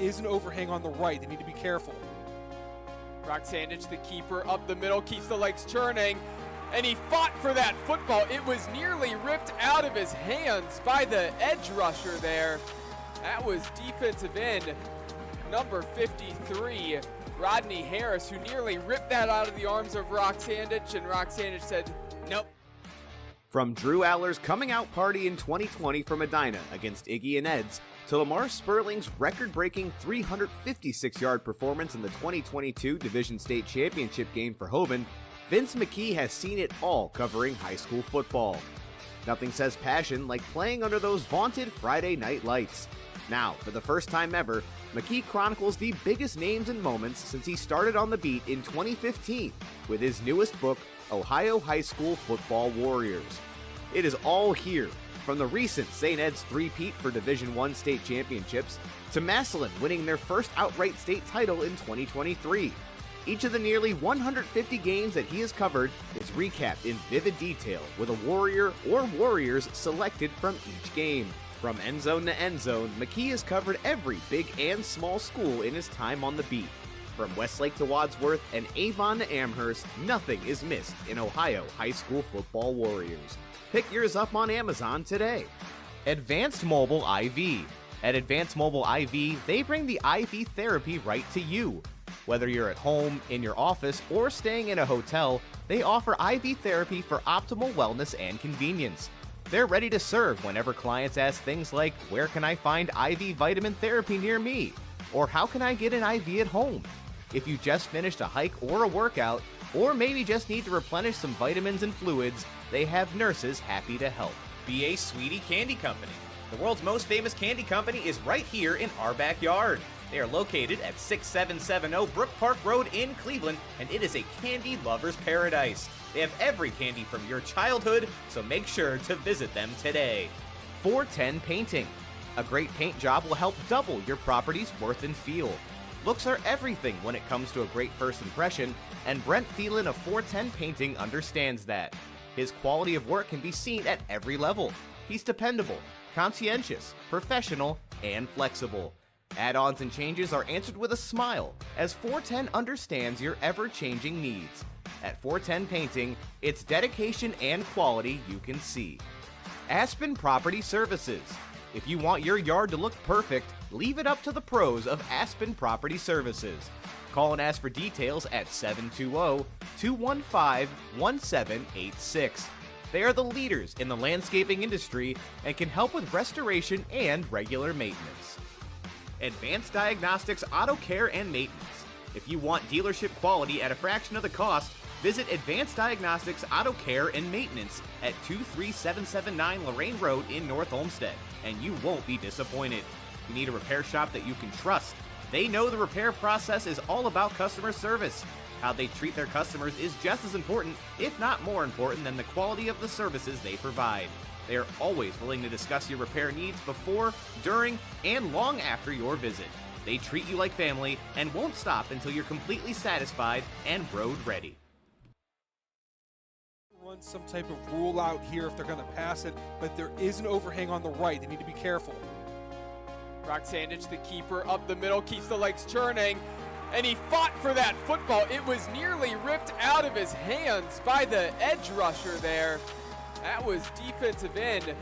is an overhang on the right. They need to be careful. Roxandich, the keeper, up the middle, keeps the legs churning, and he fought for that football. It was nearly ripped out of his hands by the edge rusher there. That was defensive end number 53, Rodney Harris, who nearly ripped that out of the arms of Roxandich, and Roxandich said, nope. From Drew Aller's coming out party in 2020 from Edina against Iggy and Eds, to Lamar Sperling's record-breaking 356-yard performance in the 2022 Division State Championship game for Hoban, Vince McKee has seen it all covering high school football. Nothing says passion like playing under those vaunted Friday night lights. Now, for the first time ever, McKee chronicles the biggest names and moments since he started on the beat in 2015 with his newest book, Ohio High School Football Warriors. It is all here, from the recent St. Ed's three-peat for Division I state championships to Massillon winning their first outright state title in 2023. Each of the nearly 150 games that he has covered is recapped in vivid detail with a warrior or warriors selected from each game. From end zone to end zone, McKee has covered every big and small school in his time on the beat. From Westlake to Wadsworth and Avon to Amherst, nothing is missed in Ohio High School Football Warriors. Pick yours up on Amazon today. Advanced Mobile IV. At Advanced Mobile IV, they bring the IV therapy right to you. Whether you're at home, in your office, or staying in a hotel, they offer IV therapy for optimal wellness and convenience. They're ready to serve whenever clients ask things like, where can I find IV vitamin therapy near me? Or how can I get an IV at home? If you just finished a hike or a workout, or maybe just need to replenish some vitamins and fluids, they have nurses happy to help. B.A. Sweetie Candy Company. The world's most famous candy company is right here in our backyard. They are located at 6770 Brook Park Road in Cleveland, and it is a candy lover's paradise. They have every candy from your childhood, so make sure to visit them today. 410 Painting. A great paint job will help double your property's worth and feel. Looks are everything when it comes to a great first impression, and Brent Thielen of 410 Painting understands that. His quality of work can be seen at every level. He's dependable, conscientious, professional, and flexible. Add-ons and changes are answered with a smile, as 410 understands your ever-changing needs. At 410 Painting, it's dedication and quality you can see. Aspen Property Services. If you want your yard to look perfect, leave it up to the pros of Aspen Property Services. Call and ask for details at 720-215-1786. They are the leaders in the landscaping industry and can help with restoration and regular maintenance. Advanced Diagnostics Auto Care and Maintenance. If you want dealership quality at a fraction of the cost, visit Advanced Diagnostics Auto Care and Maintenance at 23779 Lorraine Road in North Olmsted, and you won't be disappointed. You need a repair shop that you can trust. They know the repair process is all about customer service. How they treat their customers is just as important, if not more important, than the quality of the services they provide. They are always willing to discuss your repair needs before, during, and long after your visit. They treat you like family and won't stop until you're completely satisfied and road ready. Run some type of rule out here if they're going to pass it, but there is an overhang on the right. They need to be careful. Roxandich, the keeper, up the middle, keeps the legs churning, and he fought for that football. It was nearly ripped out of his hands by the edge rusher there. That was defensive end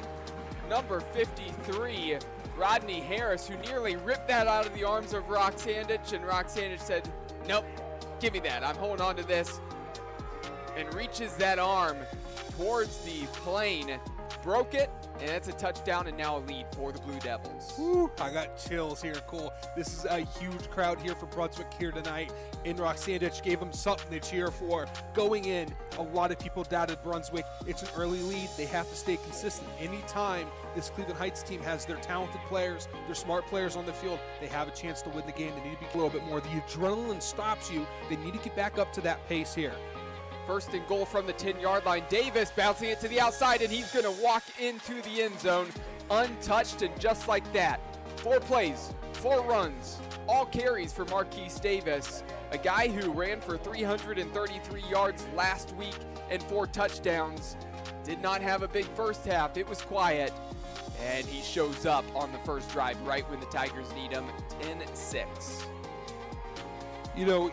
number 53, Rodney Harris, who nearly ripped that out of the arms of Roxandich, and Roxandich said, nope, give me that. I'm holding on to this. And reaches that arm towards the plane, broke it, and that's a touchdown and now a lead for the Blue Devils. Woo, I got chills here, Cole. This is a huge crowd here for Brunswick here tonight, and Roxandich gave them something to cheer for. Going in, a lot of people doubted Brunswick. It's an early lead. They have to stay consistent. Anytime this Cleveland Heights team has their talented players, their smart players on the field, they have a chance to win the game. They need to be a little bit more. The adrenaline stops you. They need to get back up to that pace here. First and goal from the 10-yard line. Davis bouncing it to the outside, and he's going to walk into the end zone untouched, and just like that, 4 plays, 4 runs, all carries for Marquise Davis, a guy who ran for 333 yards last week and 4 touchdowns. Did not have a big first half. It was quiet. And he shows up on the first drive right when the Tigers need him, 10-6. You know,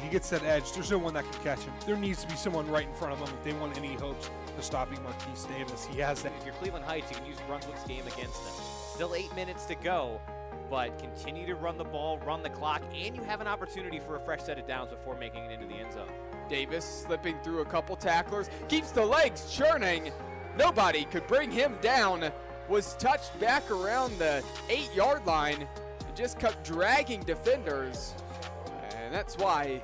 he gets that edge. There's no one that can catch him. There needs to be someone right in front of him if they want any hopes of stopping Marquise Davis. He has that. If you're Cleveland Heights, you can use Brunswick's game against them. Still 8 minutes to go, but continue to run the ball, run the clock, and you have an opportunity for a fresh set of downs before making it into the end zone. Davis slipping through a couple tacklers, keeps the legs churning. Nobody could bring him down. Was touched back around the 8-yard line and just kept dragging defenders. And that's why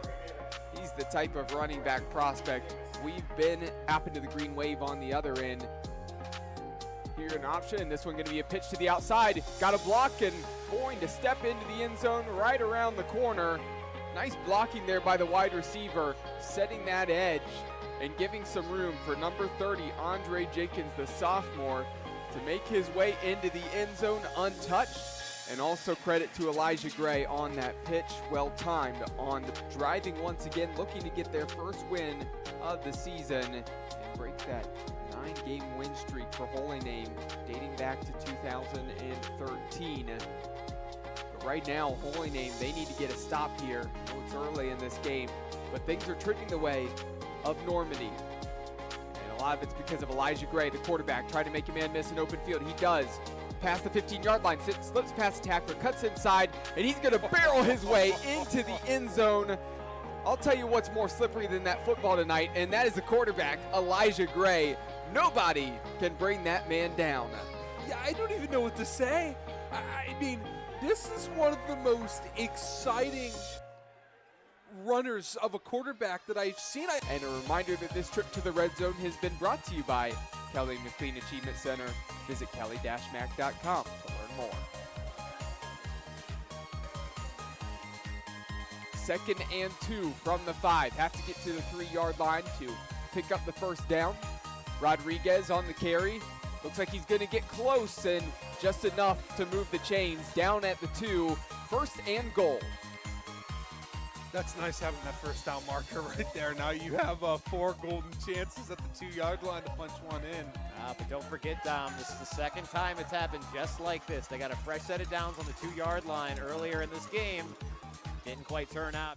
he's the type of running back prospect we've been. Happened to the green wave on the other end. Here an option. This one going to be a pitch to the outside. Got a block and going to step into the end zone right around the corner. Nice blocking there by the wide receiver, setting that edge and giving some room for number 30, Andre Jenkins, the sophomore, to make his way into the end zone untouched. And also credit to Elijah Gray on that pitch, well timed on the driving once again, looking to get their first win of the season and break that 9-game win streak for Holy Name dating back to 2013. But right now, Holy Name, they need to get a stop here. I know it's early in this game, but things are trending the way of Normandy. A lot of it's because of Elijah Gray, the quarterback, trying to make a man miss an open field. He does. Past the 15-yard line, slips past the tackler, cuts inside, and he's going to barrel his way into the end zone. I'll tell you what's more slippery than that football tonight, and that is the quarterback, Elijah Gray. Nobody can bring that man down. Yeah, I don't even know what to say. I mean, this is one of the most exciting runners of a quarterback that I've seen. And a reminder that this trip to the Red Zone has been brought to you by Kelly McLean Achievement Center. Visit kelly-mac.com to learn more. 2nd and 2 from the 5. Have to get to the 3-yard line to pick up the first down. Rodriguez on the carry. Looks like he's going to get close and just enough to move the chains down at the 2. 1st and goal. That's nice having that first down marker right there. Now you have 4 golden chances at the 2-yard line to punch one in. But don't forget, Dom, this is the second time it's happened just like this. They got a fresh set of downs on the 2-yard line earlier in this game. Didn't quite turn out.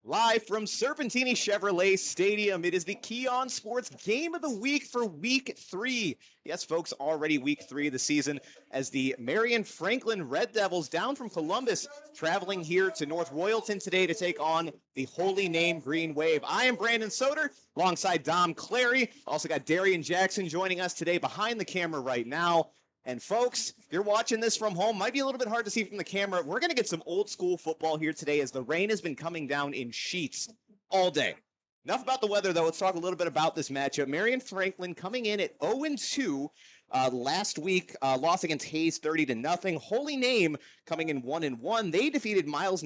Live from Serpentini Chevrolet Stadium, it is the Keon Sports Game of the Week for Week 3. Yes, folks, already Week 3 of the season as the Marion-Franklin Red Devils down from Columbus traveling here to North Royalton today to take on the Holy Name Green Wave. I am Brandon Soder alongside Dom Clary. Also got Darian Jackson joining us today behind the camera right now. And folks, if you're watching this from home, might be a little bit hard to see from the camera. We're going to get some old school football here today as the rain has been coming down in sheets all day. Enough about the weather, though. Let's talk a little bit about this matchup. Marion-Franklin coming in at 0-2 last week, lost against Hayes 30-0. Holy Name coming in 1-1. They defeated Niles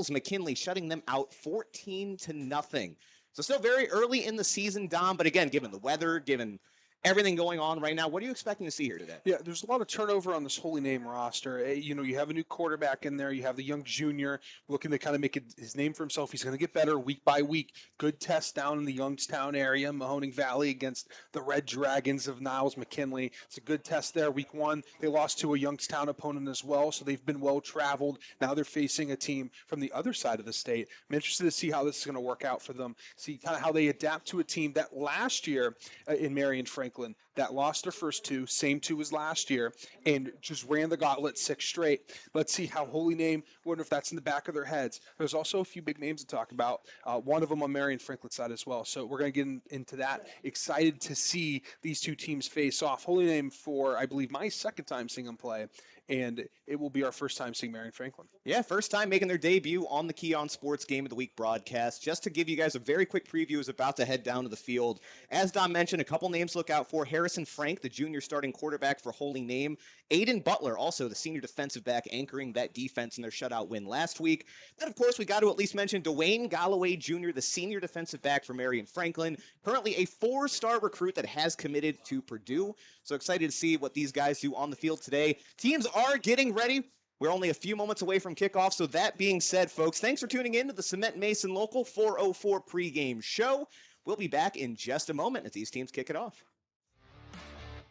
McKinley, shutting them out 14-0. So still very early in the season, Dom. But again, given the weather, given everything going on right now, what are you expecting to see here today? Yeah, there's a lot of turnover on this Holy Name roster. You know, you have a new quarterback in there. You have the young junior looking to kind of make his name for himself. He's going to get better week by week. Good test down in the Youngstown area, Mahoning Valley against the Red Dragons of Niles McKinley. It's a good test there. Week 1, they lost to a Youngstown opponent as well, so they've been well-traveled. Now they're facing a team from the other side of the state. I'm interested to see how this is going to work out for them, see kind of how they adapt to a team that last year in Marion-Franklin that lost their first 2, same 2 as last year, and just ran the gauntlet 6 straight. Let's see how Holy Name, wonder if that's in the back of their heads. There's also a few big names to talk about, one of them on Marion-Franklin's side as well. So we're going to get into that. Excited to see these two teams face off. Holy Name for, I believe, my second time seeing them play, and it will be our first time seeing Marion-Franklin. Yeah, first time making their debut on the Keon Sports Game of the Week broadcast. Just to give you guys a very quick preview, is about to head down to the field. As Dom mentioned, a couple names to look out for. Harrison Frank, the junior starting quarterback for Holy Name. Aiden Butler, also the senior defensive back, anchoring that defense in their shutout win last week. Then, of course, we got to at least mention Dwayne Galloway Jr., the senior defensive back for Marion-Franklin. Currently a 4-star recruit that has committed to Purdue. So excited to see what these guys do on the field today. Teams are getting ready. We're only a few moments away from kickoff. So that being said, folks, thanks for tuning in to the Cement Mason Local 404 pregame show. We'll be back in just a moment as these teams kick it off.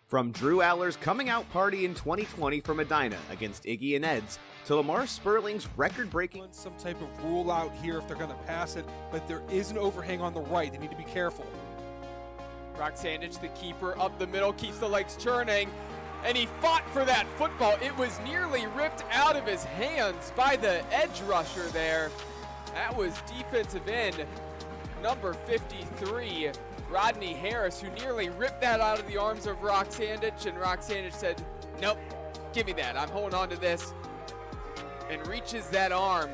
From Drew Aller's coming out party in 2020 from Medina against Iggy and Ed's, to Lamar Sperling's record-breaking... Some type of rule out here if they're going to pass it, but there is an overhang on the right. They need to be careful. Brock Sandich, the keeper, up the middle, keeps the legs churning, and he fought for that football. It was nearly ripped out of his hands by the edge rusher there. That was defensive end number 53, Rodney Harris, who nearly ripped that out of the arms of Brock Sandich, and Brock Sandich said, nope, give me that, I'm holding on to this, and reaches that arm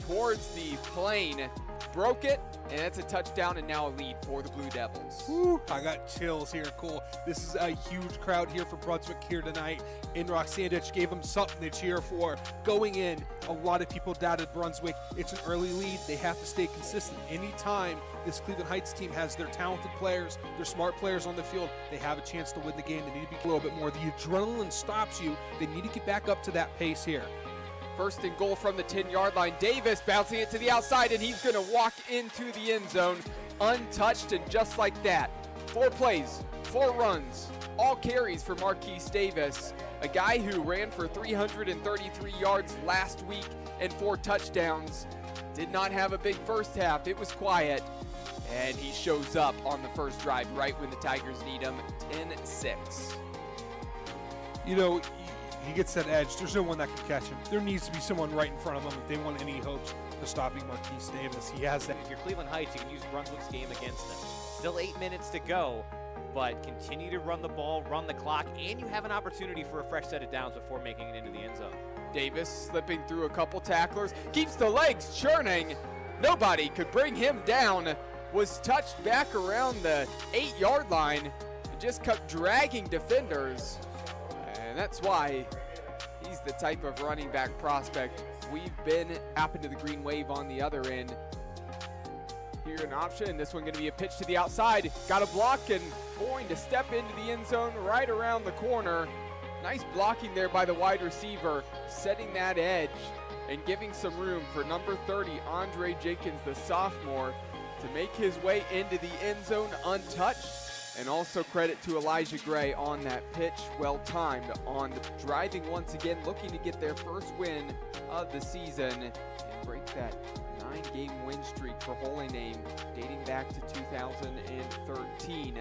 towards the plane, broke it, and that's a touchdown and now a lead for the Blue Devils. Woo, I got chills here, cool. This is a huge crowd here for Brunswick here tonight. Rock Sandich gave them something to cheer for. Going in, a lot of people doubted Brunswick. It's an early lead. They have to stay consistent. Anytime this Cleveland Heights team has their talented players, their smart players on the field, they have a chance to win the game. They need to be a little bit more. The adrenaline stops you. They need to get back up to that pace here. First and goal from the 10-yard line. Davis bouncing it to the outside, and he's going to walk into the end zone untouched, and just like that, 4 plays, 4 runs, all carries for Marquise Davis, a guy who ran for 333 yards last week and 4 touchdowns. Did not have a big first half. It was quiet, and he shows up on the first drive right when the Tigers need him, 10-6. You know, he gets that edge. There's no one that can catch him. There needs to be someone right in front of him if they want any hopes of stopping Marquise Davis. He has that. If you're Cleveland Heights, you can use Brunswick's game against them. Still 8 minutes to go, but continue to run the ball, run the clock, and you have an opportunity for a fresh set of downs before making it into the end zone. Davis slipping through a couple tacklers, keeps the legs churning. Nobody could bring him down. Was touched back around the 8-yard line and just kept dragging defenders. And that's why he's the type of running back prospect we've been. Happened to the green wave on the other end. Here an option, this one going to be a pitch to the outside. Got a block and going to step into the end zone right around the corner. Nice blocking there by the wide receiver, setting that edge and giving some room for number 30, Andre Jenkins, the sophomore, to make his way into the end zone untouched. And also credit to Elijah Gray on that pitch, well timed on driving once again, looking to get their first win of the season and break that 9-game win streak for Holy Name dating back to 2013.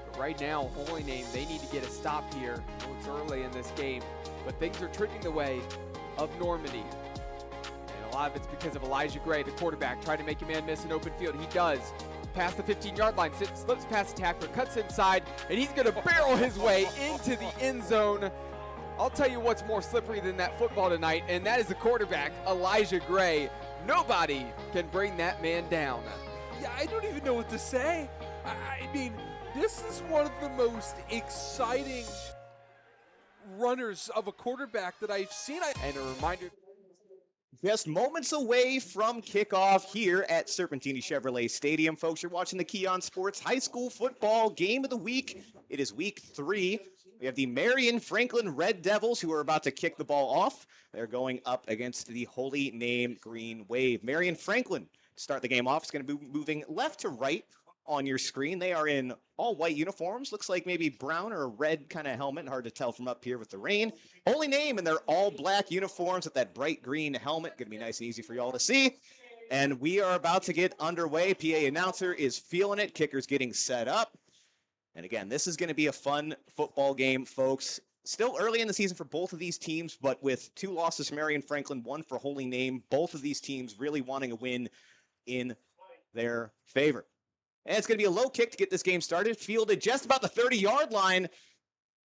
But right now, Holy Name, they need to get a stop here. I know it's early in this game, but things are trending the way of Normandy. And a lot of it's because of Elijah Gray, the quarterback, trying to make a man miss an open field. He does. Past the 15-yard line, slips past the tackler, cuts inside, and he's going to barrel his way into the end zone. I'll tell you what's more slippery than that football tonight, and that is the quarterback, Elijah Gray. Nobody can bring that man down. Yeah, I don't even know what to say. I mean, this is one of the most exciting runners of a quarterback that I've seen. And a reminder, Just moments away from kickoff here at Serpentini Chevrolet Stadium. Folks, you're watching the Keon Sports High School Football Game of the Week. It is week 3. We have the Marion-Franklin Red Devils who are about to kick the ball off. They're going up against the Holy Name Green Wave. Marion-Franklin to start the game off is going to be moving left to right on your screen. They are in all white uniforms. Looks like maybe brown or a red kind of helmet. Hard to tell from up here with the rain. Holy Name in their all black uniforms with that bright green helmet. Going to be nice and easy for y'all to see. And we are about to get underway. PA announcer is feeling it. Kicker's getting set up. And again, this is going to be a fun football game, folks. Still early in the season for both of these teams, but with 2 losses for Marion-Franklin, 1 for Holy Name, both of these teams really wanting a win in their favor. And it's going to be a low kick to get this game started. Fielded just about the 30-yard line.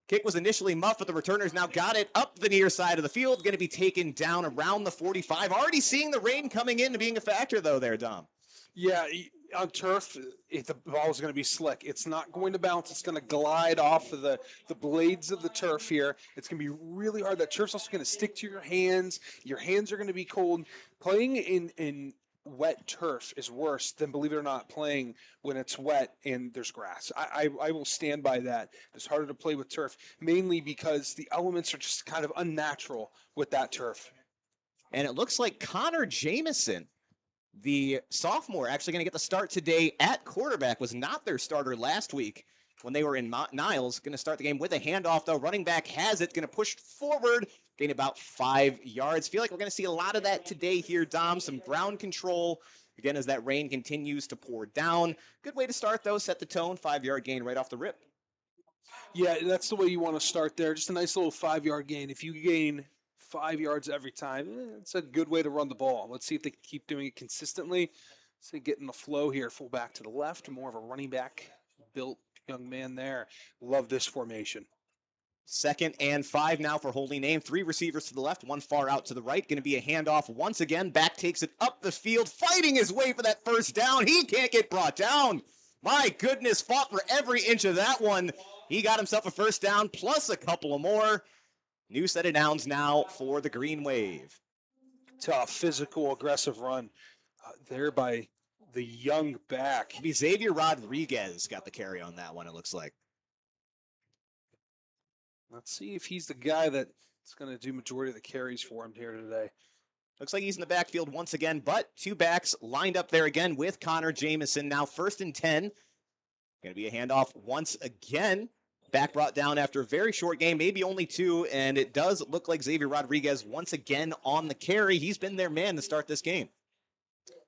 Kick was initially muffed, but the returners now got it up the near side of the field. Going to be taken down around the 45. Already seeing the rain coming in and being a factor, though, there, Dom. Yeah, on turf, the ball is going to be slick. It's not going to bounce. It's going to glide off of the blades of the turf here. It's going to be really hard. That turf's also going to stick to your hands. Your hands are going to be cold. Playing in wet turf is worse than, believe it or not, playing when it's wet and there's grass. I will stand by that. It's harder to play with turf, mainly because the elements are just kind of unnatural with that turf. And it looks like Connor Jameson, the sophomore, actually going to get the start today at quarterback, was not their starter last week when they were in Niles. Going to start the game with a handoff, though. Running back has it, going to push forward, gain about 5 yards. Feel like we're going to see a lot of that today here, Dom. Some ground control, again, as that rain continues to pour down. Good way to start, though. Set the tone. 5-yard gain right off the rip. Yeah, that's the way you want to start there. Just a nice little 5-yard gain. If you gain 5 yards every time, it's a good way to run the ball. Let's see if they can keep doing it consistently. So getting the flow here, full back to the left, more of a running back built young man there. Love this formation. 2nd and 5 now for Holy Name. 3 receivers to the left, 1 far out to the right. Going to be a handoff once again. Back takes it up the field, fighting his way for that first down. He can't get brought down. My goodness, fought for every inch of that one. He got himself a first down, plus a couple of more. New set of downs now for the Green Wave. Tough, physical, aggressive run there by the young back. Maybe Xavier Rodriguez got the carry on that one, it looks like. Let's see if he's the guy that's going to do majority of the carries for him here today. Looks like he's in the backfield once again, but 2 backs lined up there again with Connor Jamison. Now 1st and 10. Going to be a handoff once again. Back brought down after a very short game, maybe only 2, and it does look like Xavier Rodriguez once again on the carry. He's been their man to start this game.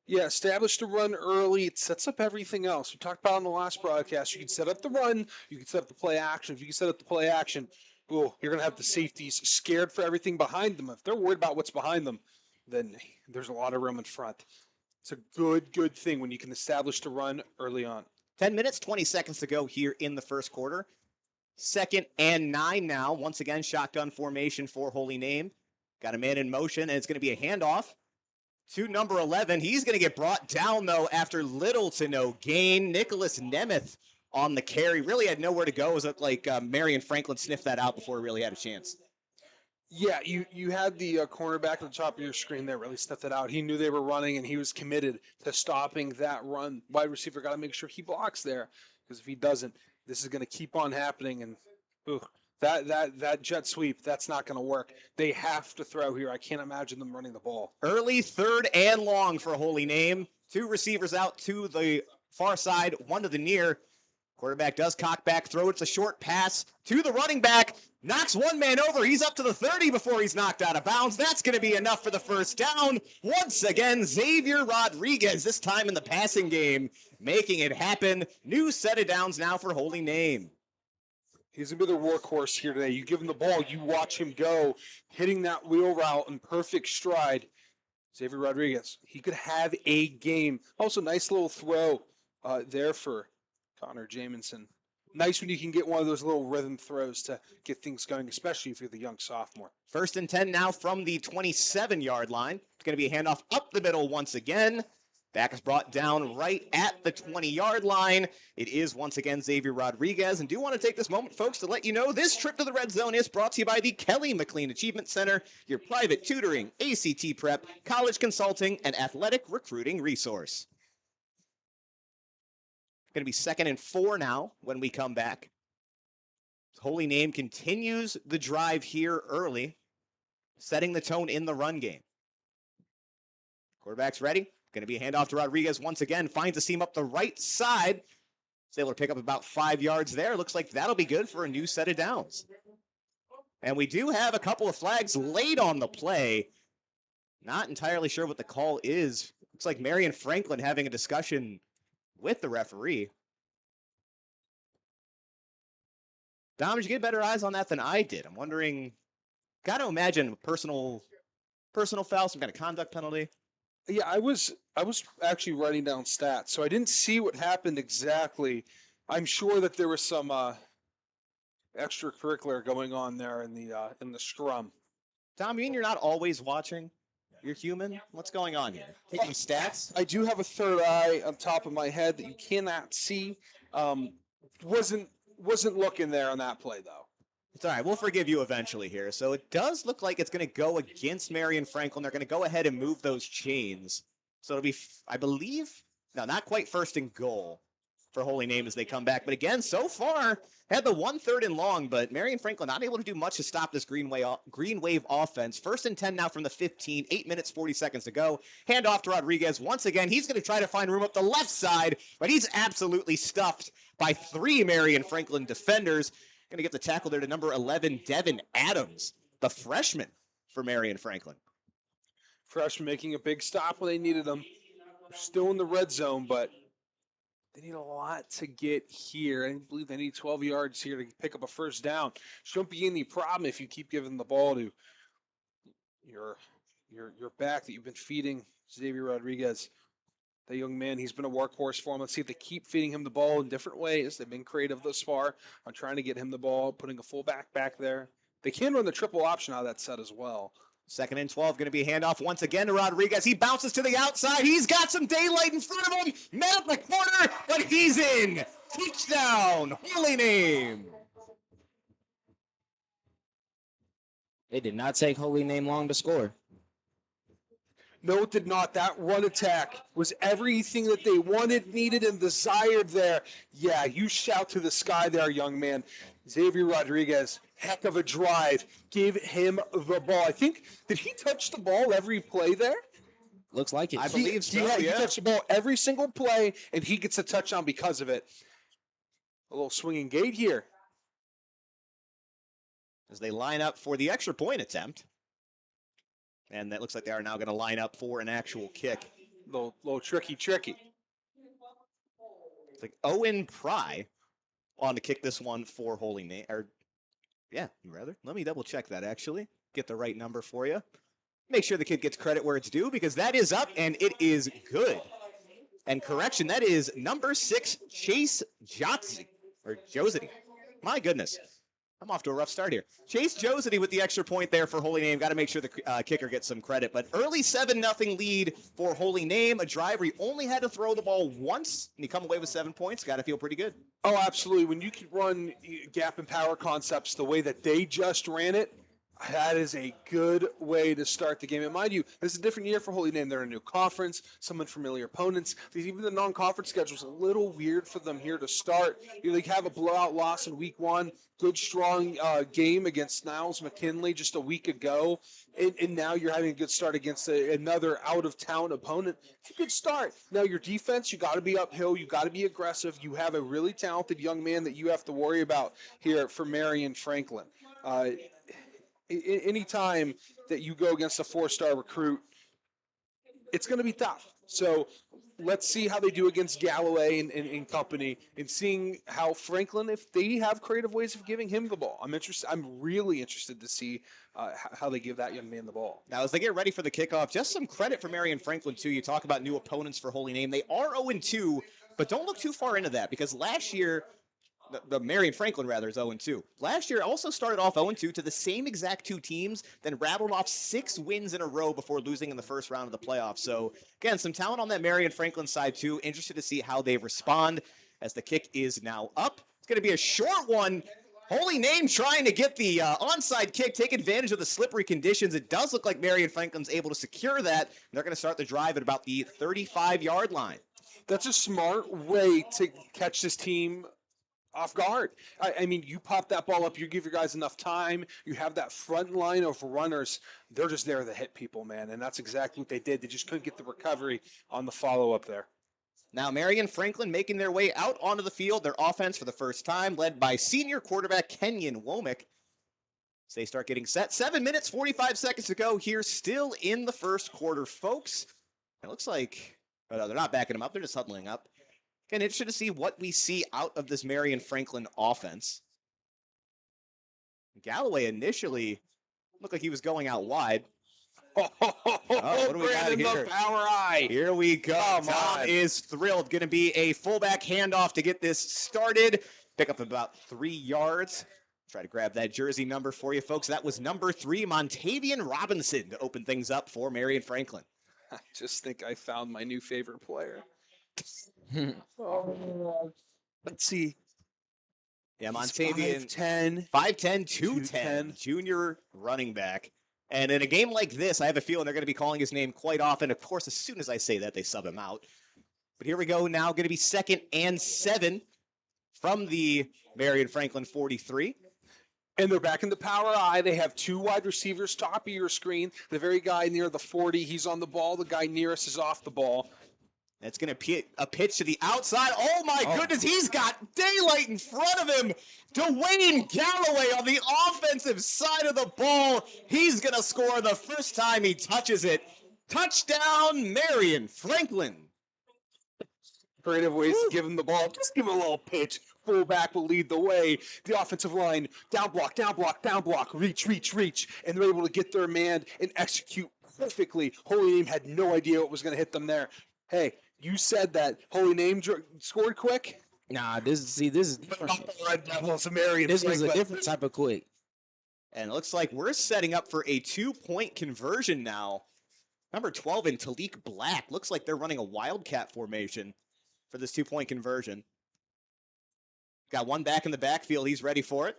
Yeah, establish the run early. It sets up everything else. We talked about on the last broadcast. You can set up the run. You can set up the play action. If you can set up the play action, you're going to have the safeties scared for everything behind them. If they're worried about what's behind them, then there's a lot of room in front. It's a good thing when you can establish the run early on. 10 minutes, 20 seconds to go here in the first quarter. 2nd and 9 now. Once again, shotgun formation for Holy Name. Got a man in motion, and it's going to be a handoff to number 11. He's going to get brought down, though, after little to no gain. Nicholas Nemeth on the carry. Really had nowhere to go. It looked like Marion-Franklin sniffed that out before he really had a chance. Yeah, you had the cornerback at the top of your screen there really sniffed it out. He knew they were running, and he was committed to stopping that run. Wide receiver got to make sure he blocks there, because if he doesn't, this is going to keep on happening. And that jet sweep, that's not going to work. They have to throw here. I can't imagine them running the ball. Early 3rd and long for Holy Name. 2 receivers out to the far side, 1 to the near. Quarterback does cock back, throw. It's a short pass to the running back. Knocks one man over. He's up to the 30 before he's knocked out of bounds. That's going to be enough for the first down. Once again, Xavier Rodriguez, this time in the passing game, making it happen. New set of downs now for Holy Name. He's going to be the workhorse here today. You give him the ball, you watch him go, hitting that wheel route in perfect stride. Xavier Rodriguez, he could have a game. Also, nice little throw there for Connor Jamison. Nice when you can get one of those little rhythm throws to get things going, especially if you're the young sophomore. 1st and 10 now from the 27-yard line. It's going to be a handoff up the middle once again. Back is brought down right at the 20-yard line. It is once again Xavier Rodriguez. And do want to take this moment, folks, to let you know this trip to the Red Zone is brought to you by the Kelly McLean Achievement Center, your private tutoring, ACT prep, college consulting, and athletic recruiting resource. Going to be 2nd and 4 now when we come back. Holy Name continues the drive here early, setting the tone in the run game. Quarterback's ready. Going to be a handoff to Rodriguez once again. Finds a seam up the right side. Is able to pick up about 5 yards there. Looks like that'll be good for a new set of downs. And we do have a couple of flags late on the play. Not entirely sure what the call is. Looks like Marion-Franklin having a discussion with the referee. Dom, did you get better eyes on that than I did? I'm wondering, got to imagine personal foul, some kind of conduct penalty. Yeah, I was actually writing down stats, so I didn't see what happened exactly. I'm sure that there was some extracurricular going on there in the scrum. Dom, you mean you're not always watching? You're human? What's going on here? Taking stats? I do have a third eye on top of my head that you cannot see. Wasn't looking there on that play, though. It's all right. We'll forgive you eventually here. So it does look like it's going to go against Marion-Franklin. They're going to go ahead and move those chains. So it'll be, I believe, no, not quite 1st and goal. for Holy Name as they come back. But again, so far, had the 1/3 and long, but Marion-Franklin not able to do much to stop this Green Wave offense. 1st and 10 now from the 15, 8 minutes, 40 seconds to go. Hand off to Rodriguez. Once again, he's going to try to find room up the left side, but he's absolutely stuffed by 3 Marion-Franklin defenders. Going to get the tackle there to number 11, Devin Adams, the freshman for Marion-Franklin. Freshman making a big stop when they needed them. They're still in the red zone, but they need a lot to get here. I believe they need 12 yards here to pick up a first down. Shouldn't be any problem if you keep giving the ball to your back that you've been feeding, Xavier Rodriguez. That young man, he's been a workhorse for him. Let's see if they keep feeding him the ball in different ways. They've been creative thus far on trying to get him the ball, putting a fullback back there. They can run the triple option out of that set as well. 2nd and 12, going to be a handoff once again to Rodriguez. He bounces to the outside. He's got some daylight in front of him. Met at the corner, but he's in. Touchdown, Holy Name. It did not take Holy Name long to score. No, it did not. That run attack was everything that they wanted, needed, and desired there. Yeah, you shout to the sky there, young man. Xavier Rodriguez, heck of a drive. Give him the ball. I think, did he touch the ball every play there? Looks like it. I believe so, He touched the ball every single play, and he gets a touchdown because of it. A little swinging gate here. As they line up for the extra point attempt. And that looks like they are now going to line up for an actual kick. Little tricky. It's like Owen Pry on to kick this one for Holy Name. Let me double check that actually. Get the right number for you. Make sure the kid gets credit where it's due because that is up and it is good. And correction, that is number 6, Chase Josity. My goodness. I'm off to a rough start here. Chase Josity with the extra point there for Holy Name. Got to make sure the kicker gets some credit. But early 7-0 lead for Holy Name. A drive where he only had to throw the ball once, and he come away with 7 points. Got to feel pretty good. Oh, absolutely. When you can run gap and power concepts the way that they just ran it, that is a good way to start the game. And mind you, this is a different year for Holy Name. They're in a new conference, some unfamiliar opponents. Even the non-conference schedule is a little weird for them here to start. They have a blowout loss in week 1, good, strong game against Niles McKinley just a week ago. And now you're having a good start against another out-of-town opponent. It's a good start. Now, your defense, you got to be uphill. You got to be aggressive. You have a really talented young man that you have to worry about here for Marion-Franklin. Anytime that you go against a 4-star recruit, it's going to be tough. So let's see how they do against Galloway and company, and seeing how Franklin, if they have creative ways of giving him the ball. I'm really interested to see how they give that young man the ball. Now, as they get ready for the kickoff, just some credit for Marion-Franklin, too. You talk about new opponents for Holy Name. They are 0-2, but don't look too far into that because last year, the Marion-Franklin, rather, is 0-2. Last year also started off 0-2 to the same exact 2 teams, then rattled off 6 wins in a row before losing in the first round of the playoffs. So, again, some talent on that Marion-Franklin side, too. Interested to see how they respond as the kick is now up. It's going to be a short one. Holy Name trying to get the onside kick, take advantage of the slippery conditions. It does look like Marion-Franklin's able to secure that. They're going to start the drive at about the 35-yard line. That's a smart way to catch this team off guard. I mean, you pop that ball up, you give your guys enough time, you have that front line of runners, they're just there to hit people, man, and that's exactly what they did. They just couldn't get the recovery on the follow-up there. Now, Marion-Franklin making their way out onto the field, their offense for the first time, led by senior quarterback Kenyon Womack. As they start getting set, 7 minutes, 45 seconds to go here, still in the first quarter, folks. It looks like, they're not backing them up, they're just huddling up. Again, interested to see what we see out of this Marion-Franklin offense. Galloway initially looked like he was going out wide. What do we got here? The power eye. Here we go. Come Tom on. is thrilled. Going to be a fullback handoff to get this started. Pick up about 3 yards. Try to grab that jersey number for you, folks. That was number 3, Montavian Robinson, to open things up for Marion-Franklin. I just think I found my new favorite player. Let's see. Yeah, Montavian. 5'10", 5'10", 210, junior running back. And in a game like this, I have a feeling they're going to be calling his name quite often. Of course, as soon as I say that, they sub him out. But here we go now, going to be 2nd and 7 from the Marion-Franklin 43. And they're back in the power I. They have 2 wide receivers top of your screen. The very guy near the 40, he's on the ball. The guy nearest is off the ball. That's going to be a pitch to the outside. Oh, my goodness. He's got daylight in front of him. Dwayne Galloway on the offensive side of the ball. He's going to score the first time he touches it. Touchdown, Marion-Franklin. Creative ways to give him the ball. Just give him a little pitch. Fullback will lead the way. The offensive line, down block, down block, down block, reach. And they're able to get their man and execute perfectly. Holy Name had no idea what was going to hit them there. Hey, you said that Holy Name scored quick? Nah, this is different. Red Devils, Marion. This was a different type of quick. And it looks like we're setting up for a 2-point conversion now. Number 12 in Talik Black. Looks like they're running a Wildcat formation for this 2-point conversion. Got one back in the backfield. He's ready for it.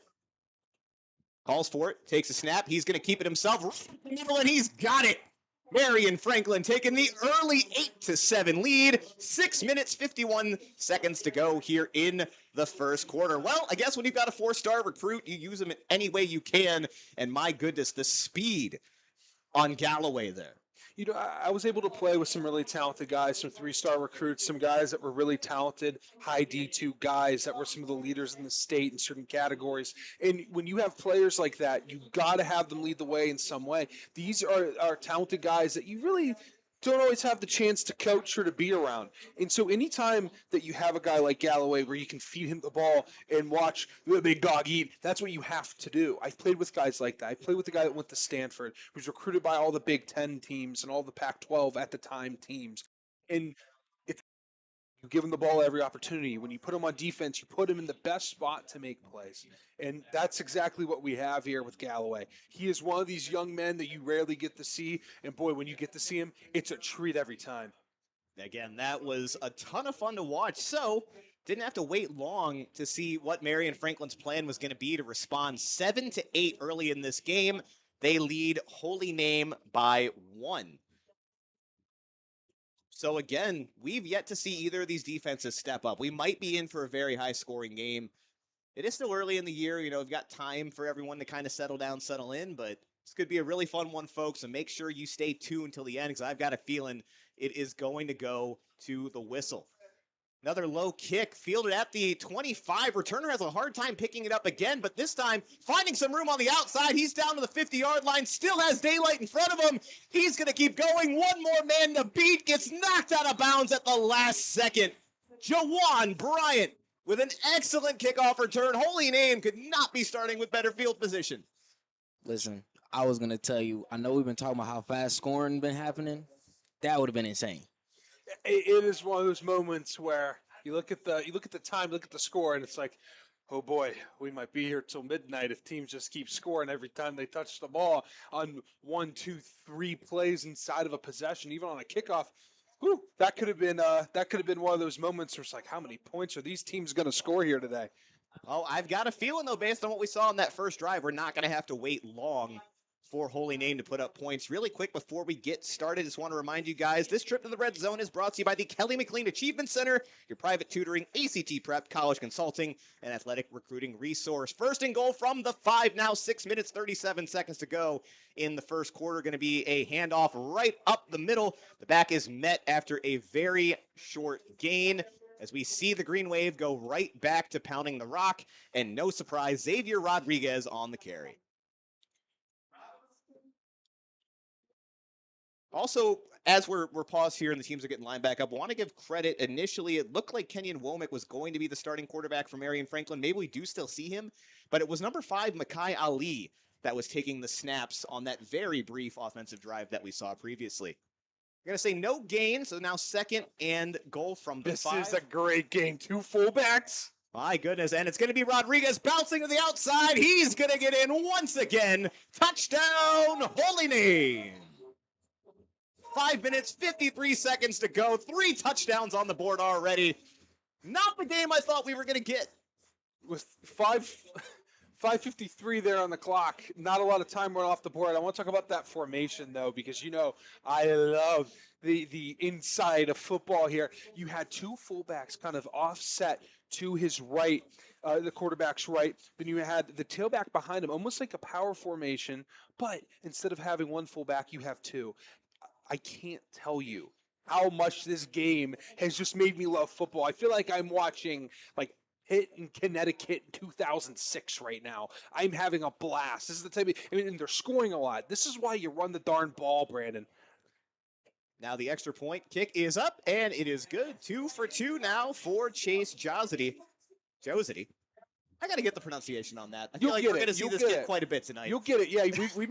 Calls for it. Takes a snap. He's going to keep it himself. Right in the middle, and he's got it. Marion-Franklin taking the early 8-7 lead. 6 minutes, 51 seconds to go here in the first quarter. Well, I guess when you've got a 4-star recruit, you use him in any way you can. And my goodness, the speed on Galloway there. You know, I was able to play with some really talented guys, some 3-star recruits, some guys that were really talented, high D2 guys that were some of the leaders in the state in certain categories. And when you have players like that, you got to have them lead the way in some way. These are talented guys that you really don't always have the chance to coach or to be around. And so anytime that you have a guy like Galloway where you can feed him the ball and watch the big dog eat, that's what you have to do. I played with guys like that. I played with the guy that went to Stanford, who was recruited by all the Big Ten teams and all the Pac-12 at the time teams. And you give him the ball every opportunity. When you put him on defense, you put him in the best spot to make plays. And that's exactly what we have here with Galloway. He is one of these young men that you rarely get to see. And boy, when you get to see him, it's a treat every time. Again, that was a ton of fun to watch. So, didn't have to wait long to see what Marion-Franklin's plan was going to be to respond 7-8 early in this game. They lead Holy Name by 1. So again, we've yet to see either of these defenses step up. We might be in for a very high-scoring game. It is still early in the year. You know, we've got time for everyone to kind of settle down, settle in, but this could be a really fun one, folks, and make sure you stay tuned until the end because I've got a feeling it is going to go to the whistle. Another low kick fielded at the 25. Returner has a hard time picking it up again, but this time finding some room on the outside. He's down to the 50-yard line, still has daylight in front of him. He's going to keep going. One more man to beat, gets knocked out of bounds at the last second. Jawan Bryant with an excellent kickoff return. Holy Name could not be starting with better field position. Listen, I was going to tell you, I know we've been talking about how fast scoring been happening. That would have been insane. It is one of those moments where you look at the time, look at the score, and it's like, oh boy, we might be here till midnight if teams just keep scoring every time they touch the ball on 1, 2, 3 plays inside of a possession, even on a kickoff. Whew, that could have been one of those moments where it's like, how many points are these teams going to score here today? Oh, I've got a feeling though, based on what we saw on that first drive, we're not going to have to wait long for Holy Name to put up points. Really quick before we get started, just want to remind you guys, this trip to the Red Zone is brought to you by the Kelly McLean Achievement Center, your private tutoring, ACT prep, college consulting, and athletic recruiting resource. First and goal from the 5 now, 6 minutes, 37 seconds to go in the first quarter. Going to be a handoff right up the middle. The back is met after a very short gain, as we see the green wave go right back to pounding the rock, and no surprise, Xavier Rodriguez on the carry. Also, as we're paused here and the teams are getting lined back up, I want to give credit. Initially, it looked like Kenyon Womack was going to be the starting quarterback for Marion-Franklin. Maybe we do still see him, but it was number 5, Makai Ali, that was taking the snaps on that very brief offensive drive that we saw previously. We're going to say no gain, so now 2nd and goal from the 5. This is a great game. 2 fullbacks. My goodness, and it's going to be Rodriguez bouncing to the outside. He's going to get in once again. Touchdown, Holy Name. 5 minutes, 53 seconds to go. 3 touchdowns on the board already. Not the game I thought we were going to get. With 5:53 there on the clock. Not a lot of time went off the board. I want to talk about that formation, though, because, I love the inside of football here. You had two fullbacks kind of offset to his right, the quarterback's right. Then you had the tailback behind him, almost like a power formation, but instead of having one fullback, you have two. I can't tell you how much this game has just made me love football. I feel like I'm watching, Pitt in Connecticut in 2006 right now. I'm having a blast. This is the type of, and they're scoring a lot. This is why you run the darn ball, Brandon. Now the extra point kick is up, and it is good. 2 for 2 now for Chase Josity. I got to get the pronunciation on that. I feel like we're going to see this kick quite a bit tonight. You'll get it. Yeah, we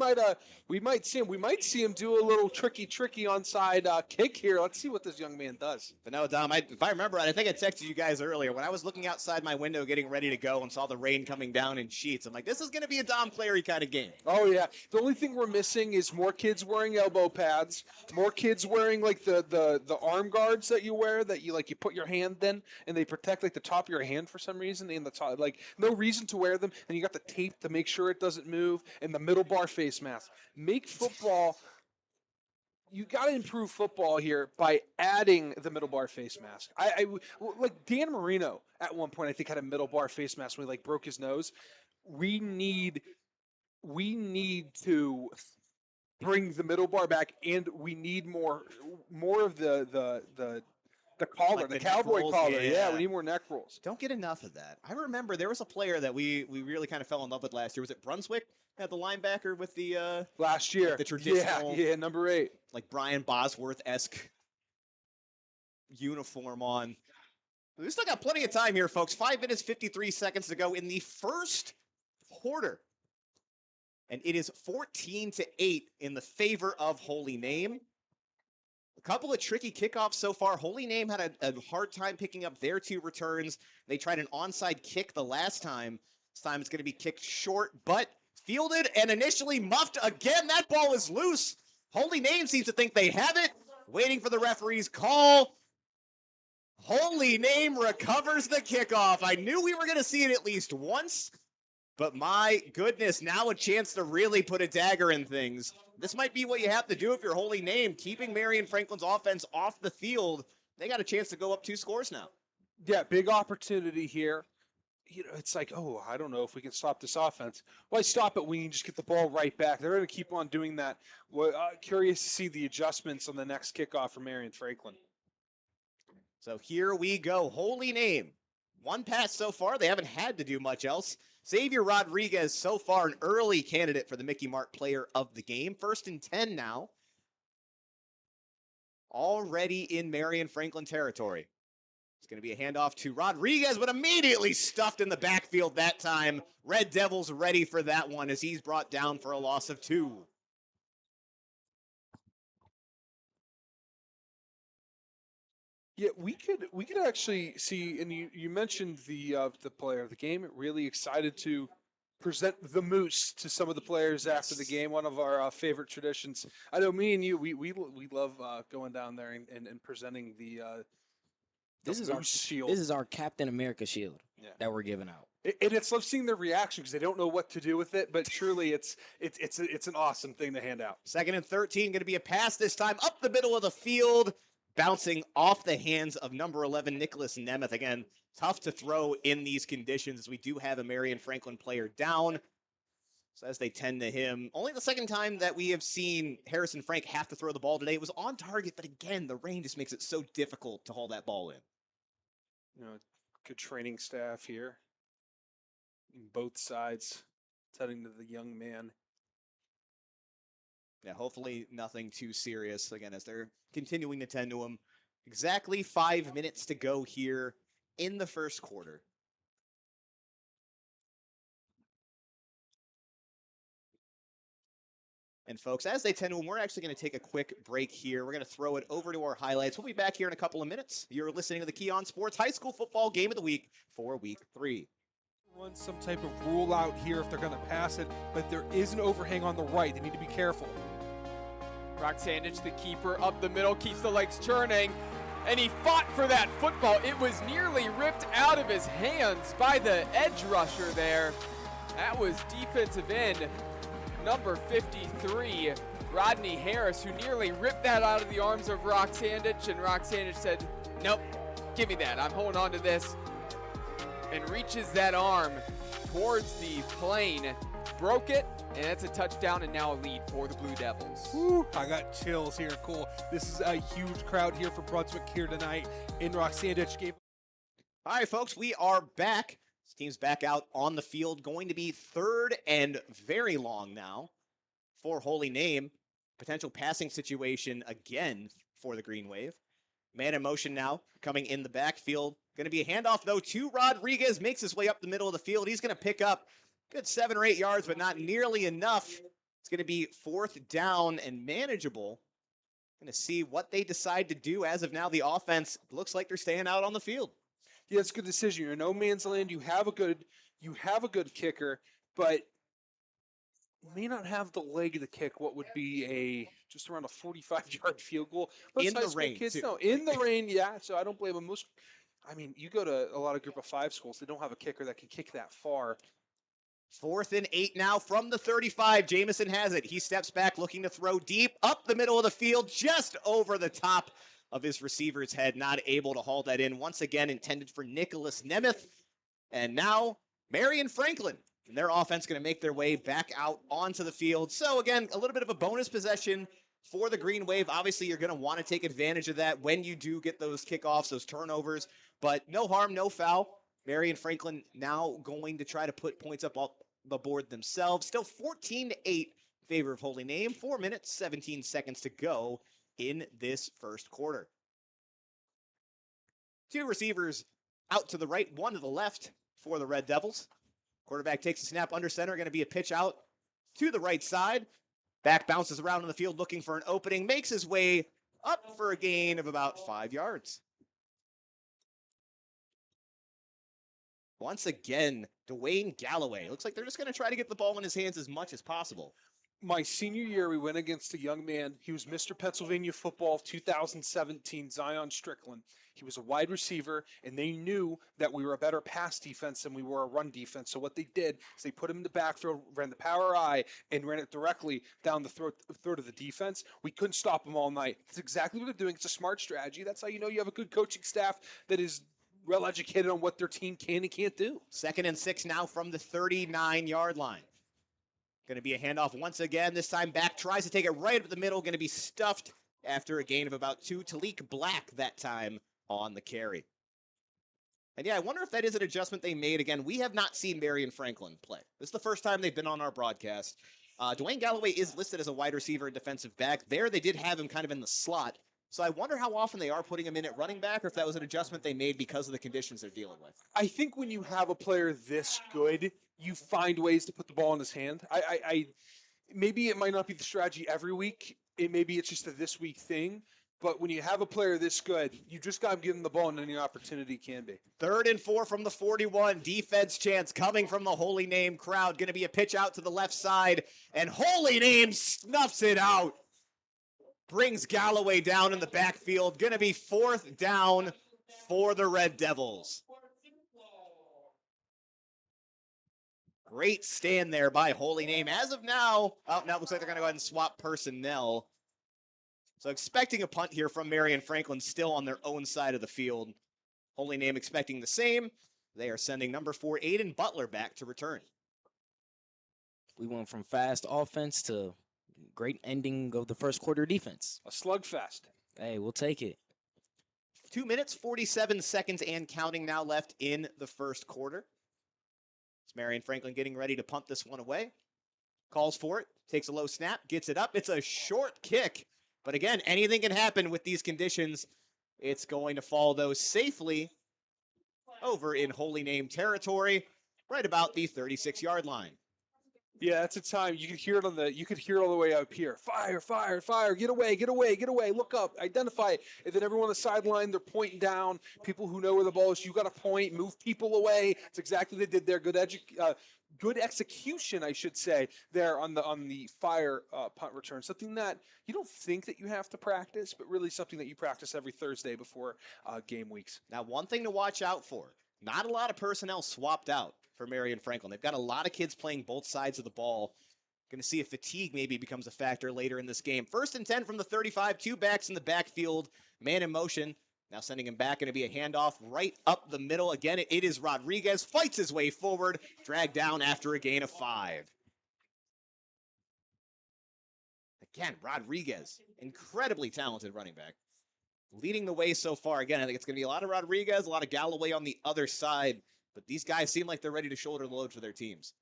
might see him. We might see him do a little tricky onside kick here. Let's see what this young man does. But no, Dom, if I remember right, I think I texted you guys earlier when I was looking outside my window getting ready to go and saw the rain coming down in sheets. I'm like, this is going to be a Dom Clary kind of game. Oh yeah. The only thing we're missing is more kids wearing elbow pads, more kids wearing the arm guards that you wear that you put your hand in and they protect the top of your hand for some reason and the top no reason to wear them, and you got the tape to make sure it doesn't move, and the middle bar face mask. Make football. You got to improve football here by adding the middle bar face mask. I like Dan Marino at one point. I think had a middle bar face mask when he broke his nose. We need to bring the middle bar back, and we need more of the collar, the cowboy collar. Yeah, we need more neck rolls. Don't get enough of that. I remember there was a player that we really kind of fell in love with last year. Was it Brunswick? Had the linebacker with the last year, the traditional, number 8, like Brian Bosworth-esque uniform on. We still got plenty of time here, folks. 5 minutes 53 seconds to go in the first quarter, and it is 14-8 in the favor of Holy Name. A couple of tricky kickoffs so far. Holy Name had a hard time picking up their 2 returns. They tried an onside kick the last time. This time it's going to be kicked short, but fielded and initially muffed again. That ball is loose. Holy Name seems to think they have it. Waiting for the referee's call. Holy Name recovers the kickoff. I knew we were going to see it at least once, but my goodness, now a chance to really put a dagger in things. This might be what you have to do if you're Holy Name, keeping Marion-Franklin's offense off the field. They got a chance to go up 2 scores now. Yeah, big opportunity here. It's I don't know if we can stop this offense. Why stop it when you can just get the ball right back? They're going to keep on doing that. Well, curious to see the adjustments on the next kickoff for Marion-Franklin. So here we go. Holy Name. 1 pass so far. They haven't had to do much else. Xavier Rodriguez, so far an early candidate for the Mickey Mark Player of the Game. 1st and 10 now. Already in Marion-Franklin territory. It's going to be a handoff to Rodriguez, but immediately stuffed in the backfield that time. Red Devils ready for that one as he's brought down for a loss of 2. Yeah, we could actually see, and you mentioned the player of the game. Really excited to present the moose to some of the players after the game. One of our favorite traditions. I know me and you, we love going down there and presenting the moose shield. This is our Captain America shield that we're giving out. And it's love seeing their reaction because they don't know what to do with it. But surely it's an awesome thing to hand out. 2nd and 13, going to be a pass this time up the middle of the field. Bouncing off the hands of number 11, Nicholas Nemeth. Again, tough to throw in these conditions. We do have a Marion-Franklin player down. So as they tend to him, only the 2nd time that we have seen Harrison Frank have to throw the ball today. It was on target, but again, the rain just makes it so difficult to haul that ball in. Good training staff here. Both sides tending to the young man. Yeah, hopefully nothing too serious, again, as they're continuing to tend to him. Exactly 5 minutes to go here in the first quarter. And folks, as they tend to him, we're actually going to take a quick break here. We're going to throw it over to our highlights. We'll be back here in a couple of minutes. You're listening to the Key on Sports High School Football Game of the Week for Week 3. Run some type of rule out here if they're going to pass it, but there is an overhang on the right. They need to be careful. Brock Sandich, the keeper, up the middle, keeps the legs churning, and he fought for that football. It was nearly ripped out of his hands by the edge rusher there. That was defensive end number 53, Rodney Harris, who nearly ripped that out of the arms of Roxandich, and Roxandich said, nope, give me that. I'm holding on to this, and reaches that arm towards the plane, broke it, and that's a touchdown and now a lead for the Blue Devils. Woo, I got chills here. Cool. This is a huge crowd here for Brunswick here tonight. In Roxandich gave. All right, folks, we are back. This team's back out on the field. Going to be third and very long now for Holy Name. Potential passing situation again for the Green Wave. Man in motion now, coming in the backfield. Going to be a handoff, though, to Rodriguez. Makes his way up the middle of the field. He's going to pick up good 7 or 8 yards, but not nearly enough. It's going to be fourth down and manageable. Going to see what they decide to do. As of now, the offense looks like they're staying out on the field. Yeah, it's a good decision. You're in no man's land. You have a good kicker, but you may not have the leg to kick what would be just around a 45-yard field goal. In the rain, kids, too. no, in the rain, yeah. So I don't blame them. You go to a lot of Group of 5 schools, they don't have a kicker that can kick that far. 4th and 8 now from the 35. Jamison has it. He steps back looking to throw deep up the middle of the field, just over the top of his receiver's head. Not able to haul that in. Once again intended for Nicholas Nemeth. And now Marion-Franklin and their offense going to make their way back out onto the field. So again, a little bit of a bonus possession for the Green Wave. Obviously, you're going to want to take advantage of that when you do get those kickoffs, those turnovers. But no harm, no foul. Marion-Franklin now going to try to put points up the board themselves. Still 14-8 in favor of Holy Name. 4 minutes, 17 seconds to go in this first quarter. 2 receivers out to the right, 1 to the left for the Red Devils. Quarterback takes a snap under center, going to be a pitch out to the right side. Back bounces around in the field looking for an opening, makes his way up for a gain of about 5 yards. Once again, Dwayne Galloway. Looks like they're just going to try to get the ball in his hands as much as possible. My senior year, we went against a young man. He was Mr. Pennsylvania football of 2017, Zion Strickland. He was a wide receiver, and they knew that we were a better pass defense than we were a run defense. So what they did is they put him in the backfield, ran the power I, and ran it directly down the throat of the defense. We couldn't stop him all night. That's exactly what they're doing. It's a smart strategy. That's how you know you have a good coaching staff that is well educated on what their team can and can't do. 2nd and 6 now from the 39-yard line. Going to be a handoff once again. This time back tries to take it right up the middle. Going to be stuffed after a gain of about 2. Talik Black that time on the carry. And yeah, I wonder if that is an adjustment they made. Again, we have not seen Marion-Franklin play. This is the first time they've been on our broadcast. Dwayne Galloway is listed as a wide receiver and defensive back. There they did have him kind of in the slot. So I wonder how often they are putting him in at running back, or if that was an adjustment they made because of the conditions they're dealing with. I think when you have a player this good, you find ways to put the ball in his hand. Maybe it might not be the strategy every week. Maybe it's just a this week thing. But when you have a player this good, you just got to give him the ball and any opportunity can be. 3rd and 4 from the 41. Defense chance coming from the Holy Name crowd. Going to be a pitch out to the left side, and Holy Name snuffs it out. Brings Galloway down in the backfield. Going to be 4th down for the Red Devils. Great stand there by Holy Name. As of now, now it looks like they're going to go ahead and swap personnel. So expecting a punt here from Marion-Franklin, still on their own side of the field. Holy Name expecting the same. They are sending number 4, Aiden Butler, back to return. We went from fast offense to great ending of the first quarter defense. A slugfest. Hey, we'll take it. 2 minutes, 47 seconds and counting now left in the first quarter. It's Marion-Franklin getting ready to punt this one away. Calls for it, takes a low snap, gets it up. It's a short kick. But again, anything can happen with these conditions. It's going to fall, though, safely over in Holy Name territory, right about the 36-yard line. Yeah, that's a time you could hear it all the way up here. Fire, fire, fire, get away, get away, get away, look up, identify it. And then everyone on the sideline, they're pointing down. People who know where the ball is, you got to point, move people away. It's exactly what they did there. Good execution, I should say, there on the fire punt return. Something that you don't think that you have to practice, but really something that you practice every Thursday before game weeks. Now, one thing to watch out for. Not a lot of personnel swapped out for Marion-Franklin. They've got a lot of kids playing both sides of the ball. Going to see if fatigue maybe becomes a factor later in this game. 1st and 10 from the 35, 2 backs in the backfield, man in motion. Now sending him back, going to be a handoff right up the middle. Again, it is Rodriguez, fights his way forward, dragged down after a gain of 5. Again, Rodriguez, incredibly talented running back. Leading the way so far. Again, I think it's going to be a lot of Rodriguez, a lot of Galloway on the other side. But these guys seem like they're ready to shoulder the load for their teams.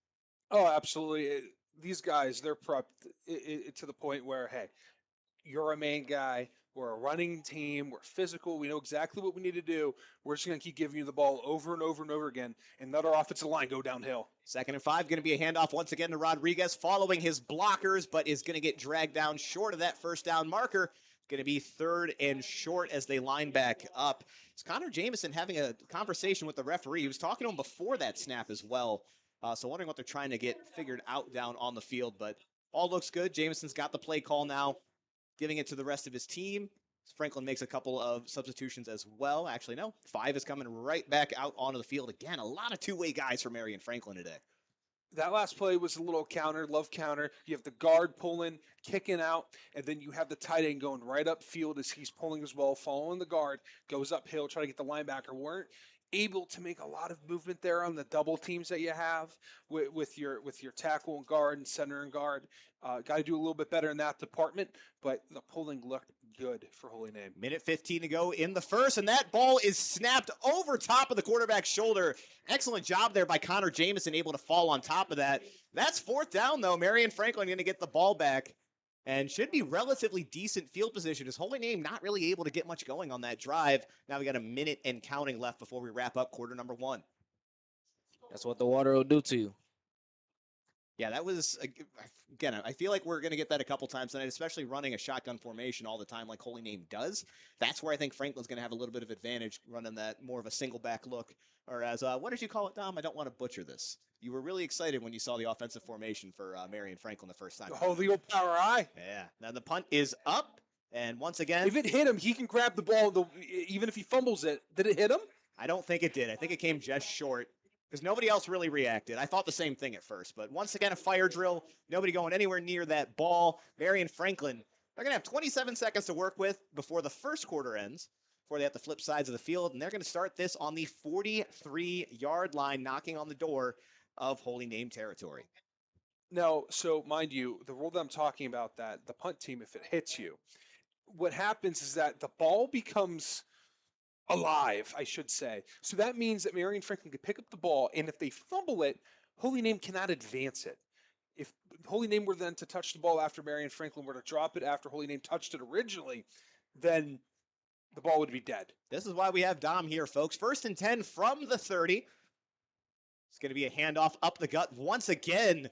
Oh, absolutely. These guys, they're prepped to the point where, hey, you're a main guy. We're a running team. We're physical. We know exactly what we need to do. We're just going to keep giving you the ball over and over and over again and let our offensive line go downhill. 2nd and 5, going to be a handoff once again to Rodriguez, following his blockers, but is going to get dragged down short of that first down marker. Going to be 3rd and short as they line back up. It's Connor Jameson having a conversation with the referee. He was talking to him before that snap as well. So wondering what they're trying to get figured out down on the field, but all looks good. Jameson's got the play call now, giving it to the rest of his team. Franklin makes a couple of substitutions as well. Actually, no, 5 is coming right back out onto the field. Again, a lot of two-way guys for Marion-Franklin today. That last play was a little counter, love counter. You have the guard pulling, kicking out, and then you have the tight end going right upfield as he's pulling as well, following the guard, goes uphill, trying to get the linebacker. Weren't able to make a lot of movement there on the double teams that you have with your tackle and guard and center and guard. Got to do a little bit better in that department, but the pulling looked good for Holy Name. Minute 15 to go in the first, and that ball is snapped over top of the quarterback's shoulder. Excellent job there by Connor Jameson, able to fall on top of that. That's 4th down, though. Marion-Franklin going to get the ball back and should be relatively decent field position. As Holy Name not really able to get much going on that drive. Now we got a minute and counting left before we wrap up quarter number 1. That's what the water will do to you. Yeah, that was, again, I feel like we're going to get that a couple times tonight, especially running a shotgun formation all the time like Holy Name does. That's where I think Franklin's going to have a little bit of advantage running that more of a single back look. Or as, what did you call it, Dom? I don't want to butcher this. You were really excited when you saw the offensive formation for Marion-Franklin the first time. Oh, the old power eye. Yeah. Now the punt is up, and once again, If it hit him, he can grab the ball, even if he fumbles it. Did it hit him? I don't think it did. I think it came just short because nobody else really reacted. I thought the same thing at first, but once again, a fire drill. Nobody going anywhere near that ball. Marion-Franklin, they're going to have 27 seconds to work with before the first quarter ends, before they have to flip sides of the field, and they're going to start this on the 43-yard line, knocking on the door of Holy Name territory. Now, so mind you, the rule that I'm talking about, that the punt team, if it hits you, what happens is that the ball becomes alive, I should say. So that means that Marion-Franklin can pick up the ball, and if they fumble it, Holy Name cannot advance it. If Holy Name were then to touch the ball after Marion-Franklin were to drop it after Holy Name touched it originally, then the ball would be dead. This is why we have Dom here, folks. 1st and 10 from the 30. It's going to be a handoff up the gut once again.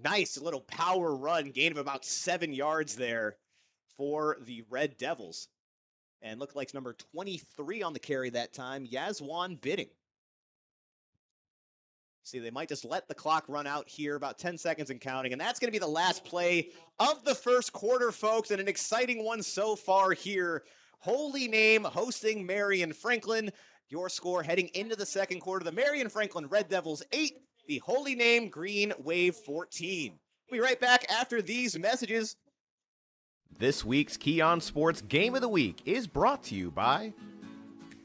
Nice little power run, gain of about 7 yards there for the Red Devils. And looked like number 23 on the carry that time, Yazwan Bidding. See, they might just let the clock run out here, about 10 seconds and counting. And that's going to be the last play of the first quarter, folks, and an exciting one so far here. Holy Name hosting Marion-Franklin. Your score heading into the second quarter, the Marion-Franklin Red Devils 8, the Holy Name Green Wave 14. We'll be right back after these messages. This week's Key on Sports Game of the Week is brought to you by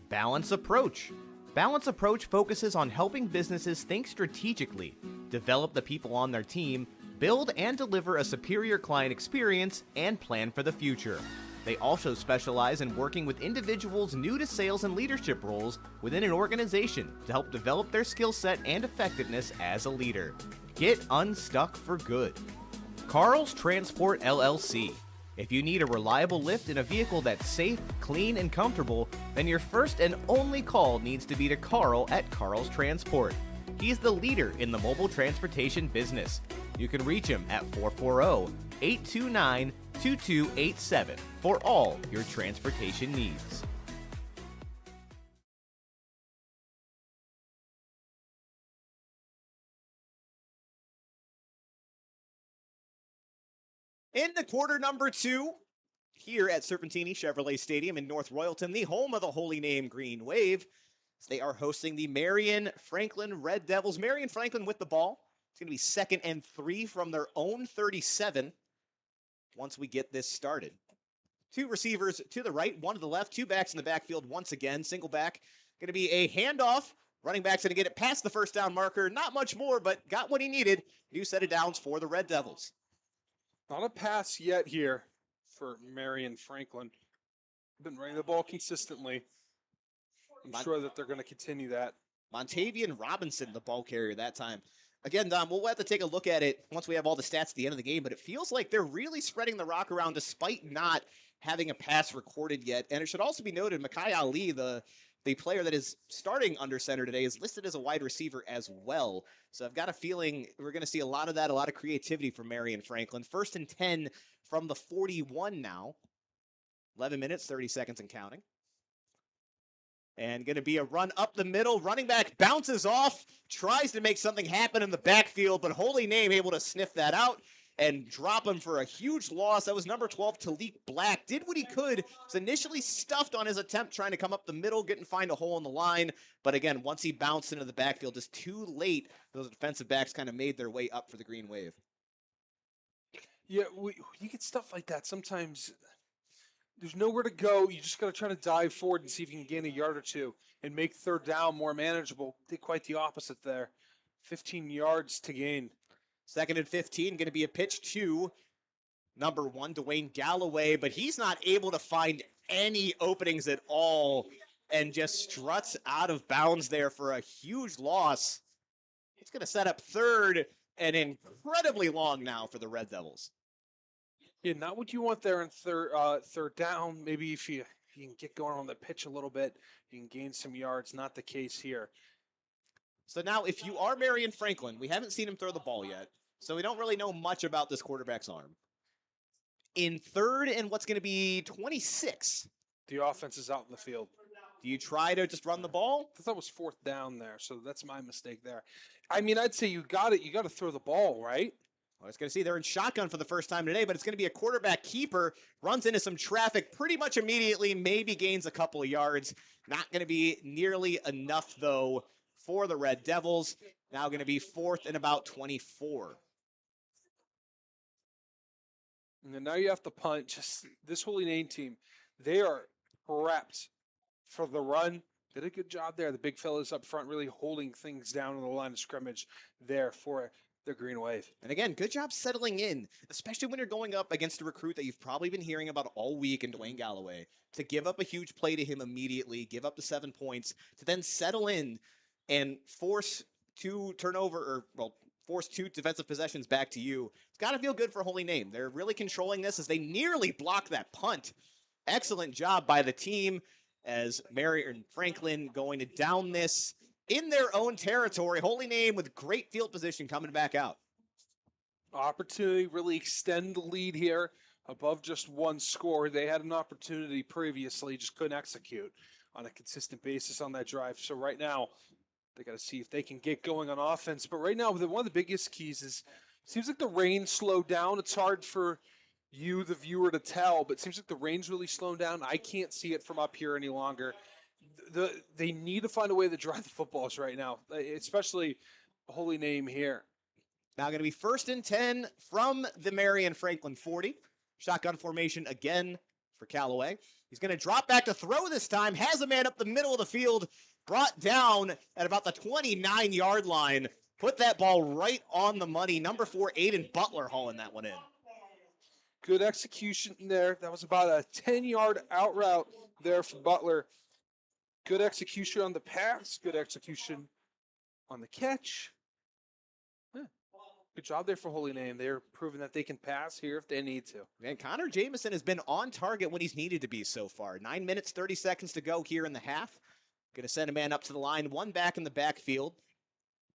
Balance Approach. Balance Approach focuses on helping businesses think strategically, develop the people on their team, build and deliver a superior client experience, and plan for the future. They also specialize in working with individuals new to sales and leadership roles within an organization to help develop their skill set and effectiveness as a leader. Get unstuck for good. Carl's Transport LLC. If you need a reliable lift in a vehicle that's safe, clean, and comfortable, then your first and only call needs to be to Carl at Carl's Transport. He's the leader in the mobile transportation business. You can reach him at 440-829-2287 for all your transportation needs. In the quarter number 2, here at Serpentini Chevrolet Stadium in North Royalton, the home of the Holy Name Green Wave, So they are hosting the Marion-Franklin Red Devils. Marion-Franklin with the ball. It's going to be 2nd and 3 from their own 37 once we get this started. 2 receivers to the right, 1 to the left, 2 backs in the backfield once again. Single back. Going to be a handoff. Running back's going to get it past the first down marker. Not much more, but got what he needed. New set of downs for the Red Devils. Not a pass yet here for Marion-Franklin. Been running the ball consistently. I'm sure that they're going to continue that. Montavian Robinson, the ball carrier that time. Again, Dom, we'll have to take a look at it once we have all the stats at the end of the game, but it feels like they're really spreading the rock around despite not having a pass recorded yet. And it should also be noted, Makai Ali, the player that is starting under center today, is listed as a wide receiver as well. So I've got a feeling we're going to see a lot of that, a lot of creativity from Marion-Franklin. 1st and 10 from the 41 now. 11 minutes, 30 seconds and counting. And going to be a run up the middle. Running back bounces off, tries to make something happen in the backfield, but Holy Name able to sniff that out and drop him for a huge loss. That was number 12, Talik Black. Did what he could. Was initially stuffed on his attempt trying to come up the middle, getting find a hole in the line. But again, once he bounced into the backfield, just too late, those defensive backs kind of made their way up for the Green Wave. Yeah, you get stuff like that. Sometimes there's nowhere to go. You just got to try to dive forward and see if you can gain a yard or two and make 3rd down more manageable. Did quite the opposite there. 15 yards to gain. 2nd and 15, going to be a pitch to number 1, Dwayne Galloway, but he's not able to find any openings at all and just struts out of bounds there for a huge loss. It's going to set up 3rd and incredibly long now for the Red Devils. Yeah, not what you want there in third down. Maybe if you can get going on the pitch a little bit, you can gain some yards. Not the case here. So now if you are Marion-Franklin, we haven't seen him throw the ball yet, so we don't really know much about this quarterback's arm. In 3rd and what's going to be 26. The offense is out in the field. Do you try to just run the ball? I thought it was 4th down there, so that's my mistake there. I mean, I'd say you got it. You got to throw the ball, right? Well, I was going to see they're in shotgun for the first time today, but it's going to be a quarterback keeper. Runs into some traffic pretty much immediately, maybe gains a couple of yards. Not going to be nearly enough, though, for the Red Devils. Now going to be 4th and about 24. And then now you have to punt. Just this Holy Name team, they are prepped for the run. Did a good job there. The big fellas up front really holding things down on the line of scrimmage there for the Green Wave. And again, good job settling in, especially when you're going up against a recruit that you've probably been hearing about all week in Dwayne Galloway. To give up a huge play to him immediately, give up the 7 points, to then settle in and force 2 defensive possessions back to you. It's got to feel good for Holy Name. They're really controlling this as they nearly block that punt. Excellent job by the team as Marion-Franklin going to down this in their own territory. Holy Name with great field position coming back out. Opportunity really extend the lead here above just 1 score. They had an opportunity previously, just couldn't execute on a consistent basis on that drive. So right now, they got to see if they can get going on offense. But right now, one of the biggest keys is, seems like the rain slowed down. It's hard for you, the viewer, to tell, but it seems like the rain's really slowed down. I can't see it from up here any longer. They need to find a way to drive the footballs right now, especially Holy Name here. Now going to be 1st and 10 from the Marion-Franklin 40. Shotgun formation again for Callaway. He's going to drop back to throw this time. Has a man up the middle of the field. Brought down at about the 29-yard line. Put that ball right on the money. Number 4, Aiden Butler hauling that one in. Good execution there. That was about a 10-yard out route there for Butler. Good execution on the pass. Good execution on the catch. Good job there for Holy Name. They're proving that they can pass here if they need to. And Connor Jameson has been on target when he's needed to be so far. 9 minutes, 30 seconds to go here in the half. Going to send a man up to the line. 1 back in the backfield.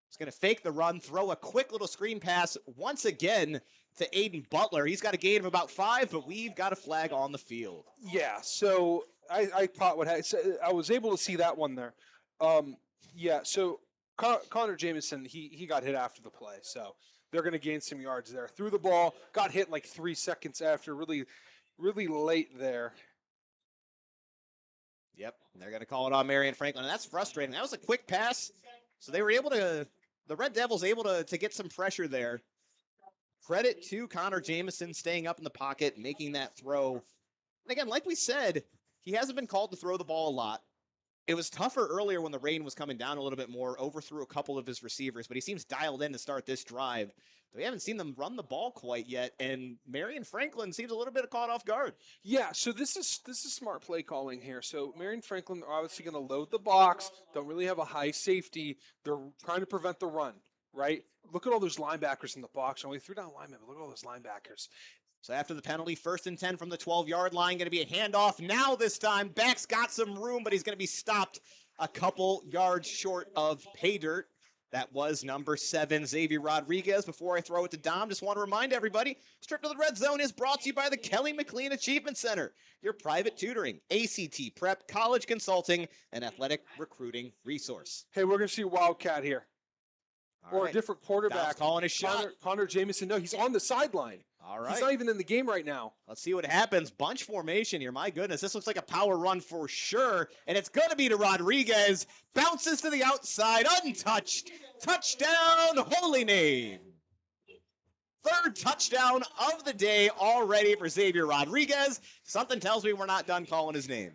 He's going to fake the run, throw a quick little screen pass once again to Aiden Butler. He's got a gain of about 5, but we've got a flag on the field. Yeah, so I caught what I was able to see that one there. So Connor Jameson, he got hit after the play, so they're going to gain some yards there. Threw the ball, got hit like 3 seconds after, really, really late there. Yep, they're going to call it on Marion-Franklin, and that's frustrating. That was a quick pass, so they were able to, the Red Devils able to get some pressure there. Credit to Connor Jameson staying up in the pocket, making that throw. And again, like we said, he hasn't been called to throw the ball a lot. It was tougher earlier when the rain was coming down a little bit more, overthrew a couple of his receivers, but he seems dialed in to start this drive. We haven't seen them run the ball quite yet, and Marion-Franklin seems a little bit caught off guard. Yeah, so this is smart play calling here. So Marion-Franklin are obviously going to load the box, don't really have a high safety. They're trying to prevent the run, right? Look at all those linebackers in the box. Only 3 down linemen, but look at all those linebackers. So after the penalty, 1st and 10 from the 12-yard line, going to be a handoff now this time. Back's got some room, but he's going to be stopped a couple yards short of pay dirt. That was number 7, Xavier Rodriguez. Before I throw it to Dom, just want to remind everybody, Strip to the Red Zone is brought to you by the Kelly McLean Achievement Center, your private tutoring, ACT prep, college consulting, and athletic recruiting resource. Hey, we're going to see a Wildcat here. All Or right. a different quarterback. Dom's calling his shot. Connor Jameson, no, he's on the sideline. All right. He's not even in the game right now. Let's see what happens. Bunch formation here. My goodness, this looks like a power run for sure. And it's going to be to Rodriguez. Bounces to the outside, untouched. Touchdown, holy name. 3rd touchdown of the day already for Xavier Rodriguez. Something tells me we're not done calling his name.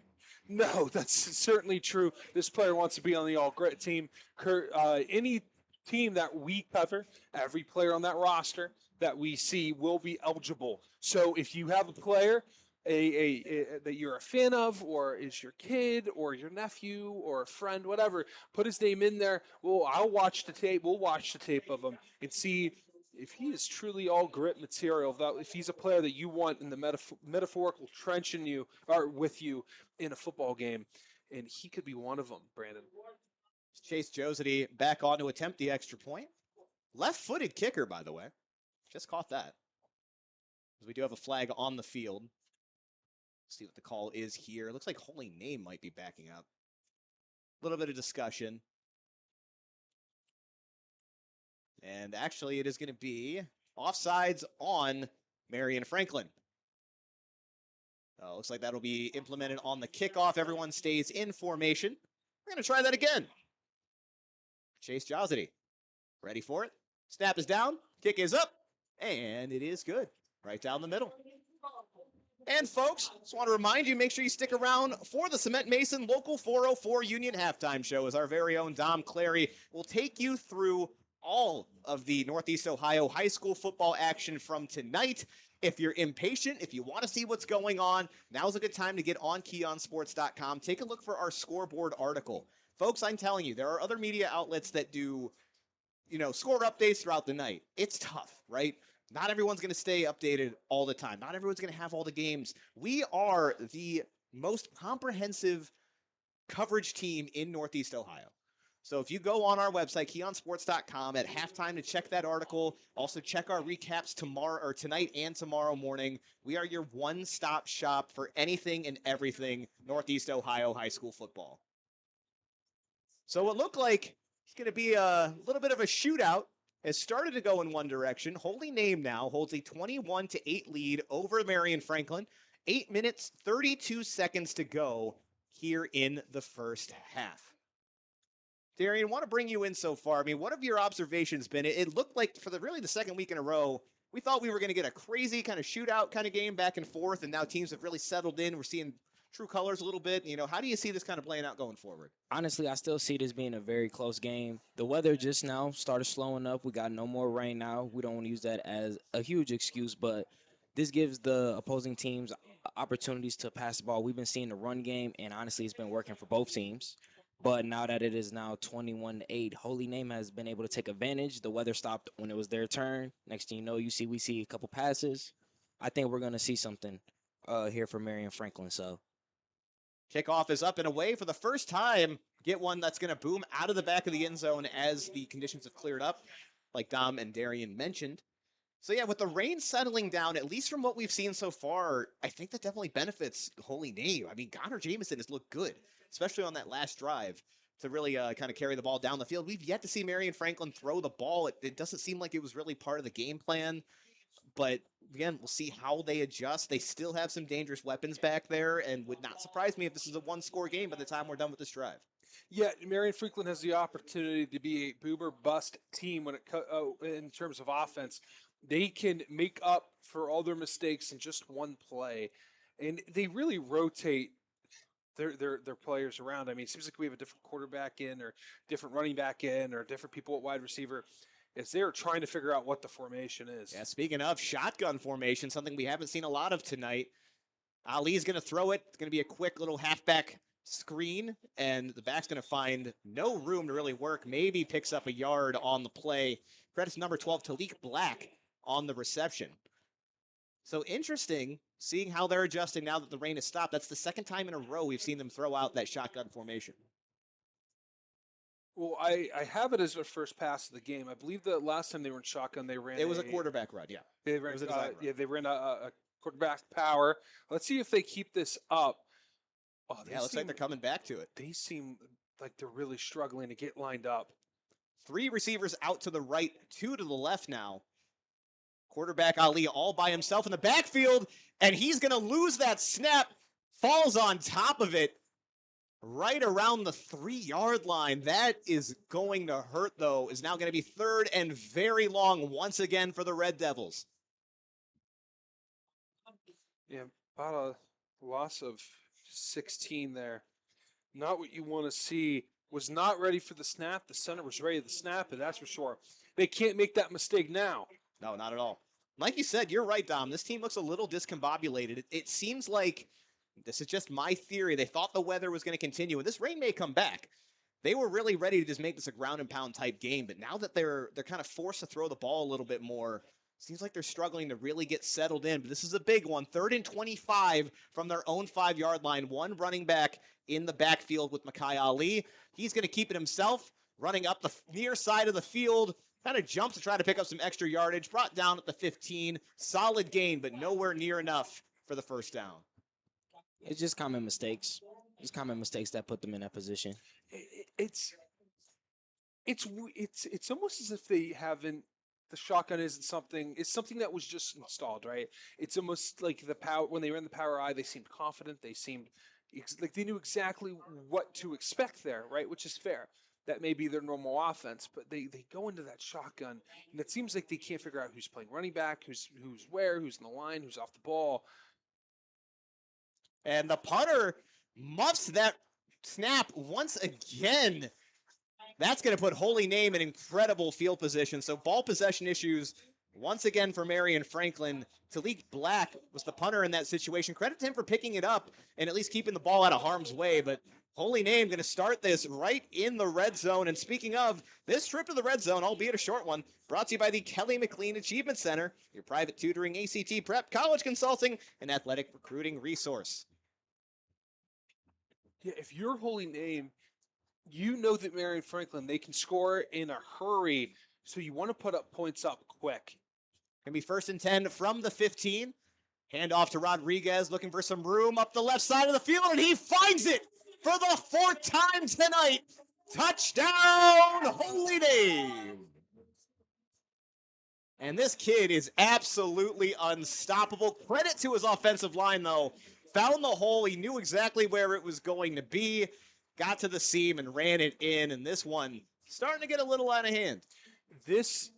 No, that's certainly true. This player wants to be on the all-grit team. Any team that we cover, every player on that roster that we see will be eligible. So if you have a player that you're a fan of, or is your kid or your nephew or a friend, whatever, put his name in there. I'll watch the tape. We'll watch the tape of him and see if he is truly all grit material. If he's a player that you want in the metaphorical trench in you or with you in a football game, and he could be one of them, Brandon. Chase Josety back on to attempt the extra point. Left-footed kicker, by the way. Just caught that. We do have a flag on the field. Let's see what the call is here. Looks like Holy Name might be backing up. A little bit of discussion. And actually, it is going to be offsides on Marion-Franklin. Looks like that'll be implemented on the kickoff. Everyone stays in formation. We're going to try that again. Chase Josety. Ready for it. Snap is down. Kick is up. And it is good. Right down the middle. And folks, just want to remind you, make sure you stick around for the Cement Mason Local 404 Union Halftime Show, as our very own Dom Clary will take you through all of the Northeast Ohio high school football action from tonight. If you're impatient, if you want to see what's going on, now's a good time to get on KeyonSports.com. Take a look for our scoreboard article. Folks, I'm telling you, there are other media outlets that do, score updates throughout the night. It's tough, right? Not everyone's going to stay updated all the time. Not everyone's going to have all the games. We are the most comprehensive coverage team in Northeast Ohio. So if you go on our website, KeyonSports.com, at halftime to check that article, also check our recaps tonight and tomorrow morning. We are your one-stop shop for anything and everything Northeast Ohio high school football. So it looked like it's going to be a little bit of a shootout. Has started to go in one direction. Holy Name now holds a 21-8 lead over Marion-Franklin. 8 minutes, 32 seconds to go here in the first half. Darian, want to bring you in so far. I mean, what have your observations been? It looked like for the second week in a row, we thought we were going to get a crazy kind of shootout kind of game back and forth, and now teams have really settled in. We're seeing true colors a little bit. How do you see this kind of playing out going forward? Honestly, I still see this being a very close game. The weather just now started slowing up. We got no more rain now. We don't want to use that as a huge excuse, but this gives the opposing teams opportunities to pass the ball. We've been seeing the run game, and honestly, it's been working for both teams. But now that it is now 21-8, Holy Name has been able to take advantage. The weather stopped when it was their turn. Next thing you know, we see a couple passes. I think we're going to see something here for Marion-Franklin. So kickoff is up and away for the first time. Get one that's going to boom out of the back of the end zone as the conditions have cleared up, like Dom and Darian mentioned. So yeah, with the rain settling down, at least from what we've seen so far, I think that definitely benefits Holy Name. I mean, Connor Jameson has looked good, especially on that last drive, to really kind of carry the ball down the field. We've yet to see Marion-Franklin throw the ball. It doesn't seem like it was really part of the game plan. But again, we'll see how they adjust. They still have some dangerous weapons back there, and would not surprise me if this is a one-score game by the time we're done with this drive. Yeah, Marion-Franklin has the opportunity to be a boomer bust team when in terms of offense. They can make up for all their mistakes in just one play, and they really rotate their players around. I mean, it seems like we have a different quarterback in, or different running back in, or different people at wide receiver, as they're trying to figure out what the formation is. Yeah, speaking of shotgun formation, something we haven't seen a lot of tonight. Ali's going to throw it. It's going to be a quick little halfback screen, and the back's going to find no room to really work. Maybe picks up a yard on the play. Credits number 12, Talik Black, on the reception. So interesting seeing how they're adjusting now that the rain has stopped. That's the second time in a row we've seen them throw out that shotgun formation. Well, I have it as their first pass of the game. I believe the last time they were in shotgun, they ran. It was a quarterback run, yeah. They ran, It was a design run. yeah, they ran a quarterback power. Let's see if they keep this up. Oh, Yeah, looks like they're coming back to it. They seem like they're really struggling to get lined up. 3 receivers out to the right, 2 to the left now. Quarterback Ali all by himself in the backfield, and he's going to lose that snap. Falls on top of it right around the 3-yard line. That is going to hurt, though. Is now going to be 3rd and very long once again for the Red Devils. Yeah, about a loss of 16 there. Not what you want to see. Was not ready for the snap. The center was ready to snap it, that's for sure. They can't make that mistake now. No, not at all. Like you said, you're right, Dom. This team looks a little discombobulated. It seems like, this is just my theory, they thought the weather was going to continue, and this rain may come back. They were really ready to just make this a ground and pound type game, but now that they're kind of forced to throw the ball a little bit more, seems like they're struggling to really get settled in. But this is a big one. 3rd and 25 from their own 5-yard line. One running back in the backfield with Makai Ali. He's going to keep it himself, running up the near side of the field. Kind of jumps to try to pick up some extra yardage. Brought down at the 15. Solid gain, but nowhere near enough for the first down. It's just common mistakes. Just common mistakes that put them in that position. It's almost as if they haven't. The shotgun isn't something. It's something that was just installed, right? It's almost like the power when they were in the power eye. They seemed confident. They seemed like they knew exactly what to expect there, right? Which is fair. That may be their normal offense, but they go into that shotgun, and it seems like they can't figure out who's playing running back, who's where, who's in the line, who's off the ball. And the punter muffs that snap once again. That's going to put Holy Name in incredible field position. So ball possession issues once again for Marion-Franklin. Talik Black was the punter in that situation. Credit to him for picking it up and at least keeping the ball out of harm's way. But Holy Name going to start this right in the red zone. And speaking of, this trip to the red zone, albeit a short one, brought to you by the Kelly McLean Achievement Center, your private tutoring, ACT prep, college consulting, and athletic recruiting resource. Yeah, if you're Holy Name, you know that Marion-Franklin, they can score in a hurry, so you want to put up points up quick. Going to be 1st and 10 from the 15. Hand off to Rodriguez, looking for some room up the left side of the field, and he finds it for the 4th time tonight. Touchdown, Holy Name. And this kid is absolutely unstoppable. Credit to his offensive line, though. Found the hole. He knew exactly where it was going to be. Got to the seam and ran it in. And this one starting to get a little out of hand. This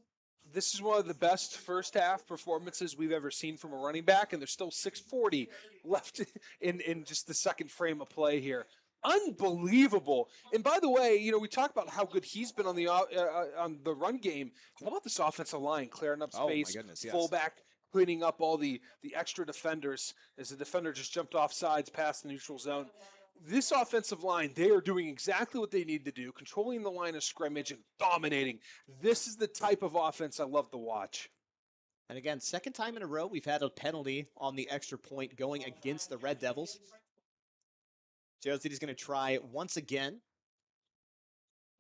is one of the best first half performances we've ever seen from a running back, and there's still 6:40 left in just the second frame of play here. Unbelievable. And by the way, we talk about how good he's been on the run game. How about this offensive line clearing up space? Oh my goodness, yes. Fullback cleaning up all the extra defenders as the defender just jumped off sides past the neutral zone. This offensive line, they are doing exactly what they need to do, controlling the line of scrimmage and dominating. This is the type of offense I love to watch. And again, second time in a row, we've had a penalty on the extra point going against the Red Devils. Shows that he's going to try once again.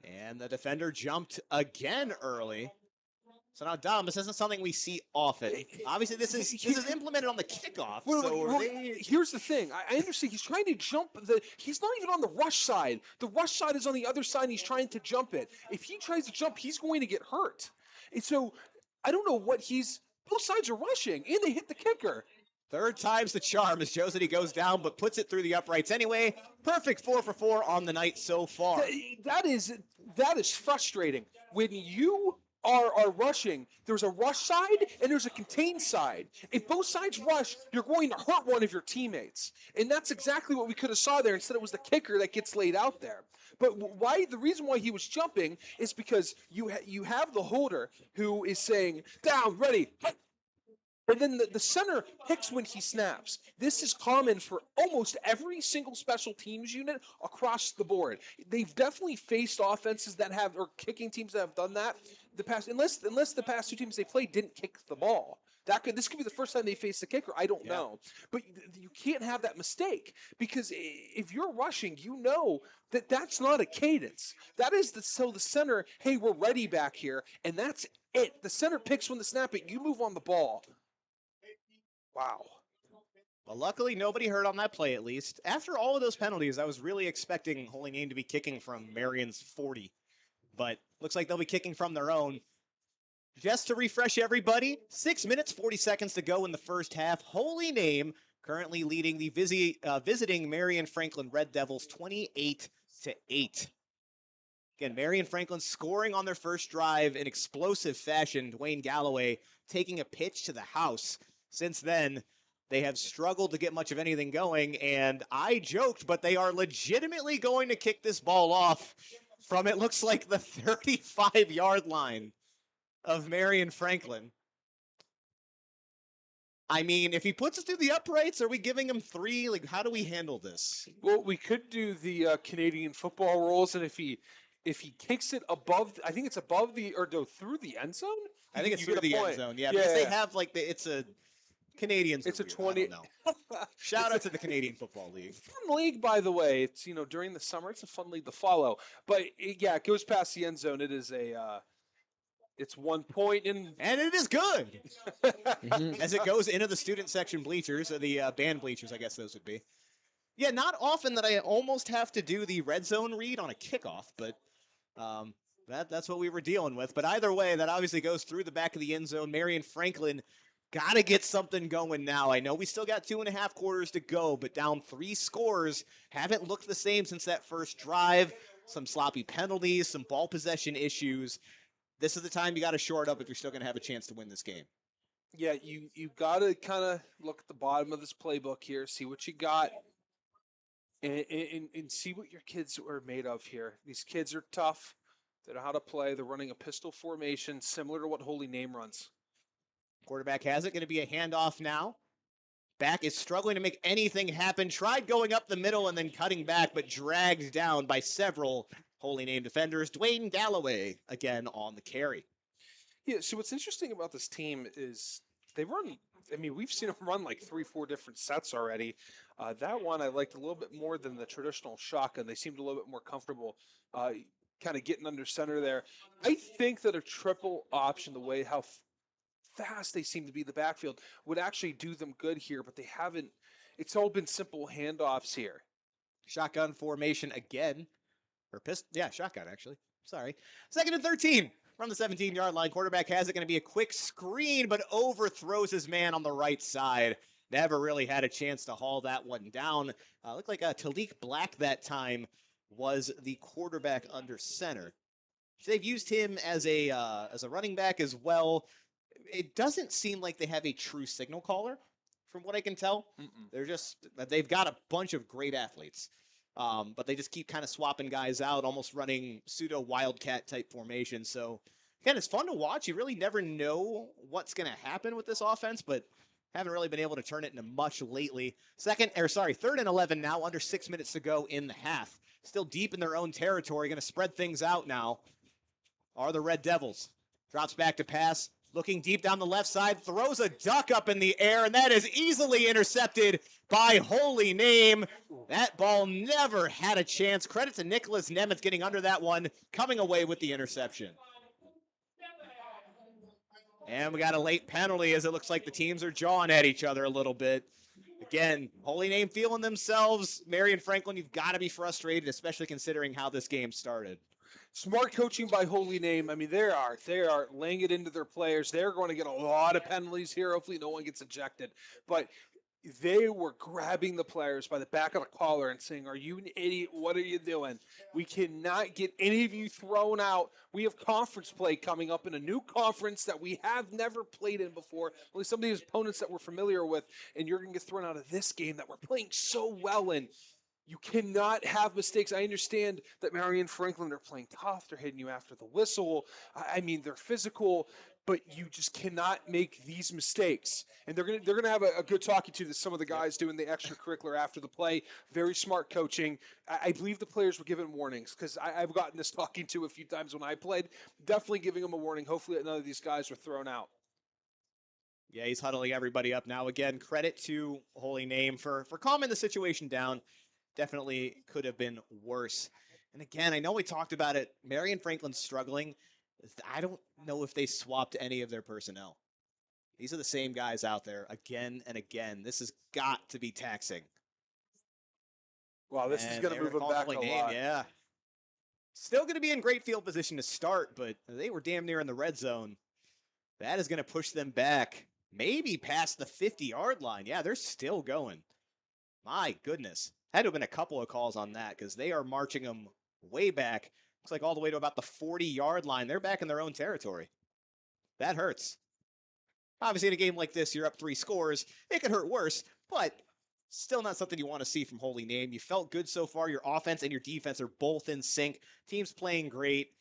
And the defender jumped again early. So now, Dom, this isn't something we see often. Obviously, this is implemented on the kickoff. Here's the thing. I understand he's trying to jump. He's not even on the rush side. The rush side is on the other side, and he's trying to jump it. If he tries to jump, he's going to get hurt. And so I don't know what he's Both sides are rushing, and they hit the kicker. Third time's the charm as Joe City goes down, but puts it through the uprights anyway. Perfect 4 for 4 on the night so far. That is frustrating. When you are rushing, there's a rush side and there's a contained side. If both sides rush, you're going to hurt one of your teammates. And that's exactly what we could have saw there. Instead, it was the kicker that gets laid out there. But the reason why he was jumping is because you have the holder who is saying, down, ready, and then the center picks when he snaps. This is common for almost every single special teams unit across the board. They've definitely faced offenses that have, or kicking teams that have done that. Unless the past two teams they played didn't kick the ball. This could be the first time they faced the kicker. I don't know. But you can't have that mistake, because if you're rushing, you know that's not a cadence. That is the center, hey, we're ready back here, and that's it. The center picks when to snap it. You move on the ball. Wow. Well, luckily, nobody hurt on that play, at least. After all of those penalties, I was really expecting Holy Name to be kicking from Marion's 40. But looks like they'll be kicking from their own. Just to refresh everybody, 6 minutes, 40 seconds to go in the first half. Holy Name currently leading the visiting Marion-Franklin Red Devils 28-8. Again, Marion-Franklin scoring on their first drive in explosive fashion. Dwayne Galloway taking a pitch to the house. Since then, they have struggled to get much of anything going, and I joked, but they are legitimately going to kick this ball off from, it looks like, the 35-yard line of Marion-Franklin. I mean, if he puts it through the uprights, are we giving him 3? Like, how do we handle this? Well, we could do the Canadian football rules, and if he kicks it above, I think it's above through the end zone? I think it's through the end zone, yeah, because they have, like, it's a Canadians. It's a 20. Shout out to the Canadian Football League. Fun league, by the way. It's during the summer, it's a fun league to follow. But it goes past the end zone. It is it's 1 point and it is good as it goes into the student section bleachers, or the band bleachers, I guess those would be. Yeah, not often that I almost have to do the red zone read on a kickoff, but that's what we were dealing with. But either way, that obviously goes through the back of the end zone. Marion-Franklin got to get something going now. I know we still got 2.5 quarters to go, but down 3 scores, haven't looked the same since that first drive. Some sloppy penalties, some ball possession issues. This is the time you got to shore it up if you're still going to have a chance to win this game. Yeah, you got to kind of look at the bottom of this playbook here, see what you got, and see what your kids are made of here. These kids are tough. They know how to play. They're running a pistol formation similar to what Holy Name runs. Quarterback has it. Going to be a handoff now. Back is struggling to make anything happen. Tried going up the middle and then cutting back, but dragged down by several Holy Name defenders. Dwayne Galloway again on the carry. Yeah, so what's interesting about this team is they run, we've seen them run like 3-4 different sets already. That one I liked a little bit more than the traditional shotgun. They seemed a little bit more comfortable kind of getting under center there. I think that a triple option, the way how fast they seem to be in the backfield, would actually do them good here, but they haven't. It's all been simple handoffs here. Shotgun formation again. Or shotgun actually. Sorry. 2nd and 13 from the 17-yard line. Quarterback has it. Going to be a quick screen, but overthrows his man on the right side. Never really had a chance to haul that one down. Looked like Talik Black that time was the quarterback under center. They've used him as a running back as well. It doesn't seem like they have a true signal caller, from what I can tell. They've got a bunch of great athletes, but they just keep kind of swapping guys out, almost running pseudo wildcat type formation. So again, it's fun to watch. You really never know what's going to happen with this offense, but haven't really been able to turn it into much lately. 3rd and 11 now, under 6 minutes to go in the half. Still deep in their own territory, going to spread things out now are the Red Devils. Drops back to pass. Looking deep down the left side, throws a duck up in the air, and that is easily intercepted by Holy Name. That ball never had a chance. Credit to Nicholas Nemeth getting under that one, coming away with the interception. And we got a late penalty as it looks like the teams are jawing at each other a little bit. Again, Holy Name feeling themselves. Marion-Franklin, you've got to be frustrated, especially considering how this game started. Smart coaching by Holy Name. I mean, they are laying it into their players. They're going to get a lot of penalties here. Hopefully, no one gets ejected. But they were grabbing the players by the back of the collar and saying, "Are you an idiot? What are you doing? We cannot get any of you thrown out. We have conference play coming up in a new conference that we have never played in before. Only some of these opponents that we're familiar with, and you're going to get thrown out of this game that we're playing so well in." You cannot have mistakes. I understand that Marion-Franklin, they're playing tough. They're hitting you after the whistle. I mean, they're physical, but you just cannot make these mistakes. And they're gonna have a good talking to some of the guys doing the extracurricular after the play. Very smart coaching. I believe the players were given warnings because I've gotten this talking to a few times when I played. Definitely giving them a warning. Hopefully none of these guys were thrown out. Yeah, he's huddling everybody up now. Again, credit to Holy Name for calming the situation down. Definitely could have been worse. And again, I know we talked about it. Marion-Franklin's struggling. I don't know if they swapped any of their personnel. These are the same guys out there again and again. This has got to be taxing. Wow, this is going to move them back a lot. Yeah. Still going to be in great field position to start, but they were damn near in the red zone. That is going to push them back maybe past the 50-yard line. Yeah, they're still going. My goodness. Had to have been a couple of calls on that because they are marching them way back. Looks like all the way to about the 40-yard line. They're back in their own territory. That hurts. Obviously, in a game like this, you're up 3 scores. It could hurt worse, but still not something you want to see from Holy Name. You felt good so far. Your offense and your defense are both in sync. Team's playing great.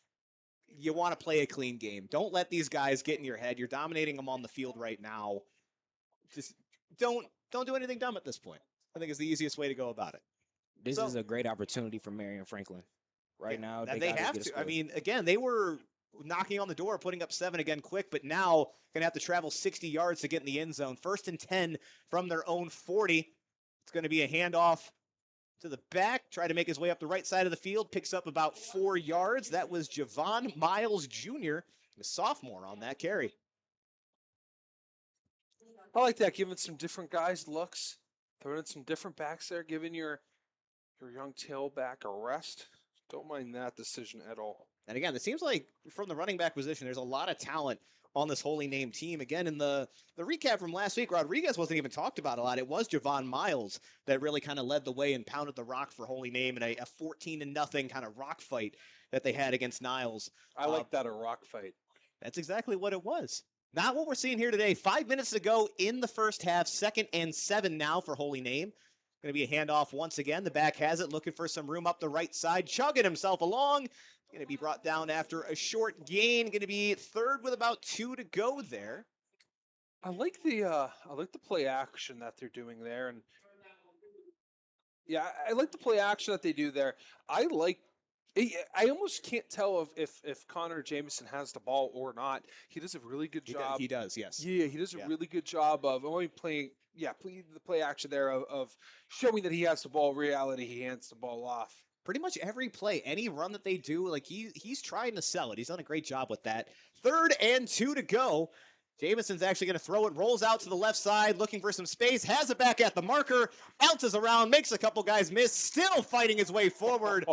You want to play a clean game. Don't let these guys get in your head. You're dominating them on the field right now. Just don't do anything dumb at this point. I think is the easiest way to go about it. This is a great opportunity for Marion-Franklin. Right now, they have to. I mean, again, they were knocking on the door, putting up 7 again quick, but now going to have to travel 60 yards to get in the end zone. 1st and 10 from their own 40. It's going to be a handoff to the back, try to make his way up the right side of the field, picks up about 4 yards. That was Javon Miles Jr., the sophomore on that carry. I like that, giving some different guys looks, throwing in some different backs there, giving your young tailback a rest. Don't mind that decision at all. And again, it seems like from the running back position, there's a lot of talent on this Holy Name team. Again, in the recap from last week, Rodriguez wasn't even talked about a lot. It was Javon Miles that really kind of led the way and pounded the rock for Holy Name in a 14-0 kind of rock fight that they had against Niles. I like that, a rock fight. That's exactly what it was. Not what we're seeing here today. 5 minutes to go in the first half. 2nd and 7 now for Holy Name. Going to be a handoff once again. The back has it, looking for some room up the right side, chugging himself along. Going to be brought down after a short gain. Going to be 3rd with about 2 to go there. I like the play action that they're doing there, and yeah, I like the play action that they do there. I almost can't tell if Connor Jameson has the ball or not. He does a really good job. He does, yes. Yeah, he does a really good job of only playing. Yeah, the play action there of showing that he has the ball. Reality, he hands the ball off. Pretty much every play, any run that they do, like he's trying to sell it. He's done a great job with that. 3rd and 2 to go. Jameson's actually going to throw it, rolls out to the left side, looking for some space, has it back at the marker, bounces around, makes a couple guys miss, still fighting his way forward,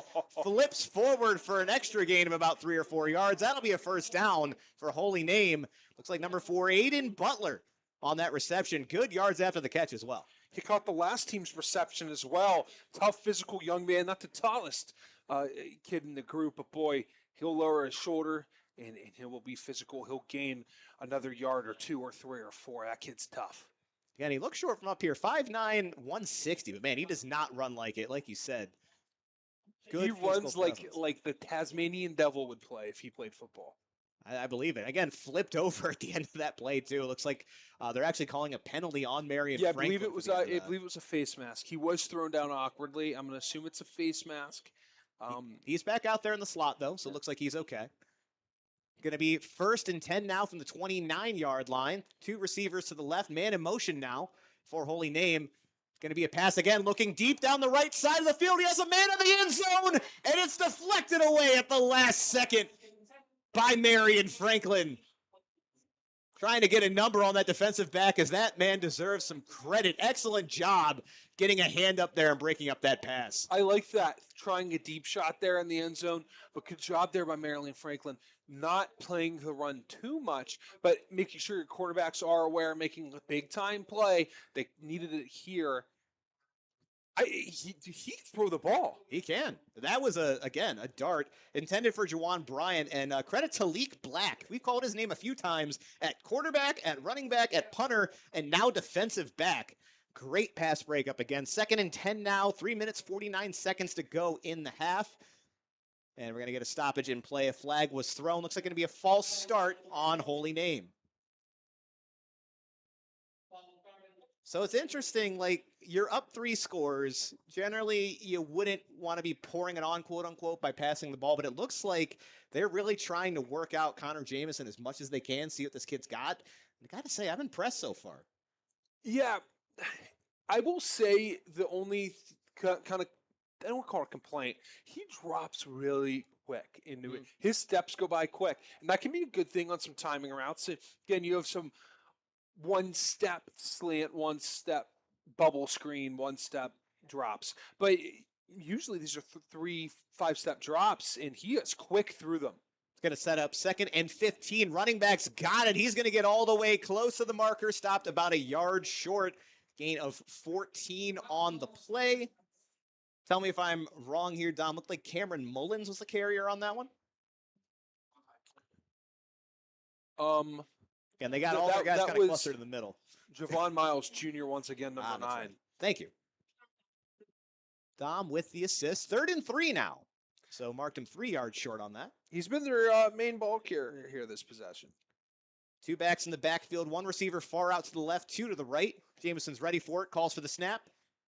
flips forward for an extra gain of about 3 or 4 yards. That'll be a first down for Holy Name. Looks like number 4, Aiden Butler on that reception. Good yards after the catch as well. He caught the last team's reception as well. Tough, physical young man, not the tallest kid in the group, but boy, he'll lower his shoulder and he will be physical. He'll gain another yard or 2 or 3 or 4. That kid's tough. Yeah, and he looks short from up here, 5'9", 160, but man, he does not run like it, like you said. Good. He runs like the Tasmanian Devil would play if he played football. I believe it. Again, flipped over at the end of that play too. It looks like they're actually calling a penalty on Marion-Franklin. Yeah, I believe it was a face mask. He was thrown down awkwardly. I'm going to assume it's a face mask. He's back out there in the slot though, so it looks like he's okay. Going to be 1st and 10 now from the 29-yard line. 2 receivers to the left, man in motion now for Holy Name. Going to be a pass again, looking deep down the right side of the field. He has a man in the end zone, and it's deflected away at the last second by Marion-Franklin. trying to get a number on that defensive back, as that man deserves some credit. Excellent job getting a hand up there and breaking up that pass. I like that, trying a deep shot there in the end zone, but good job there by Marion-Franklin, not playing the run too much, but making sure your quarterbacks are aware, making a big-time play. They needed it here. He can throw the ball. He can. That was, again, a dart intended for Juwan Bryant, and credit to Leak Black. We've called his name a few times at quarterback, at running back, at punter, and now defensive back. Great pass breakup again. 2nd and 10 now, 3 minutes, 49 seconds to go in the half. And we're going to get a stoppage in play. A flag was thrown. Looks like going to be a false start on Holy Name. So it's interesting, like, you're up 3 scores. Generally, you wouldn't want to be pouring it on, quote unquote, by passing the ball, but it looks like they're really trying to work out Connor Jamison as much as they can, see what this kid's got. I got to say, I'm impressed so far. Yeah, I will say the only kind of, I don't call it a complaint, he drops really quick into it. His steps go by quick, and that can be a good thing on some timing routes. Again, you have some one-step slant, one-step bubble screen, one-step drops. But usually these are 3 5-step drops, and he is quick through them. It's going to set up 2nd and 15. Running back's got it. He's going to get all the way close to the marker, stopped about a yard short. Gain of 14 on the play. Tell me if I'm wrong here, Dom. Looked like Cameron Mullins was the carrier on that one. And they got all their guys kind of clustered in the middle. Javon Miles Jr. once again, number 9. Right. Thank you. Dom with the assist. 3rd and 3 now. So marked him 3 yards short on that. He's been their main ball carrier here this possession. 2 backs in the backfield, 1 receiver far out to the left, 2 to the right. Jamison's ready for it, calls for the snap.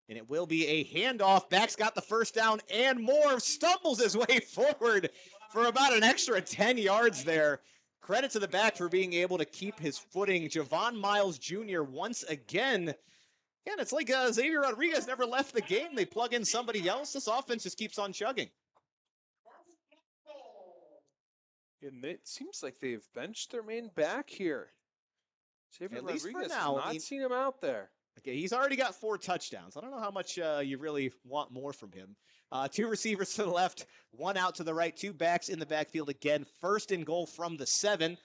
And it will be a handoff. Back's got the first down and more. Stumbles his way forward for about an extra 10 yards there. Credit to the back for being able to keep his footing. Javon Miles Jr. once again. Again, it's like Xavier Rodriguez never left the game. They plug in somebody else. This offense just keeps on chugging. And it seems like they've benched their main back here. Xavier Rodriguez, for now, not seen him out there. Okay, he's already got 4 touchdowns. I don't know how much you really want more from him. 2 receivers to the left, 1 out to the right, 2 backs in the backfield again. 1st and goal from the 7.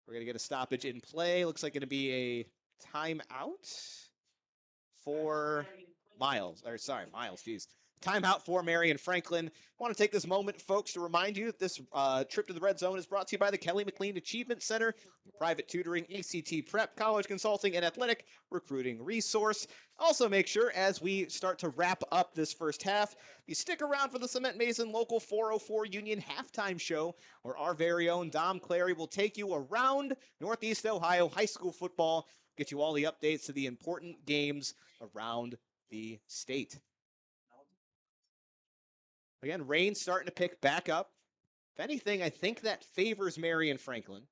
We're going to get a stoppage in play. Looks like going to be a timeout for Miles. Geez. Timeout for Marion-Franklin. I want to take this moment, folks, to remind you that this trip to the Red Zone is brought to you by the Kelly McLean Achievement Center, private tutoring, ACT prep, college consulting, and athletic recruiting resource. Also, make sure as we start to wrap up this first half, you stick around for the Cement Mason Local 404 Union halftime show, where our very own Dom Clary will take you around Northeast Ohio high school football, get you all the updates to the important games around the state. Again, rain's starting to pick back up. If anything, I think that favors Marion-Franklin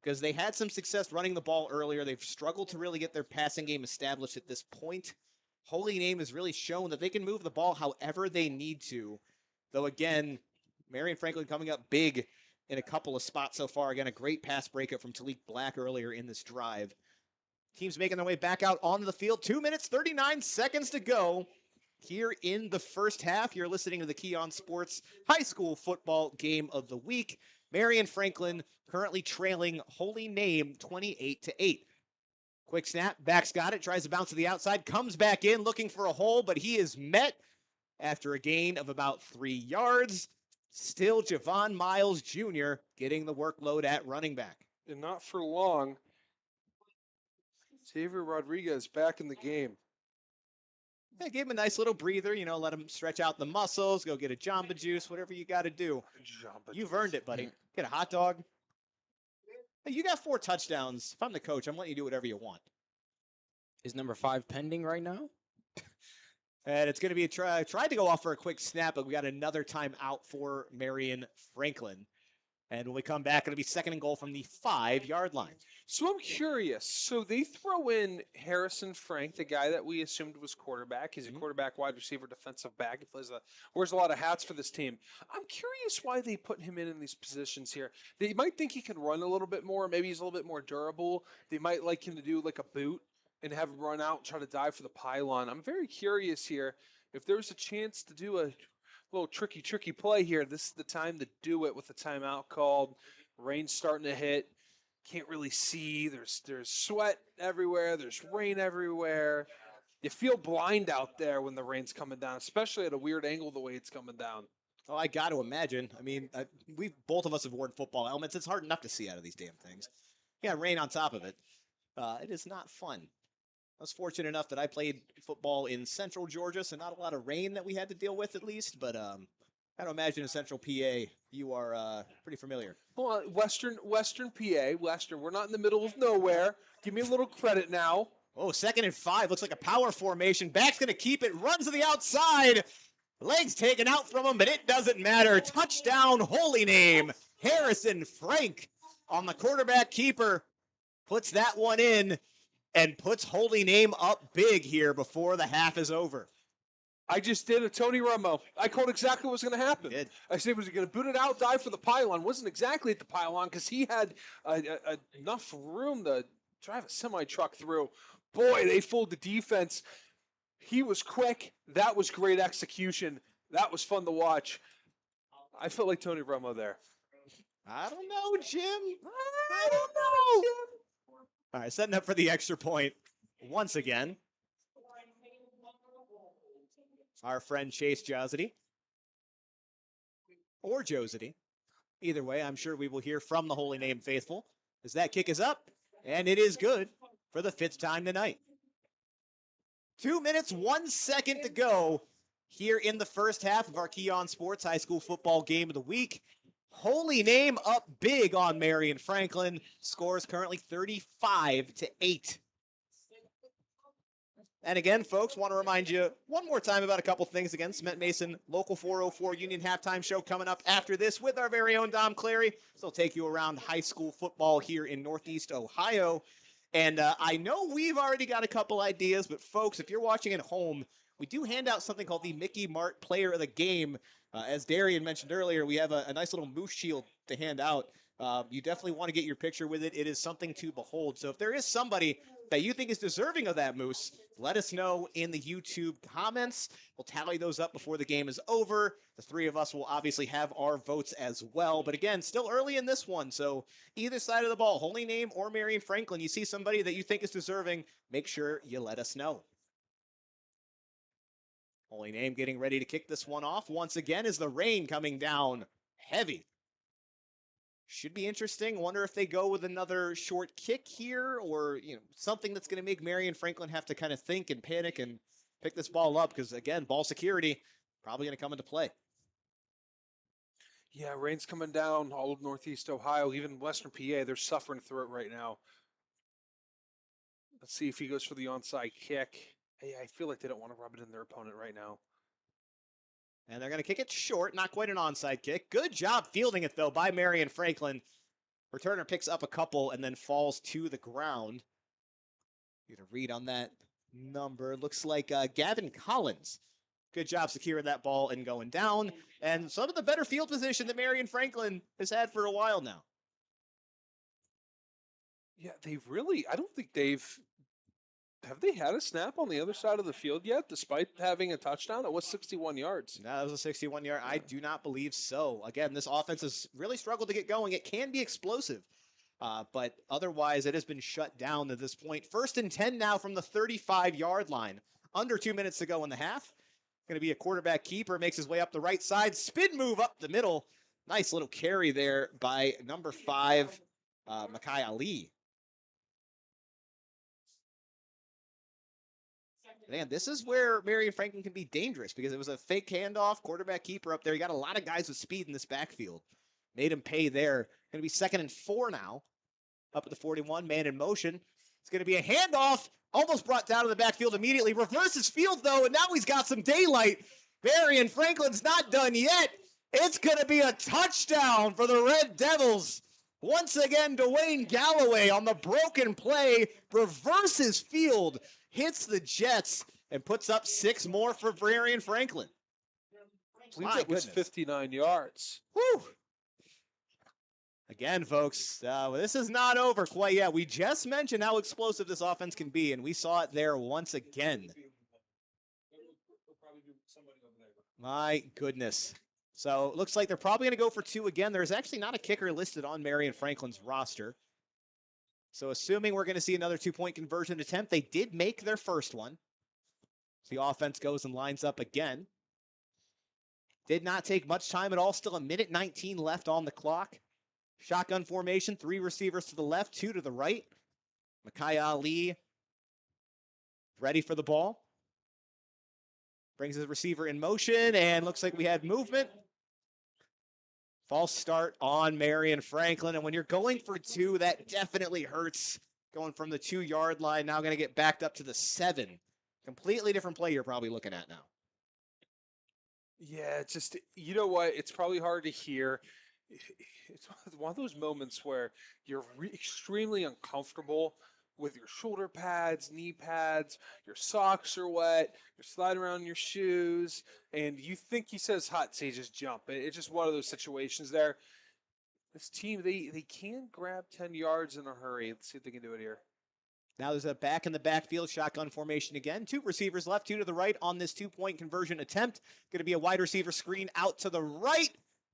because they had some success running the ball earlier. They've struggled to really get their passing game established at this point. Holy Name has really shown that they can move the ball however they need to. Though, again, Marion-Franklin coming up big in a couple of spots so far. Again, a great pass breakup from Talik Black earlier in this drive. Teams making their way back out onto the field. 2 minutes, 39 seconds to go. Here in the first half, you're listening to the Keon Sports High School Football Game of the Week. Marion-Franklin currently trailing Holy Name 28-8. Quick snap, back's got it, tries to bounce to the outside, comes back in looking for a hole, but he is met after a gain of about 3 yards. Still Javon Miles Jr. getting the workload at running back. And not for long, Xavier Rodriguez back in the game. Yeah, gave him a nice little breather, let him stretch out the muscles, go get a Jamba Juice, whatever you got to do. You've earned it, buddy. Get a hot dog. Hey, you got 4 touchdowns. If I'm the coach, I'm letting you do whatever you want. Is number 5 pending right now? And it's going to be tried to go off for a quick snap, but we got another time out for Marion-Franklin. And when we come back, it'll be second and goal from the 5-yard line. So I'm curious. So they throw in Harrison Frank, the guy that we assumed was quarterback. He's a quarterback, wide receiver, defensive back. He wears a lot of hats for this team. I'm curious why they put him in these positions here. They might think he can run a little bit more. Maybe he's a little bit more durable. They might like him to do like a boot and have him run out and try to dive for the pylon. I'm very curious here. If there's a chance to do a little tricky play here, this is the time to do it with the timeout called. Rain's starting to hit. Can't really see. There's sweat everywhere. There's rain everywhere. You feel blind out there when the rain's coming down, especially at a weird angle the way it's coming down. Oh, I got to imagine. I mean, both of us have worn football helmets. It's hard enough to see out of these damn things. Yeah, rain on top of it. It is not fun. I was fortunate enough that I played football in central Georgia, so not a lot of rain that we had to deal with at least, but I don't imagine in central PA you are pretty familiar. Well, Western PA, we're not in the middle of nowhere. Give me a little credit now. Oh, 2nd and 5. Looks like a power formation. Back's going to keep it. Runs to the outside. Legs taken out from him, but it doesn't matter. Touchdown, holy name. Harrison Frank on the quarterback keeper. Puts that one in and puts holy name up big here before the half is over. I just did a Tony Romo. I called exactly what was going to happen. Good. I said, was he going to boot it out, dive for the pylon? Wasn't exactly at the pylon because he had enough room to drive a semi-truck through. Boy, they fooled the defense. He was quick. That was great execution. That was fun to watch. I felt like Tony Romo there. I don't know, Jim. I don't know, Jim. All right, setting up for the extra point once again. Our friend Chase Josity. Or Josity. Either way, I'm sure we will hear from the Holy Name faithful as that kick is up, and it is good for the 5th time tonight. 2 minutes, 1 second to go here in the first half of our Keon Sports High School Football Game of the Week. Holy Name up big on Marion-Franklin. Scores currently 35-8. And again, folks, want to remind you one more time about a couple things. Again, Cement Mason Local 404 Union Halftime Show coming up after this with our very own Dom Clary. So we'll take you around high school football here in Northeast Ohio. And I know we've already got a couple ideas, but folks, if you're watching at home, we do hand out something called the Mickey Mart Player of the Game. As Darian mentioned earlier, we have a nice little moose shield to hand out. You definitely want to get your picture with it. It is something to behold. So if there is somebody that you think is deserving of that moose, let us know in the YouTube comments. We'll tally those up before the game is over. The three of us will obviously have our votes as well. But again, still early in this one. So either side of the ball, Holy Name or Marion-Franklin, you see somebody that you think is deserving, make sure you let us know. Holy Name getting ready to kick this one off once again as the rain coming down heavy. Should be interesting. Wonder if they go with another short kick here or, something that's going to make Marion-Franklin have to kind of think and panic and pick this ball up because, again, ball security probably going to come into play. Yeah, rain's coming down all of Northeast Ohio, even Western PA. They're suffering through it right now. Let's see if he goes for the onside kick. Hey, I feel like they don't want to rub it in their opponent right now. And they're going to kick it short, not quite an onside kick. Good job fielding it, though, by Marion-Franklin. Returner picks up a couple and then falls to the ground. Get a read on that number. Looks like Gavin Collins. Good job securing that ball and going down. And some of the better field position that Marion-Franklin has had for a while now. Yeah, I don't think have they had a snap on the other side of the field yet, despite having a touchdown? It was 61 yards. No, that was a 61-yard. I do not believe so. Again, this offense has really struggled to get going. It can be explosive, but otherwise it has been shut down at this point. 1st and 10 now from the 35-yard line. Under 2 minutes to go in the half. Going to be a quarterback keeper. Makes his way up the right side. Spin move up the middle. Nice little carry there by number 5, Makai Ali. Man, this is where Marion-Franklin can be dangerous because it was a fake handoff, quarterback keeper up there. You got a lot of guys with speed in this backfield. Made him pay there. Going to be 2nd and 4 now. Up at the 41, man in motion. It's going to be a handoff. Almost brought down to the backfield immediately. Reverses field, though, and now he's got some daylight. Marion-Franklin's not done yet. It's going to be a touchdown for the Red Devils. Once again, Dwayne Galloway on the broken play, reverses field, hits the Jets, and puts up 6 more for Marion-Franklin. I believe it was 59 yards. Whew. Again, folks, this is not over quite yet. We just mentioned how explosive this offense can be, and we saw it there once again. My goodness. So it looks like they're probably going to go for 2 again. There's actually not a kicker listed on Marion-Franklin's roster. So assuming we're going to see another 2-point conversion attempt, they did make their first one. So the offense goes and lines up again. Did not take much time at all. Still 1:19 left on the clock. Shotgun formation, 3 receivers to the left, 2 to the right. Micaiah Ali ready for the ball. Brings his receiver in motion, and looks like we had movement. False start on Marion-Franklin, and when you're going for 2, that definitely hurts. Going from the 2-yard line, now going to get backed up to the 7. Completely different play you're probably looking at now. Yeah, it's just, you know what? It's probably hard to hear. It's one of those moments where you're extremely uncomfortable with your shoulder pads, knee pads, your socks are wet, you're sliding around in your shoes, and you think he says hot, so you just jump. It's just one of those situations there. This team, they can grab 10 yards in a hurry. Let's see if they can do it here. Now there's a back in the backfield, shotgun formation again. 2 receivers left, 2 to the right on this 2-point conversion attempt. Going to be a wide receiver screen out to the right.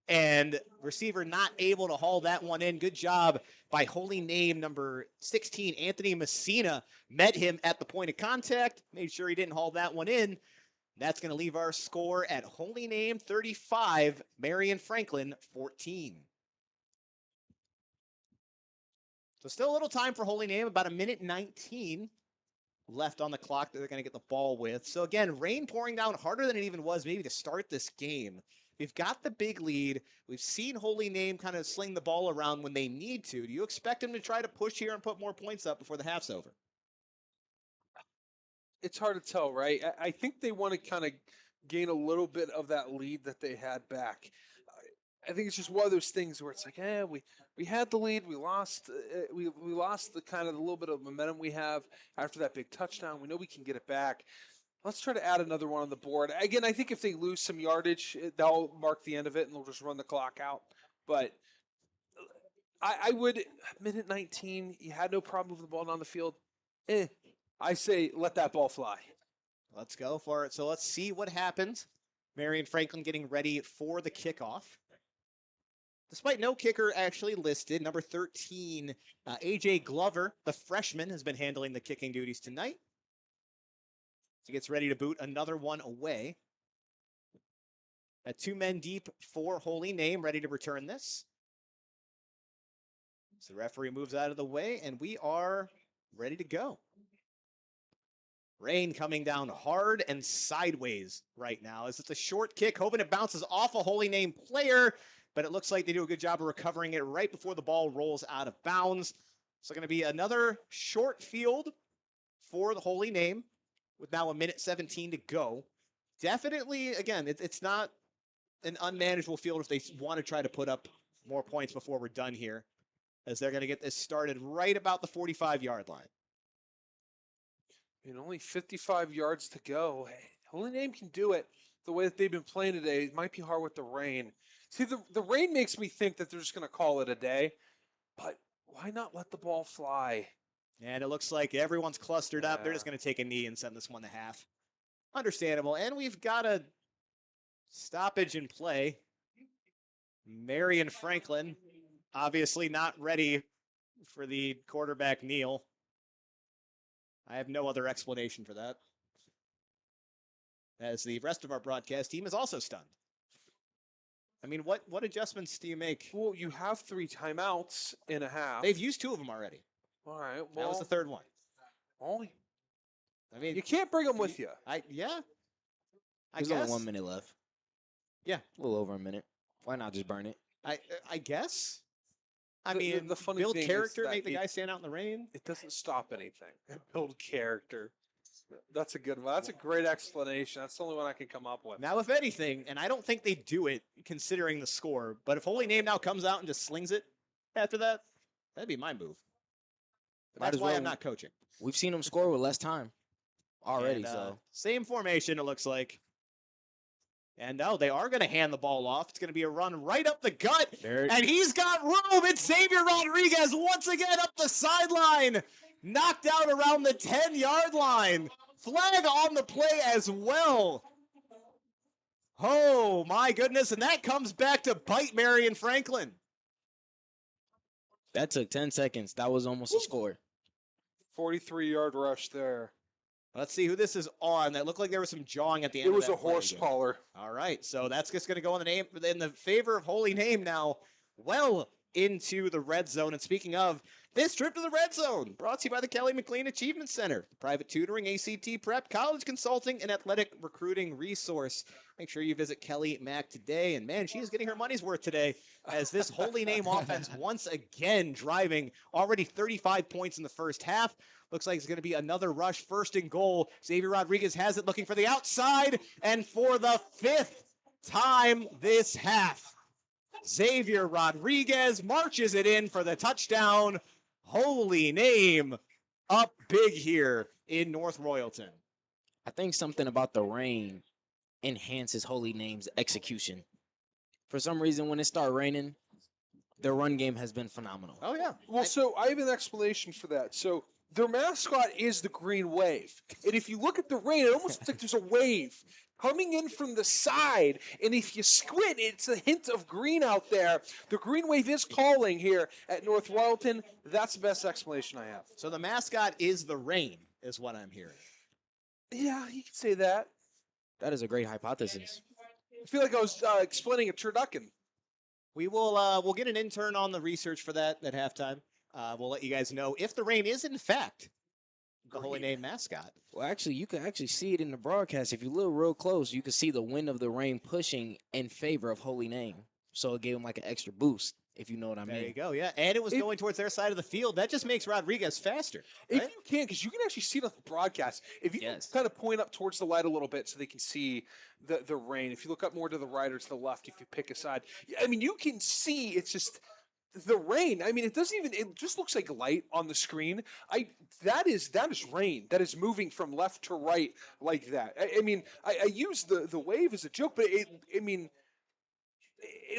And receiver not able to haul that one in. Good job by Holy Name number 16, Anthony Messina. Met him at the point of contact. Made sure he didn't haul that one in. That's going to leave our score at Holy Name 35, Marion-Franklin 14. So still a little time for Holy Name, about 1:19 left on the clock that they're going to get the ball with. So again, rain pouring down harder than it even was maybe to start this game. We've got the big lead. We've seen Holy Name kind of sling the ball around when they need to. Do you expect them to try to push here and put more points up before the half's over? It's hard to tell, right? I think they want to kind of gain a little bit of that lead that they had back. I think it's just one of those things where it's like, we had the lead, we lost the kind of the little bit of momentum we have after that big touchdown. We know we can get it back. Let's try to add another one on the board. Again, I think if they lose some yardage, that'll mark the end of it, and they'll just run the clock out. But I would, 1:19, you had no problem moving the ball down the field. I say let that ball fly. Let's go for it. So let's see what happens. Marion-Franklin getting ready for the kickoff. Despite no kicker actually listed, number 13, A.J. Glover, the freshman, has been handling the kicking duties tonight. So he gets ready to boot another one away. At 2 men deep for Holy Name, ready to return this. So the referee moves out of the way, and we are ready to go. Rain coming down hard and sideways right now as it's a short kick, hoping it bounces off a Holy Name player, but it looks like they do a good job of recovering it right before the ball rolls out of bounds. So going to be another short field for the Holy Name with now 1:17 to go. Definitely, again, it's not an unmanageable field if they want to try to put up more points before we're done here, as they're going to get this started right about the 45-yard line. And only 55 yards to go. Holy Name can do it the way that they've been playing today. It might be hard with the rain. See, the rain makes me think that they're just going to call it a day, but why not let the ball fly? And it looks like everyone's clustered up. They're just going to take a knee and send this one to half. Understandable. And we've got a stoppage in play. Marion-Franklin obviously not ready for the quarterback kneel. I have no other explanation for that, as the rest of our broadcast team is also stunned. I mean, what adjustments do you make? Well, you have 3 timeouts in a half. They've used 2 of them already. All right. Well, that was the 3rd one. Only. I mean, you can't bring them with you. I guess. There's only 1 minute left. Yeah. A little over a minute. Why not just burn it? I guess. I mean, the funny build thing character, is that make the guy stand out in the rain. It doesn't stop anything. Build character. That's a good one. That's a great explanation. That's the only one I can come up with. Now, if anything, and I don't think they do it considering the score, but if Holy Name now comes out and just slings it after that, that'd be my move. But Might that's as why well. I'm not coaching. We've seen them score with less time already, And, so same formation, it looks like. And no, they are going to hand the ball off. It's going to be a run right up the gut. And he's got room. It's Xavier Rodriguez once again up the sideline. Knocked out around the 10-yard line. Flag on the play as well. Oh, my goodness. And that comes back to bite Marion-Franklin. that took 10 seconds. That was almost a score. 43-yard rush there. Let's see who this is on. That looked like there was some jawing at the end It of was that a play horse again. collar. All right, so that's just going to go in the favor of Holy Name now. Well into the red zone. And speaking of, this trip to the red zone brought to you by the Kelly McLean Achievement Center, private tutoring, ACT prep, college consulting, and athletic recruiting resource. Make sure you visit Kelly Mack today. And man, she is getting her money's worth today as this Holy Name offense once again driving already 35 points in the first half. Looks like it's going to be another rush, first and goal. Xavier Rodriguez has it, looking for the outside, and for the 5th time this half, Xavier Rodriguez marches it in for the touchdown. Holy Name up big here in North Royalton. I think something about the rain enhances Holy Name's execution. For some reason, when it started raining, their run game has been phenomenal. Oh, yeah. Well, so I have an explanation for that. So their mascot is the green wave. And if you look at the rain, it almost looks like there's a wave coming in from the side. And if you squint, it's a hint of green out there. The green wave is calling here at North Royalton. That's the best explanation I have. So the mascot is the rain, is what I'm hearing. Yeah, you can say that. That is a great hypothesis. I feel like I was explaining a turducken. We'll get an intern on the research for that at halftime. We'll let you guys know if the rain is in fact the Holy Name mascot. Well, actually, you can actually see it in the broadcast. If you look real close, you can see the wind of the rain pushing in favor of Holy Name. So it gave him like an extra boost, if you know what I mean. There you go, yeah. And it was going towards their side of the field. That just makes Rodriguez faster. If Right? you can, because you can actually see it on the broadcast. If you Yes. kind of point up towards the light a little bit so they can see the rain. If you look up more to the right or to the left, if you pick a side. I mean, you can see it's just the rain. I mean, it just looks like light on the screen. That is rain. That is moving from left to right like that. I mean, I use the wave as a joke, but it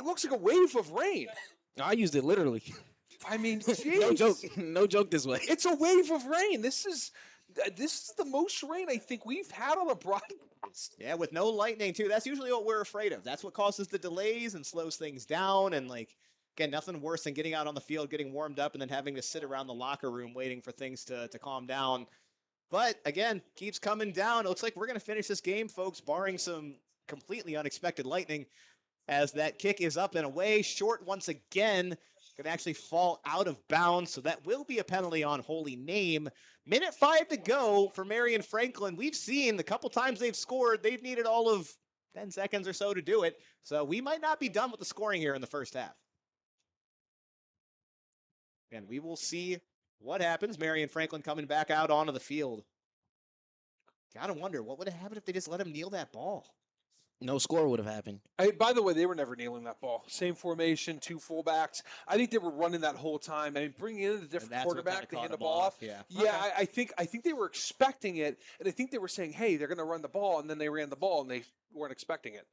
looks like a wave of rain. I used it literally. I mean, No jeez. joke. No joke this way. It's a wave of rain. This is the most rain I think we've had on a broadcast. Yeah, with no lightning too. That's usually what we're afraid of. That's what causes the delays and slows things down. And like, again, nothing worse than getting out on the field, getting warmed up, and then having to sit around the locker room waiting for things to calm down. But again, keeps coming down. It looks like we're going to finish this game, folks, barring some completely unexpected lightning, as that kick is up and away. Short once again. Going to actually fall out of bounds, so that will be a penalty on Holy Name. Minute 5 to go for Marion-Franklin. We've seen the couple times they've scored, they've needed all of 10 seconds or so to do it. So we might not be done with the scoring here in the first half. And we will see what happens. Marion-Franklin coming back out onto the field. Gotta wonder, what would have happened if they just let him kneel that ball? No score would have happened. By the way, they were never nailing that ball. Same formation, 2 fullbacks. I think they were running that whole time. I mean, bringing in a different quarterback to hand the ball off. Yeah. Yeah, I think they were expecting it, and I think they were saying, "Hey, they're going to run the ball," and then they ran the ball, and they weren't expecting it.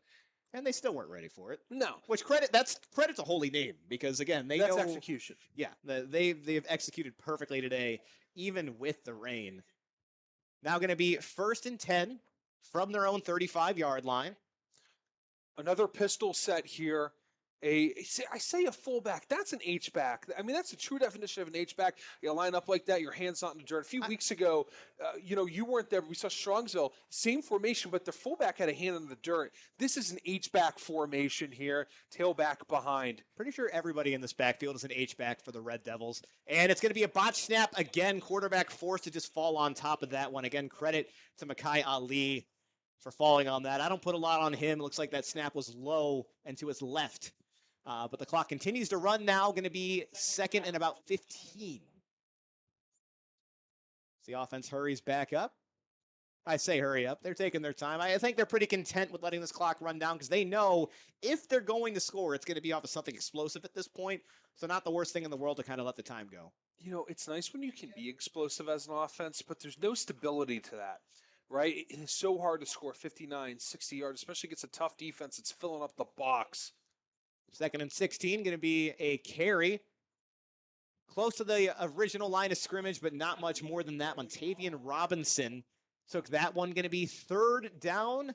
And they still weren't ready for it. No, Which that's credit to Holy Name, because again, that's know execution. Yeah, they've executed perfectly today, even with the rain. Now going to be 1st and 10 from their own 35-yard line. Another pistol set here. I say a fullback. That's an H-back. I mean, that's the true definition of an H-back. You line up like that, your hand's not in the dirt. A few weeks ago, you weren't there, but we saw Strongsville. Same formation, but the fullback had a hand in the dirt. This is an H-back formation here. Tailback behind. Pretty sure everybody in this backfield is an H-back for the Red Devils. And it's going to be a botch snap again. Quarterback forced to just fall on top of that one. Again, credit to Makai Ali for falling on that. I don't put a lot on him. It looks like that snap was low and to his left. But the clock continues to run now. Going to be 2nd and about 15. The offense hurries back up. I say hurry up. They're taking their time. I think they're pretty content with letting this clock run down because they know if they're going to score, it's going to be off of something explosive at this point. So not the worst thing in the world to kind of let the time go. You know, it's nice when you can be explosive as an offense, but there's no stability to that, right? It is so hard to score 59, 60 yards, especially against a tough defense that's filling up the box. 2nd and 16, going to be a carry. Close to the original line of scrimmage, but not much more than that. Montavian Robinson took that one. Going to be 3rd down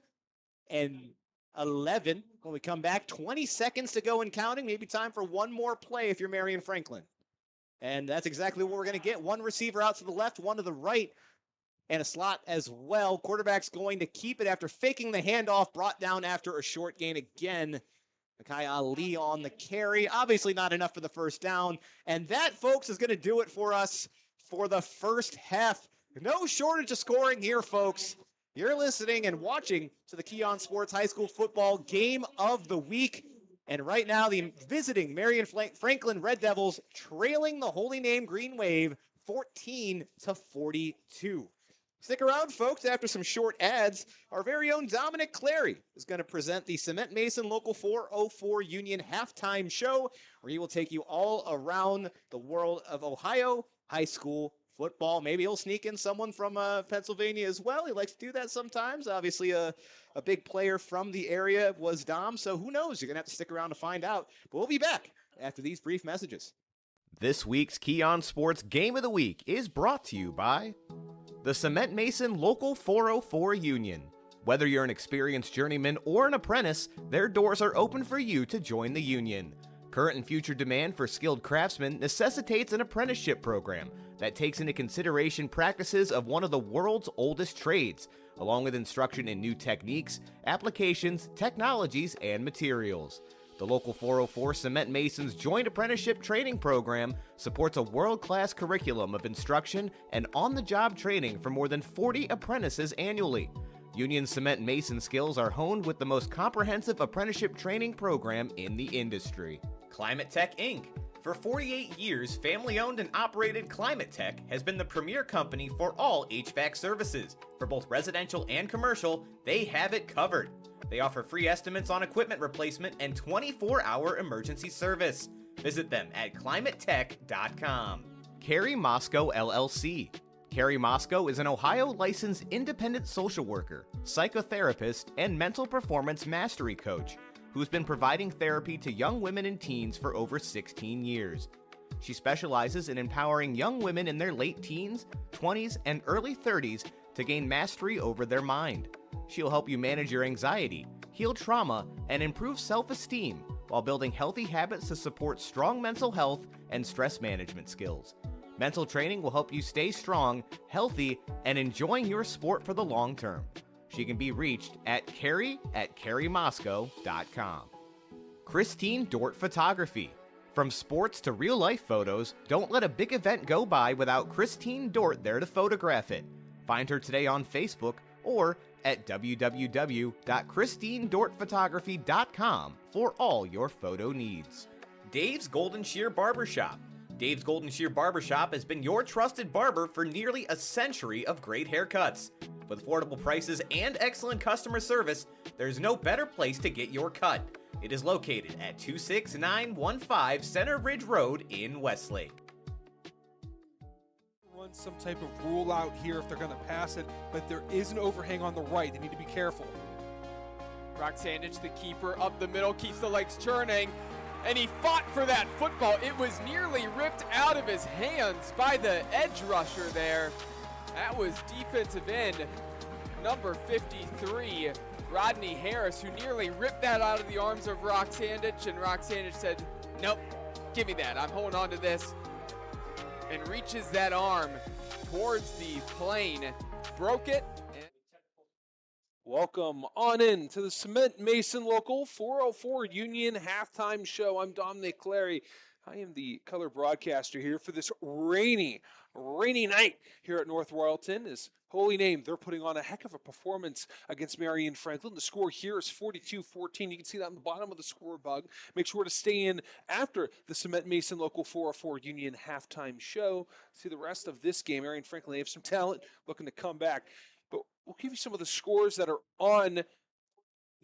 and 11 when we come back. 20 seconds to go and counting. Maybe time for one more play if you're Marion-Franklin. And that's exactly what we're going to get. One receiver out to the left, one to the right, and a slot as well. Quarterback's going to keep it after faking the handoff, brought down after a short gain again. Makai Ali on the carry. Obviously not enough for the 1st down. And that, folks, is going to do it for us for the first half. No shortage of scoring here, folks. You're listening and watching to the Keon Sports High School Football Game of the Week. And right now, the visiting Marion-Franklin Red Devils trailing the Holy Name Green Wave 14-42. Stick around, folks. After some short ads, our very own Dominic Clary is going to present the Cement Mason Local 404 Union halftime show, where he will take you all around the world of Ohio high school football. Maybe he'll sneak in someone from Pennsylvania as well. He likes to do that sometimes. Obviously, a big player from the area was Dom, so who knows? You're going to have to stick around to find out. But we'll be back after these brief messages. This week's Keon Sports Game of the Week is brought to you by the Cement Mason Local 404 Union. Whether you're an experienced journeyman or an apprentice, their doors are open for you to join the union. Current and future demand for skilled craftsmen necessitates an apprenticeship program that takes into consideration practices of one of the world's oldest trades, along with instruction in new techniques, applications, technologies, and materials. The Local 404 Cement Masons Joint Apprenticeship Training Program supports a world-class curriculum of instruction and on-the-job training for more than 40 apprentices annually. Union Cement Mason skills are honed with the most comprehensive apprenticeship training program in the industry. Climate Tech Inc. For 48 years, family-owned and operated Climate Tech has been the premier company for all HVAC services. For both residential and commercial, they have it covered. They offer free estimates on equipment replacement and 24-hour emergency service. Visit them at climatetech.com. Carrie Moscow LLC. Carrie Moscow is an Ohio-licensed independent social worker, psychotherapist, and mental performance mastery coach who's been providing therapy to young women and teens for over 16 years. She specializes in empowering young women in their late teens, 20s, and early 30s to gain mastery over their mind. She'll help you manage your anxiety, heal trauma, and improve self-esteem while building healthy habits to support strong mental health and stress management skills. Mental training will help you stay strong, healthy, and enjoying your sport for the long term. She can be reached at carrie@carriemoscow.com. Christine Dort Photography. From sports to real-life photos, don't let a big event go by without Christine Dort there to photograph it. Find her today on Facebook or at www.christinedortphotography.com for all your photo needs. Dave's Golden Shear Barbershop. Dave's Golden Shear Barbershop has been your trusted barber for nearly a century of great haircuts. With affordable prices and excellent customer service, there's no better place to get your cut. It is located at 26915 Center Ridge Road in Westlake. Run some type of rule out here if they're going to pass it, but there is an overhang on the right. They need to be careful. Brock Sandich, the keeper, up the middle, keeps the legs churning, and he fought for that football. It was nearly ripped out of his hands by the edge rusher there. That was defensive end number 53, Rodney Harris, who nearly ripped that out of the arms of Rock Sandich, and Rock Sandich said, nope, give me that, I'm holding on to this, and reaches that arm towards the plane, broke it. Welcome on in to the Cement Mason Local 404 Union Halftime Show. I'm Dominic Clary. I am the color broadcaster here for this rainy night here at North Royalton. Is Holy Name, they're putting on a heck of a performance against Marion-Franklin. The score here is 42-14. You can see that on the bottom of the score bug. Make sure to stay in after the Cement Mason Local 404 Union Halftime Show. See the rest of this game. Marion-Franklin, they have some talent looking to come back. But we'll give you some of the scores that are on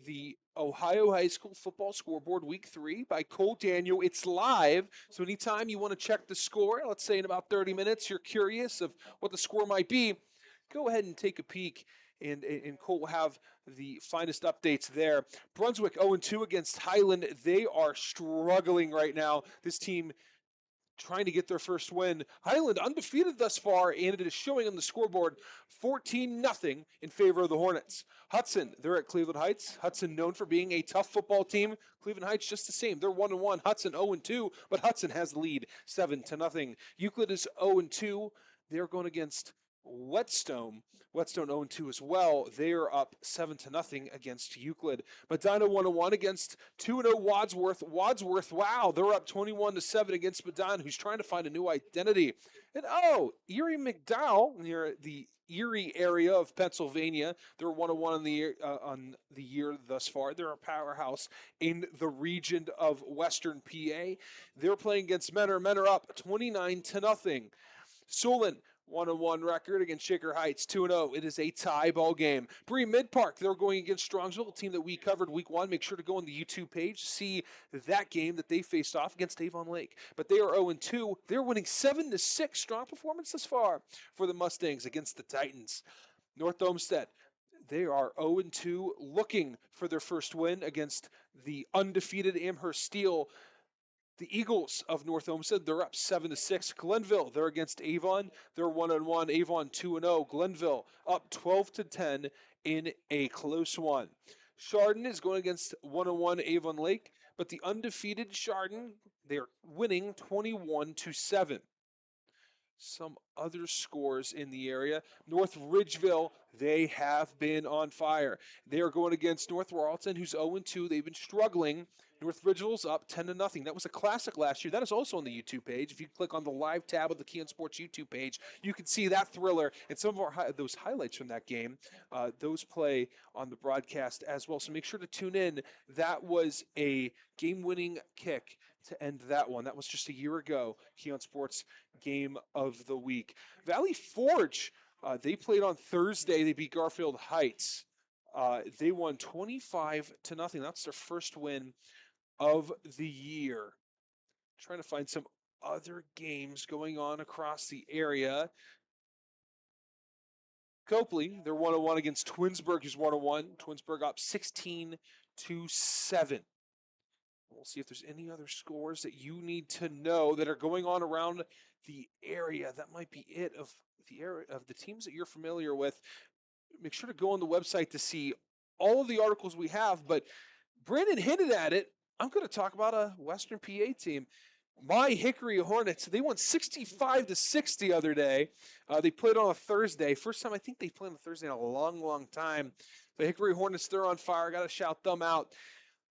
the Ohio High School Football Scoreboard Week 3 by Cole Daniel. It's live, so anytime you want to check the score, let's say in about 30 minutes, you're curious of what the score might be, go ahead and take a peek, and Cole will have the finest updates there. Brunswick 0-2 against Highland. They are struggling right now. This team trying to get their first win. Highland undefeated thus far, and it is showing on the scoreboard 14-0 in favor of the Hornets. Hudson, they're at Cleveland Heights. Hudson known for being a tough football team. Cleveland Heights just the same. They're 1-1. Hudson 0-2, but Hudson has the lead 7-0. Euclid is 0-2. They're going against Whetstone. Whetstone 0-2 as well. They are up 7-0 against Euclid. Medina 1-1 against 2-0 Wadsworth. Wadsworth, wow, they're up 21-7 against Medina, who's trying to find a new identity. And Erie McDowell near the Erie area of Pennsylvania. They're 1-1 on the year thus far. They're a powerhouse in the region of Western PA. They're playing against Menor. Menor up 29-0. Solon 1-1 record against Shaker Heights, 2-0. It is a tie ball game. Bree Mid-Park, they're going against Strongsville, a team that we covered week 1. Make sure to go on the YouTube page, see that game that they faced off against Avon Lake. But they are 0-2. They're winning 7-6. Strong performance thus far for the Mustangs against the Titans. North Olmsted, they are 0-2, looking for their first win against the undefeated Amherst Steel. The Eagles of North Olmsted, they're up 7-6. Glenville, they're against Avon. They're 1-1. Avon 2-0. Glenville up 12-10 in a close one. Chardon is going against 1-1 Avon Lake, but the undefeated Chardon, they're winning 21-7. Some other scores in the area. North Ridgeville, they have been on fire. They are going against North Royalton, who's 0-2. They've been struggling. North Ridgeville's up 10-0. That was a classic last year. That is also on the YouTube page. If you click on the live tab of the Key on Sports YouTube page, you can see that thriller and some of those highlights from that game. Those play on the broadcast as well. So make sure to tune in. That was a game-winning kick to end that one. That was just a year ago. Key on Sports Game of the Week. Valley Forge, they played on Thursday. They beat Garfield Heights. They won 25-0. That's their first win of the year. Trying to find some other games going on across the area. Copley, they're 1-1 against Twinsburg, who's 1-1. Twinsburg up 16-7. We'll see if there's any other scores that you need to know that are going on around the area. That might be it of the area of the teams that you're familiar with. Make sure to go on the website to see all of the articles we have. But Brandon hinted at it. I'm going to talk about a Western PA team. My Hickory Hornets, they won 65-6 the other day. They played on a Thursday. First time I think they played on a Thursday in a long, long time. The Hickory Hornets, they're on fire. Got to shout them out.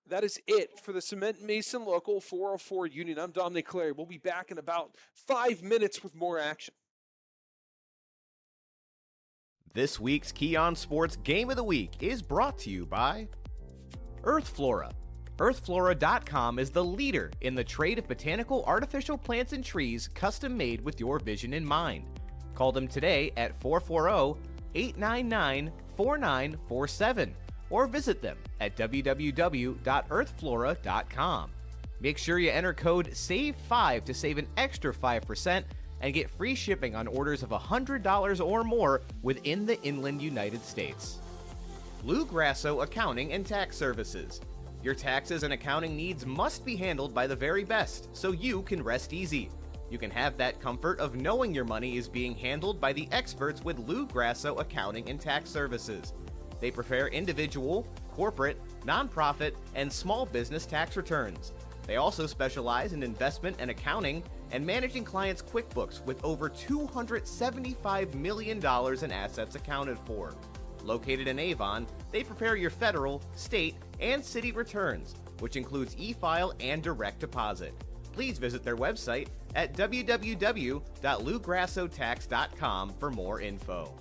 That is it for the Cement Mason Local 404 Union. I'm Dominic Clary. We'll be back in about 5 minutes with more action. This week's Key on Sports Game of the Week is brought to you by Earth Flora. EarthFlora.com is the leader in the trade of botanical artificial plants and trees custom made with your vision in mind. Call them today at 440-899-4947 or visit them at www.earthflora.com. Make sure you enter code SAVE5 to save an extra 5% and get free shipping on orders of $100 or more within the inland United States. Lou Grasso Accounting and Tax Services. Your taxes and accounting needs must be handled by the very best, so you can rest easy. You can have that comfort of knowing your money is being handled by the experts with Lou Grasso Accounting and Tax Services. They prepare individual, corporate, nonprofit, and small business tax returns. They also specialize in investment and accounting and managing clients' QuickBooks with over $275 million in assets accounted for. Located in Avon, they prepare your federal, state, and city returns, which includes e-file and direct deposit. Please visit their website at www.lougrassotax.com for more info.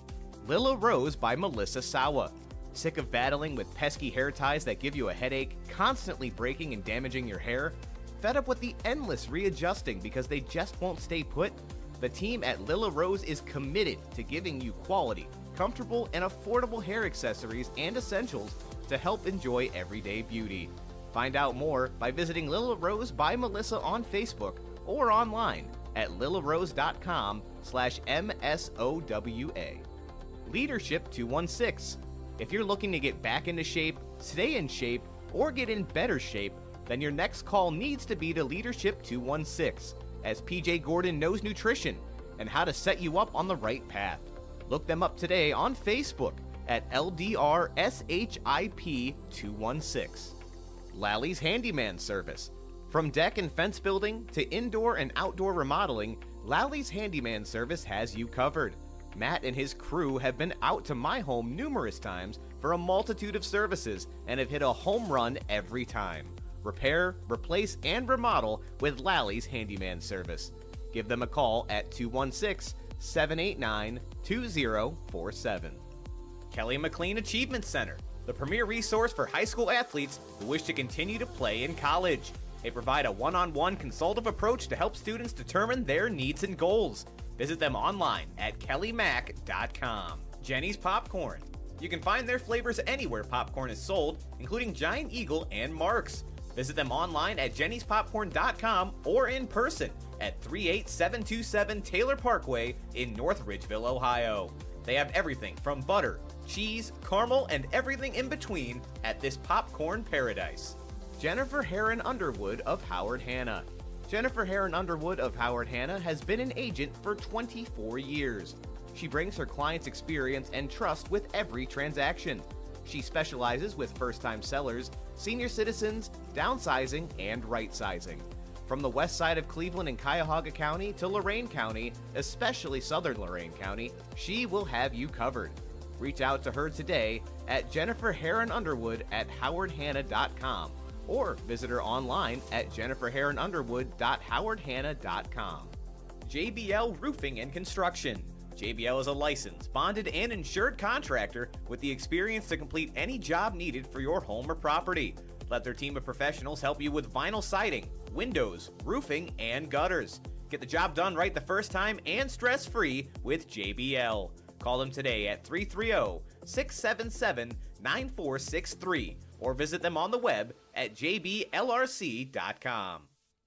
Lilla Rose by Melissa Sawa. Sick of battling with pesky hair ties that give you a headache, constantly breaking and damaging your hair? Fed up with the endless readjusting because they just won't stay put? The team at Lilla Rose is committed to giving you quality, comfortable, and affordable hair accessories and essentials to help enjoy everyday beauty. Find out more by visiting Lila Rose by Melissa on Facebook or online at lilarose.com/MSOWA. Leadership 216. If you're looking to get back into shape, stay in shape, or get in better shape, then your next call needs to be to Leadership 216, as PJ Gordon knows nutrition and how to set you up on the right path. Look them up today on Facebook at LDRSHIP216. Lally's Handyman Service. From deck and fence building to indoor and outdoor remodeling, Lally's Handyman Service has you covered. Matt and his crew have been out to my home numerous times for a multitude of services and have hit a home run every time. Repair, replace, and remodel with Lally's Handyman Service. Give them a call at 216-789-2047. Kelly McLean Achievement Center, the premier resource for high school athletes who wish to continue to play in college. They provide a one-on-one consultative approach to help students determine their needs and goals. Visit them online at kellymac.com. Jenny's Popcorn. You can find their flavors anywhere popcorn is sold, including Giant Eagle and Mark's. Visit them online at jennyspopcorn.com or in person at 38727 Taylor Parkway in North Ridgeville, Ohio. They have everything from butter, cheese, caramel, and everything in between at this popcorn paradise. Jennifer Heron Underwood of Howard Hanna. Jennifer Heron Underwood of Howard Hanna has been an agent for 24 years. She brings her clients' experience and trust with every transaction. She specializes with first-time sellers, senior citizens, downsizing, and right-sizing. From the west side of Cleveland and Cuyahoga County to Lorain County, especially southern Lorain County, she will have you covered. Reach out to her today at Jennifer Heron Underwood at howardhanna.com or visit her online at jenniferheronunderwood.howardhanna.com. JBL Roofing and Construction. JBL is a licensed, bonded, and insured contractor with the experience to complete any job needed for your home or property. Let their team of professionals help you with vinyl siding, windows, roofing, and gutters. Get the job done right the first time and stress-free with JBL. Call them today at 330-677-9463 or visit them on the web at jblrc.com.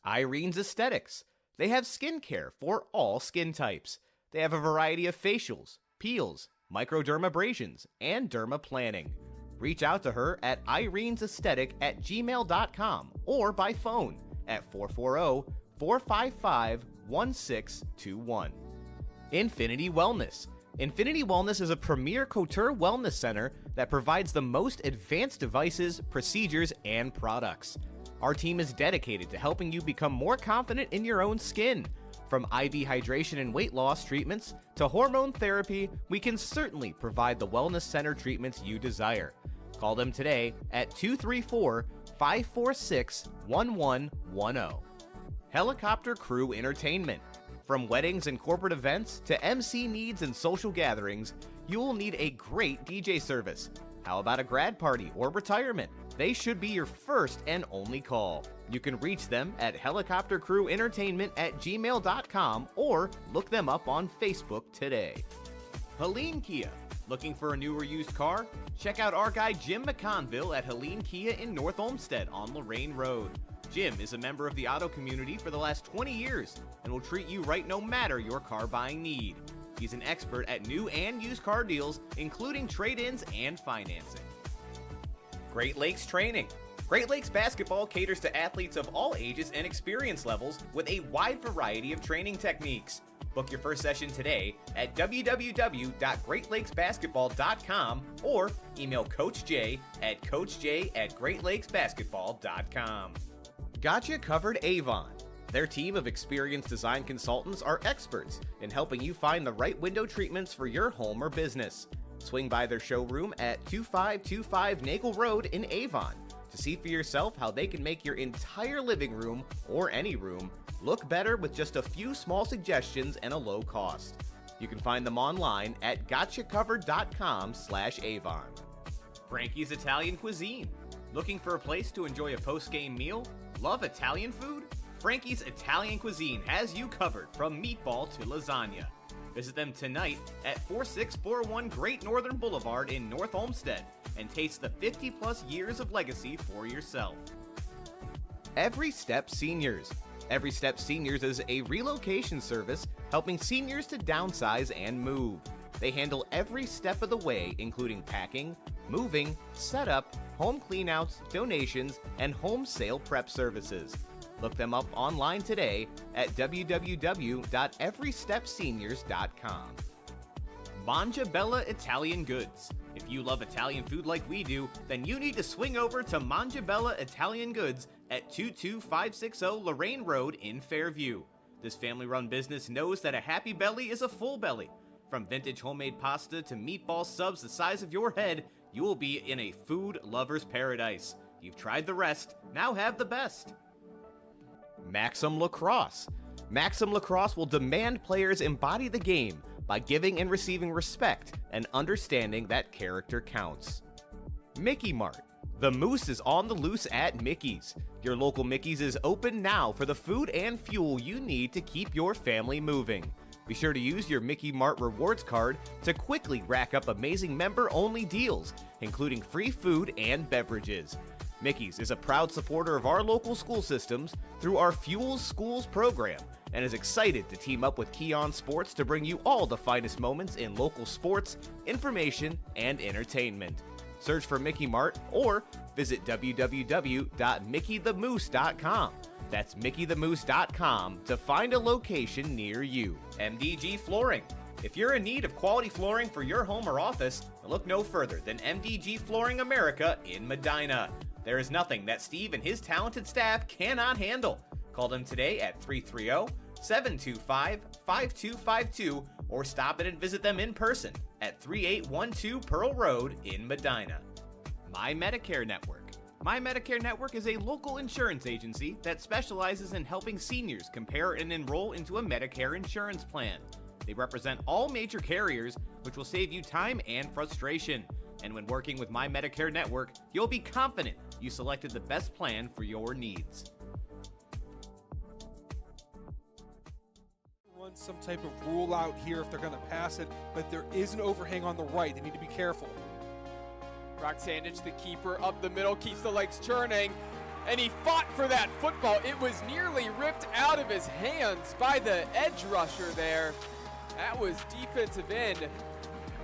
Irene's Aesthetics. They have skincare for all skin types. They have a variety of facials, peels, microdermabrasions, and dermaplaning. Reach out to her at irene'saesthetic@gmail.com or by phone at 440-455-1621. Infinity Wellness. Infinity Wellness is a premier couture wellness center that provides the most advanced devices, procedures, and products. Our team is dedicated to helping you become more confident in your own skin. From IV hydration and weight loss treatments to hormone therapy, we can certainly provide the wellness center treatments you desire. Call them today at 234-546-1110. Helicopter Crew Entertainment. From weddings and corporate events to MC needs and social gatherings, you'll need a great DJ service. How about a grad party or retirement? They should be your first and only call. You can reach them at helicoptercrewentertainment@gmail.com or look them up on Facebook today. Helene Kia. Looking for a new or used car? Check out our guy Jim McConville at Helene Kia in North Olmsted on Lorraine Road. Jim is a member of the auto community for the last 20 years and will treat you right no matter your car buying need. He's an expert at new and used car deals, including trade-ins and financing. Great Lakes Training. Great Lakes Basketball caters to athletes of all ages and experience levels with a wide variety of training techniques. Book your first session today at www.greatlakesbasketball.com or email Coach J at coachj@greatlakesbasketball.com. Gotcha Covered Avon. Their team of experienced design consultants are experts in helping you find the right window treatments for your home or business. Swing by their showroom at 2525 Nagel Road in Avon to see for yourself how they can make your entire living room or any room look better with just a few small suggestions and a low cost. You can find them online at gotchacovered.com/Avon. Frankie's Italian Cuisine. Looking for a place to enjoy a post-game meal? Love Italian food? Frankie's Italian Cuisine has you covered from meatball to lasagna. Visit them tonight at 4641 Great Northern Boulevard in North Olmsted and taste the 50-plus years of legacy for yourself. Every Step Seniors. Every Step Seniors is a relocation service helping seniors to downsize and move. They handle every step of the way, including packing, moving, setup, home cleanouts, donations, and home sale prep services. Look them up online today at www.everystepseniors.com. Mangia Bella Italian Goods. If you love Italian food like we do, then you need to swing over to Mangia Bella Italian Goods at 22560 Lorraine Road in Fairview. This family-run business knows that a happy belly is a full belly. From vintage homemade pasta to meatball subs the size of your head, you will be in a food lover's paradise. You've tried the rest, now have the best. Maxim Lacrosse. Maxim Lacrosse will demand players embody the game by giving and receiving respect and understanding that character counts. Mickey Mart. The Moose is on the loose at Mickey's. Your local Mickey's is open now for the food and fuel you need to keep your family moving. Be sure to use your Mickey Mart Rewards card to quickly rack up amazing member-only deals, including free food and beverages. Mickey's is a proud supporter of our local school systems through our Fuels Schools program and is excited to team up with Keon Sports to bring you all the finest moments in local sports, information, and entertainment. Search for Mickey Mart or visit www.mickeythemoose.com. That's mickeythemoose.com to find a location near you. MDG Flooring. If you're in need of quality flooring for your home or office, look no further than MDG Flooring America in Medina. There is nothing that Steve and his talented staff cannot handle. Call them today at 330-725-5252 or stop in and visit them in person at 3812 Pearl Road in Medina. My Medicare Network. My Medicare Network is a local insurance agency that specializes in helping seniors compare and enroll into a Medicare insurance plan. They represent all major carriers, which will save you time and frustration. And when working with My Medicare Network, you'll be confident you selected the best plan for your needs. Run some type of rule out here if they're going to pass it, but there is an overhang on the right. They need to be careful. Brock Sandich, the keeper, up the middle, keeps the legs churning, and he fought for that football. It was nearly ripped out of his hands by the edge rusher there. That was defensive end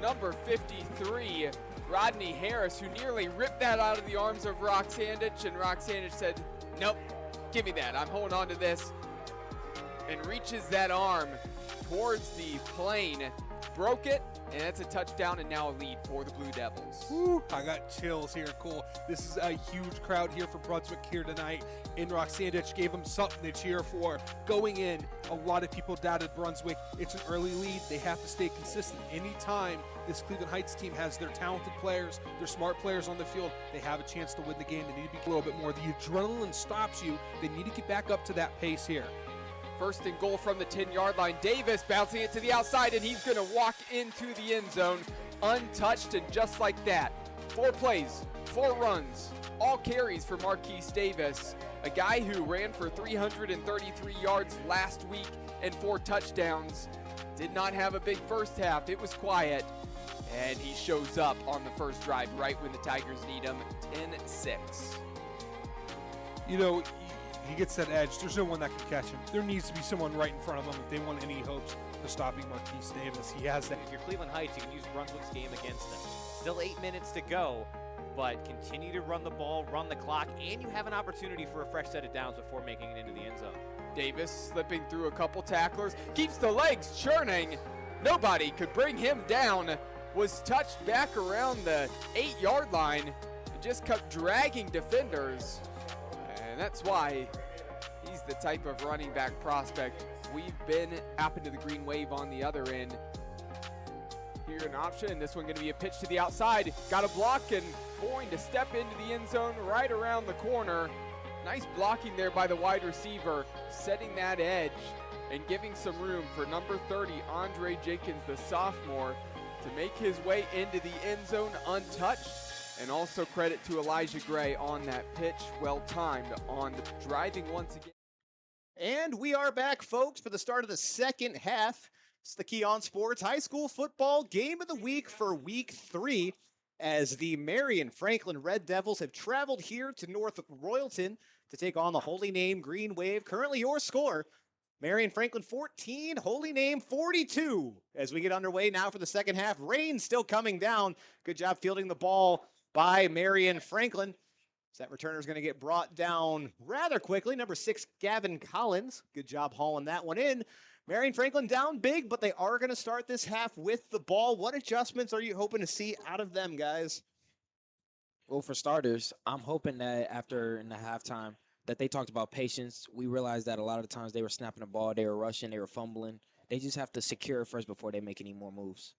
number 53, Rodney Harris, who nearly ripped that out of the arms of Brock Sandich, and Brock Sandich said, nope, give me that. I'm holding on to this, and reaches that arm towards the plane, broke it, and that's a touchdown and now a lead for the Blue Devils. Woo, I got chills here. Cool. This is a huge crowd here for Brunswick here tonight. And Roxandich gave them something to cheer for. Going in, a lot of people doubted Brunswick. It's an early lead. They have to stay consistent. Anytime this Cleveland Heights team has their talented players, their smart players on the field, they have a chance to win the game. They need to be a little bit more. The adrenaline stops you. They need to get back up to that pace here. First and goal from the 10-yard line. Davis bouncing it to the outside, and he's going to walk into the end zone untouched, and just like that. 4 plays, 4 runs, all carries for Marquise Davis, a guy who ran for 333 yards last week and 4 touchdowns. Did not have a big first half. It was quiet, and he shows up on the first drive right when the Tigers need him, 10-6. You know, he gets that edge. There's no one that can catch him. There needs to be someone right in front of him if they want any hopes of stopping Marquise Davis. He has that. If you're Cleveland Heights, you can use Brunswick's game against them. Still 8 minutes to go, but continue to run the ball, run the clock, and you have an opportunity for a fresh set of downs before making it into the end zone. Davis slipping through a couple tacklers, keeps the legs churning. Nobody could bring him down. Was touched back around the 8-yard line and just kept dragging defenders. And that's why he's the type of running back prospect we've been. Happened to the green wave on the other end. Here an option. This one going to be a pitch to the outside. Got a block and going to step into the end zone right around the corner. Nice blocking there by the wide receiver, setting that edge and giving some room for number 30, Andre Jenkins, the sophomore, to make his way into the end zone untouched. And also credit to Elijah Gray on that pitch, well timed on the driving once again. And we are back, folks, for the start of the second half. It's the Key on Sports High School Football Game of the Week for Week 3, as the Marion-Franklin Red Devils have traveled here to North Royalton to take on the Holy Name Green Wave. Currently your score, Marion-Franklin 14, Holy Name 42. As we get underway now for the second half, rain still coming down. Good job fielding the ball by Marion-Franklin. So that returner is going to get brought down rather quickly. Number 6, Gavin Collins. Good job hauling that one in. Marion-Franklin down big, but they are going to start this half with the ball. What adjustments are you hoping to see out of them, guys? Well, for starters, I'm hoping that after in the halftime that they talked about patience. We realized that a lot of the times they were snapping the ball, they were rushing, they were fumbling. They just have to secure it first before they make any more moves.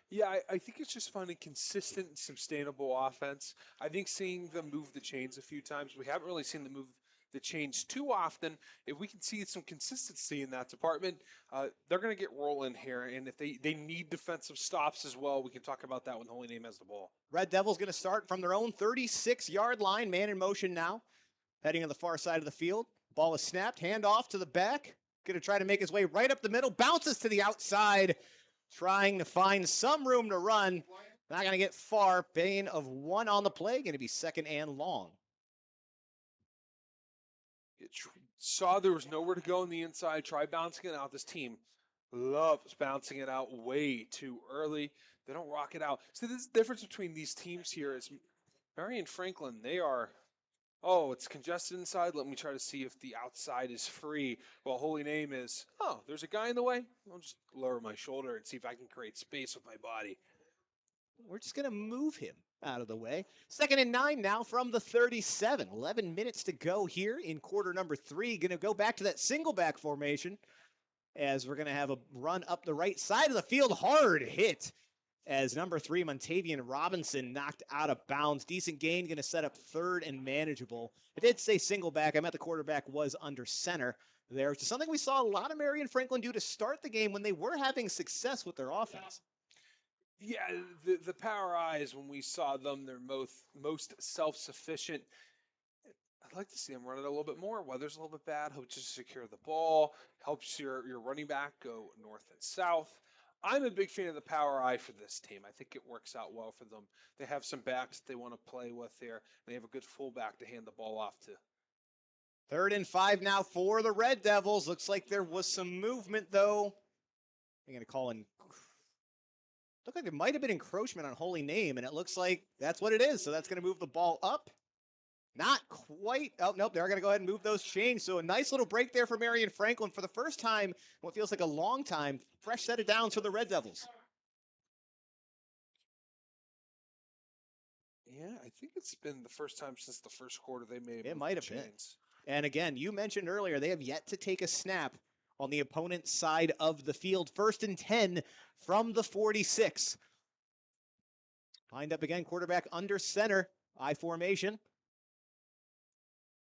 Yeah, I think it's just finding consistent and sustainable offense. I think seeing them move the chains a few times. We haven't really seen them move the chains too often. If we can see some consistency in that department, they're going to get rolling here. And if they need defensive stops as well, we can talk about that when Holy Name has the ball. Red Devils going to start from their own 36-yard line. Man in motion now, heading on the far side of the field. Ball is snapped, hand off to the back. Going to try to make his way right up the middle, bounces to the outside, trying to find some room to run. Not going to get far. Gain of 1 on the play, going to be second and long. Saw there was nowhere to go on the inside. Try bouncing it out. This team loves bouncing it out way too early. They don't rock it out. So the difference between these teams here is Marion-Franklin, they are, it's congested inside. Let me try to see if the outside is free. Well, Holy Name is, there's a guy in the way. I'll just lower my shoulder and see if I can create space with my body. We're just going to move him out of the way. Second and 9 now from the 37. 11 minutes to go here in quarter number 3. Going to go back to that single back formation as we're going to have a run up the right side of the field. Hard hit as number 3, Montavian Robinson, knocked out of bounds. Decent gain, going to set up third and manageable. I did say single back. I meant the quarterback was under center there, which is something we saw a lot of Marion-Franklin do to start the game when they were having success with their offense. Yeah, the Power Eyes, when we saw them, they're most self-sufficient. I'd like to see them run it a little bit more. Weather's a little bit bad. Helps you secure the ball. Helps your running back go north and south. I'm a big fan of the Power Eye for this team. I think it works out well for them. They have some backs that they want to play with here. They have a good fullback to hand the ball off to. Third and 5 now for the Red Devils. Looks like there was some movement, though. I'm going to call in. Looked like there might have been encroachment on Holy Name, and it looks like that's what it is. So that's going to move the ball up. Not quite. Oh, nope. They're going to go ahead and move those chains. So a nice little break there for Marion-Franklin for the first time, what feels like a long time. Fresh set of downs for the Red Devils. Yeah, I think it's been the first time since the first quarter they may have It moved might the have been. chains. And again, you mentioned earlier, they have yet to take a snap on the opponent's side of the field. First and 10 from the 46. Lined up again, quarterback under center, I formation.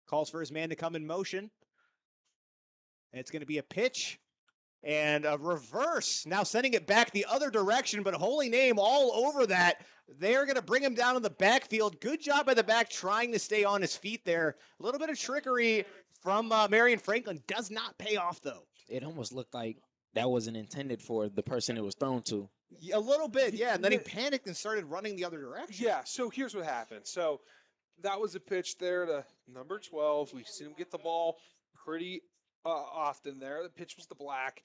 Calls for his man to come in motion. And it's going to be a pitch and a reverse. Now sending it back the other direction, but Holy Name all over that. They're going to bring him down in the backfield. Good job by the back trying to stay on his feet there. A little bit of trickery from Marion-Franklin. Does not pay off, though. It almost looked like that wasn't intended for the person it was thrown to. A little bit, yeah. And then he panicked and started running the other direction. Yeah, so here's what happened. So that was a pitch there to number 12. We've seen him get the ball pretty often there. The pitch was the black.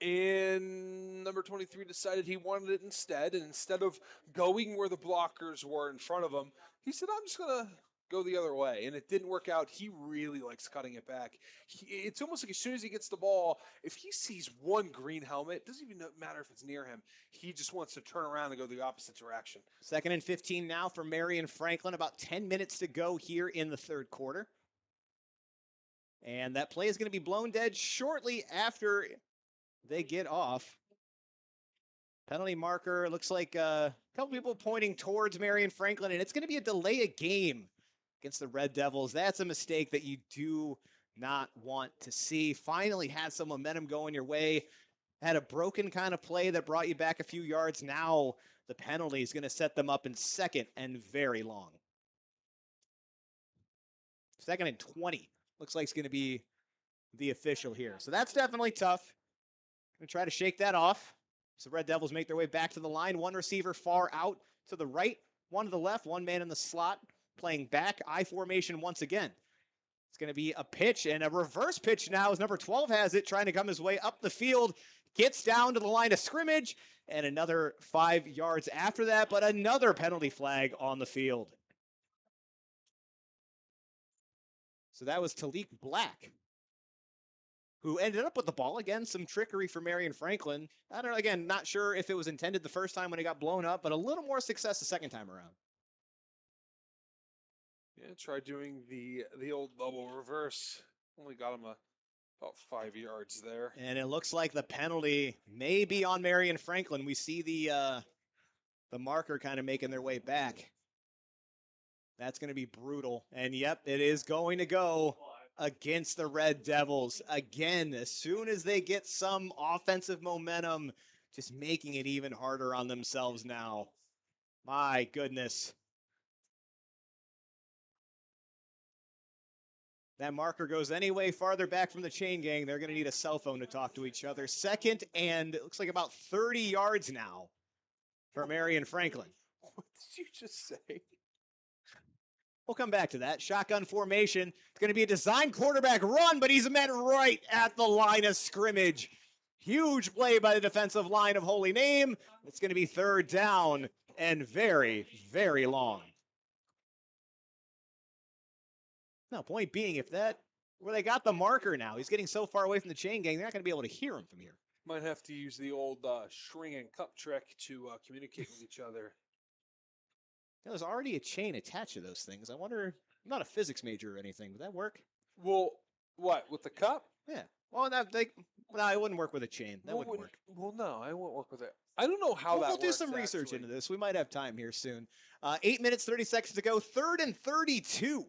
And number 23 decided he wanted it instead. And instead of going where the blockers were in front of him, he said, I'm just going to go the other way. And it didn't work out. He really likes cutting it back. It's almost like as soon as he gets the ball, if he sees one green helmet, it doesn't even matter if it's near him. He just wants to turn around and go the opposite direction. Second and 15 now for Marion-Franklin. About 10 minutes to go here in the third quarter. And that play is going to be blown dead shortly after they get off. Penalty marker, looks like a couple people pointing towards Marion-Franklin, and it's going to be a delay of game against the Red Devils. That's a mistake that you do not want to see. Finally had some momentum going your way. Had a broken kind of play that brought you back a few yards. Now the penalty is going to set them up in second and very long. Second and 20. Looks like it's going to be the official here. So that's definitely tough. Gonna try to shake that off. So Red Devils make their way back to the line. One receiver far out to the right, one to the left, one man in the slot, playing back I formation once again. It's going to be a pitch and a reverse pitch now as number 12 has it, trying to come his way up the field. Gets down to the line of scrimmage, and another 5 yards after that, but another penalty flag on the field. So that was Talik Black, who ended up with the ball. Again, some trickery for Marion-Franklin. I don't know, again, not sure if it was intended the first time when it got blown up, but a little more success the second time around. Yeah, try doing the old double reverse. Only got him about 5 yards there. And it looks like the penalty may be on Marion-Franklin. We see the marker kind of making their way back. That's going to be brutal. And yep, it is going to go against the Red Devils. Again, as soon as they get some offensive momentum, just making it even harder on themselves now. My goodness. That marker goes any way farther back from the chain gang, they're going to need a cell phone to talk to each other. Second and it looks like about 30 yards now for Marion-Franklin. What did you just say? We'll come back to that. Shotgun formation. It's going to be a design quarterback run, but he's met right at the line of scrimmage. Huge play by the defensive line of Holy Name. It's going to be third down and very, very long. Now, point being, if that, where they got the marker now, he's getting so far away from the chain gang, they're not going to be able to hear him from here. Might have to use the old string and cup trick to communicate with each other. There's already a chain attached to those things. I wonder, I'm not a physics major or anything. Would that work? Well, what, with the cup? Yeah. Well, no, it wouldn't work with a chain. That wouldn't work. Well, no, I won't work with it. I don't know how that We'll works. do some research into this. We might have time here soon. 8 minutes, 30 seconds to go. 3rd and 32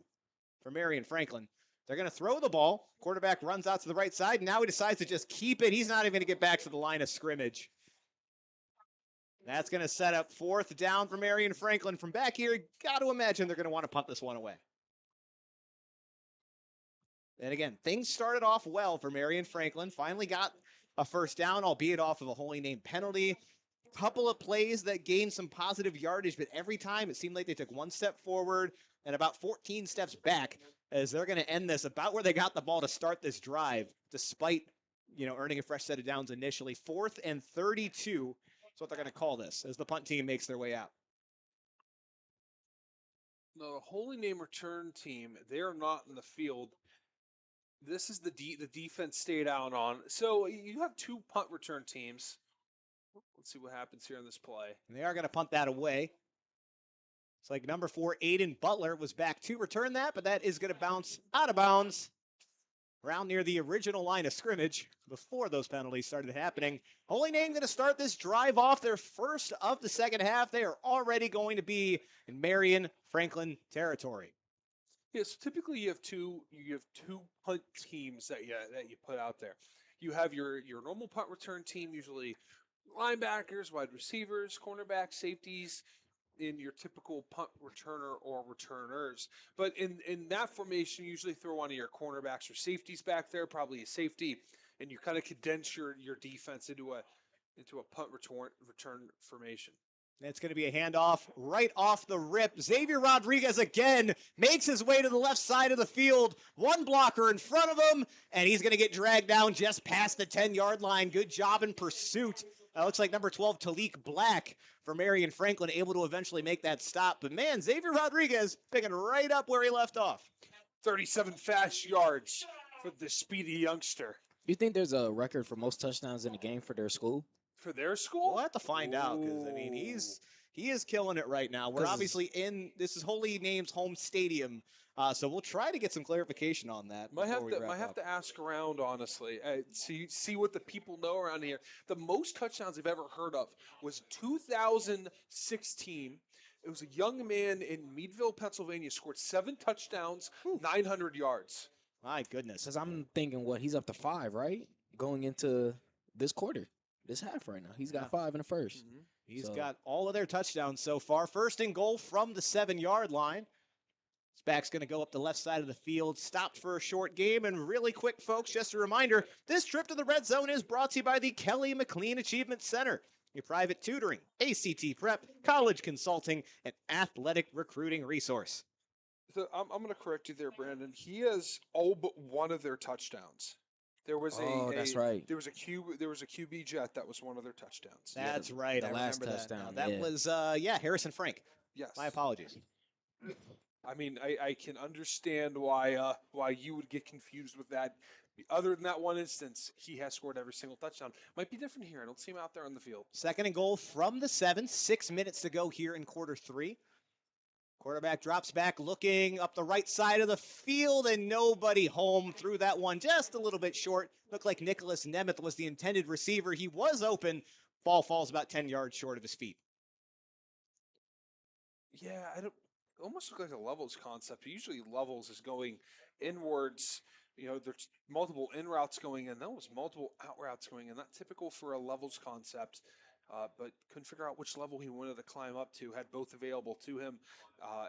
for Marion-Franklin. They're going to throw the ball. Quarterback runs out to the right side. Now he decides to just keep it. He's not even going to get back to the line of scrimmage. That's going to set up 4th down for Marion-Franklin. From back here, got to imagine they're going to want to punt this one away. And again, things started off well for Marion-Franklin. Finally got a first down, albeit off of a Holy Name penalty. Couple of plays that gained some positive yardage, but every time it seemed like they took one step forward and about 14 steps back, as they're going to end this about where they got the ball to start this drive, despite, earning a fresh set of downs initially. 4th and 32 is what they're going to call this as the punt team makes their way out. No, the Holy Name return team, they are not in the field. This is the defense stayed out on. So you have 2 punt return teams. Let's see what happens here in this play. And they are going to punt that away. It's like number 4, Aiden Butler, was back to return that, but that is going to bounce out of bounds around near the original line of scrimmage before those penalties started happening. Holy Name going to start this drive off, their first of the second half. They are already going to be in Marion-Franklin territory. Yeah, so typically you have two punt teams that you put out there. You have your normal punt return team, usually linebackers, wide receivers, cornerbacks, safeties, in your typical punt returner or returners. But in that formation, you usually throw one of your cornerbacks or safeties back there, probably a safety, and you kind of condense your defense into a punt return formation. It's going to be a handoff right off the rip. Xavier Rodriguez again makes his way to the left side of the field. One blocker in front of him, and he's going to get dragged down just past the 10-yard line. Good job in pursuit. Looks like number 12, Talik Black for Marion-Franklin, able to eventually make that stop. But man, Xavier Rodriguez picking right up where he left off. 37 fast yards for the speedy youngster. You think there's a record for most touchdowns in a game for their school? For their school? We'll have to find out, because he is killing it right now. We're obviously this is Holy Name's home stadium, so we'll try to get some clarification on that. Might have to ask around, honestly. See what the people know around here. The most touchdowns I've ever heard of was 2016. It was a young man in Meadville, Pennsylvania, scored 7 touchdowns, 900 yards. My goodness. Because I'm thinking, he's up to 5, right? Going into this quarter. This half right now. He's got 5 in the first. Mm-hmm. He's got all of their touchdowns so far. 1st and goal from the 7-yard line. This back's going to go up the left side of the field, stopped for a short game. And really quick, folks, just a reminder, this trip to the red zone is brought to you by the Kelly McLean Achievement Center, your private tutoring, ACT prep, college consulting, and athletic recruiting resource. So I'm going to correct you there, Brandon. He has all but one of their touchdowns. There was That's right. There was a QB jet that was one of their touchdowns. That's right. the I last remember touchdown, that. That was Harrison Frank. Yes. My apologies. I mean, I can understand why you would get confused with that. Other than that one instance, he has scored every single touchdown. Might be different here. I don't see him out there on the field. 2nd and goal from the 7. 6 minutes to go here in quarter 3. Quarterback drops back, looking up the right side of the field, and nobody home. Threw that one just a little bit short. Looked like Nicholas Nemeth was the intended receiver. He was open. Ball falls about 10 yards short of his feet. Yeah, almost look like a levels concept. Usually levels is going inwards. There's multiple in routes going in. That was multiple out routes going in. Not typical for a levels concept. But couldn't figure out which level he wanted to climb up to. Had both available to him,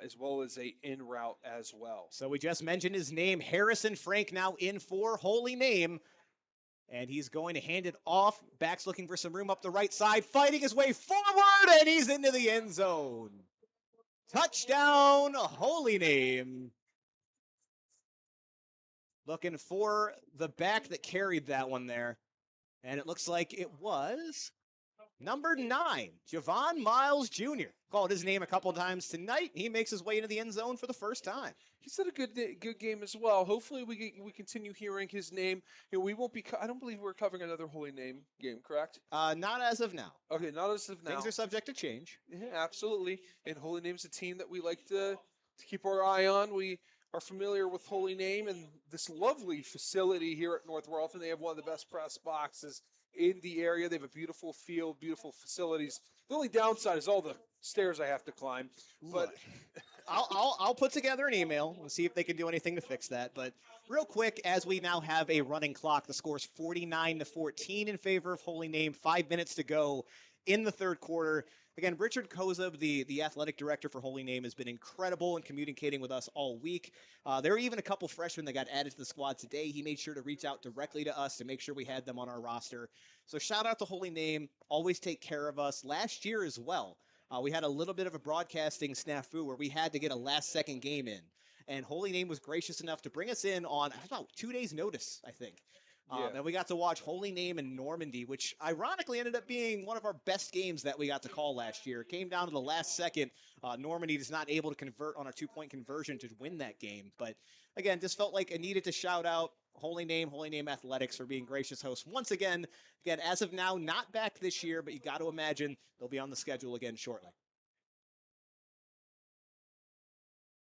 as well as a in route as well. So we just mentioned his name, Harrison Frank, now in for Holy Name. And he's going to hand it off. Back's looking for some room up the right side, fighting his way forward, and he's into the end zone. Touchdown, Holy Name. Looking for the back that carried that one there. And it looks like it was number 9, Javon Miles Jr. Called his name a couple times tonight. He makes his way into the end zone for the first time. He's had a good game as well. Hopefully we continue hearing his name. We won't be. I don't believe we're covering another Holy Name game, correct? Not as of now. Okay, not as of now. Things are subject to change. Yeah, absolutely. And Holy Name's a team that we like to keep our eye on. We are familiar with Holy Name and this lovely facility here at North Royalton. They have one of the best press boxes in the area. They have a beautiful field, beautiful facilities. The only downside is all the stairs I have to climb. But I'll put together an email and see if they can do anything to fix that. But real quick, as we now have a running clock, the score's 49-14 in favor of Holy Name. 5 minutes to go in the third quarter. Again, Richard Kozub, the athletic director for Holy Name, has been incredible in communicating with us all week. There were even a couple freshmen that got added to the squad today. He made sure to reach out directly to us to make sure we had them on our roster. So shout out to Holy Name. Always take care of us. Last year as well, we had a little bit of a broadcasting snafu where we had to get a last-second game in. And Holy Name was gracious enough to bring us in on about 2 days' notice, I think. And we got to watch Holy Name in Normandy, which ironically ended up being one of our best games that we got to call last year. It came down to the last second. Normandy is not able to convert on a 2-point conversion to win that game. But again, just felt like I needed to shout out Holy Name Athletics for being gracious hosts once again. Again, as of now, not back this year, but you got to imagine they'll be on the schedule again shortly.